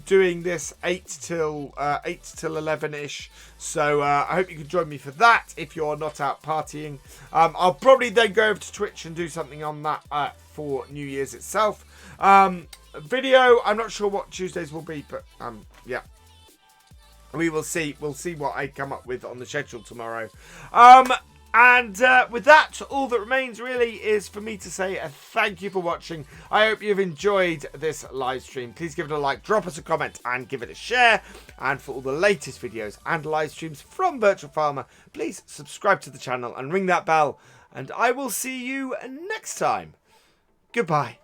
doing this 8 till 11ish. So I hope you can join me for that if you're not out partying. I'll probably then go over to Twitch and do something on that for New Year's itself. Video, I'm not sure what Tuesdays will be, but yeah. we will see. We'll see what I come up with on the schedule tomorrow. And with that, all that remains really is for me to say a thank you for watching. I hope you've enjoyed this live stream. Please give it a like, drop us a comment, and give it a share. And for all the latest videos and live streams from Virtual Farmer, please subscribe to the channel and ring that bell. And I will see you next time. Goodbye.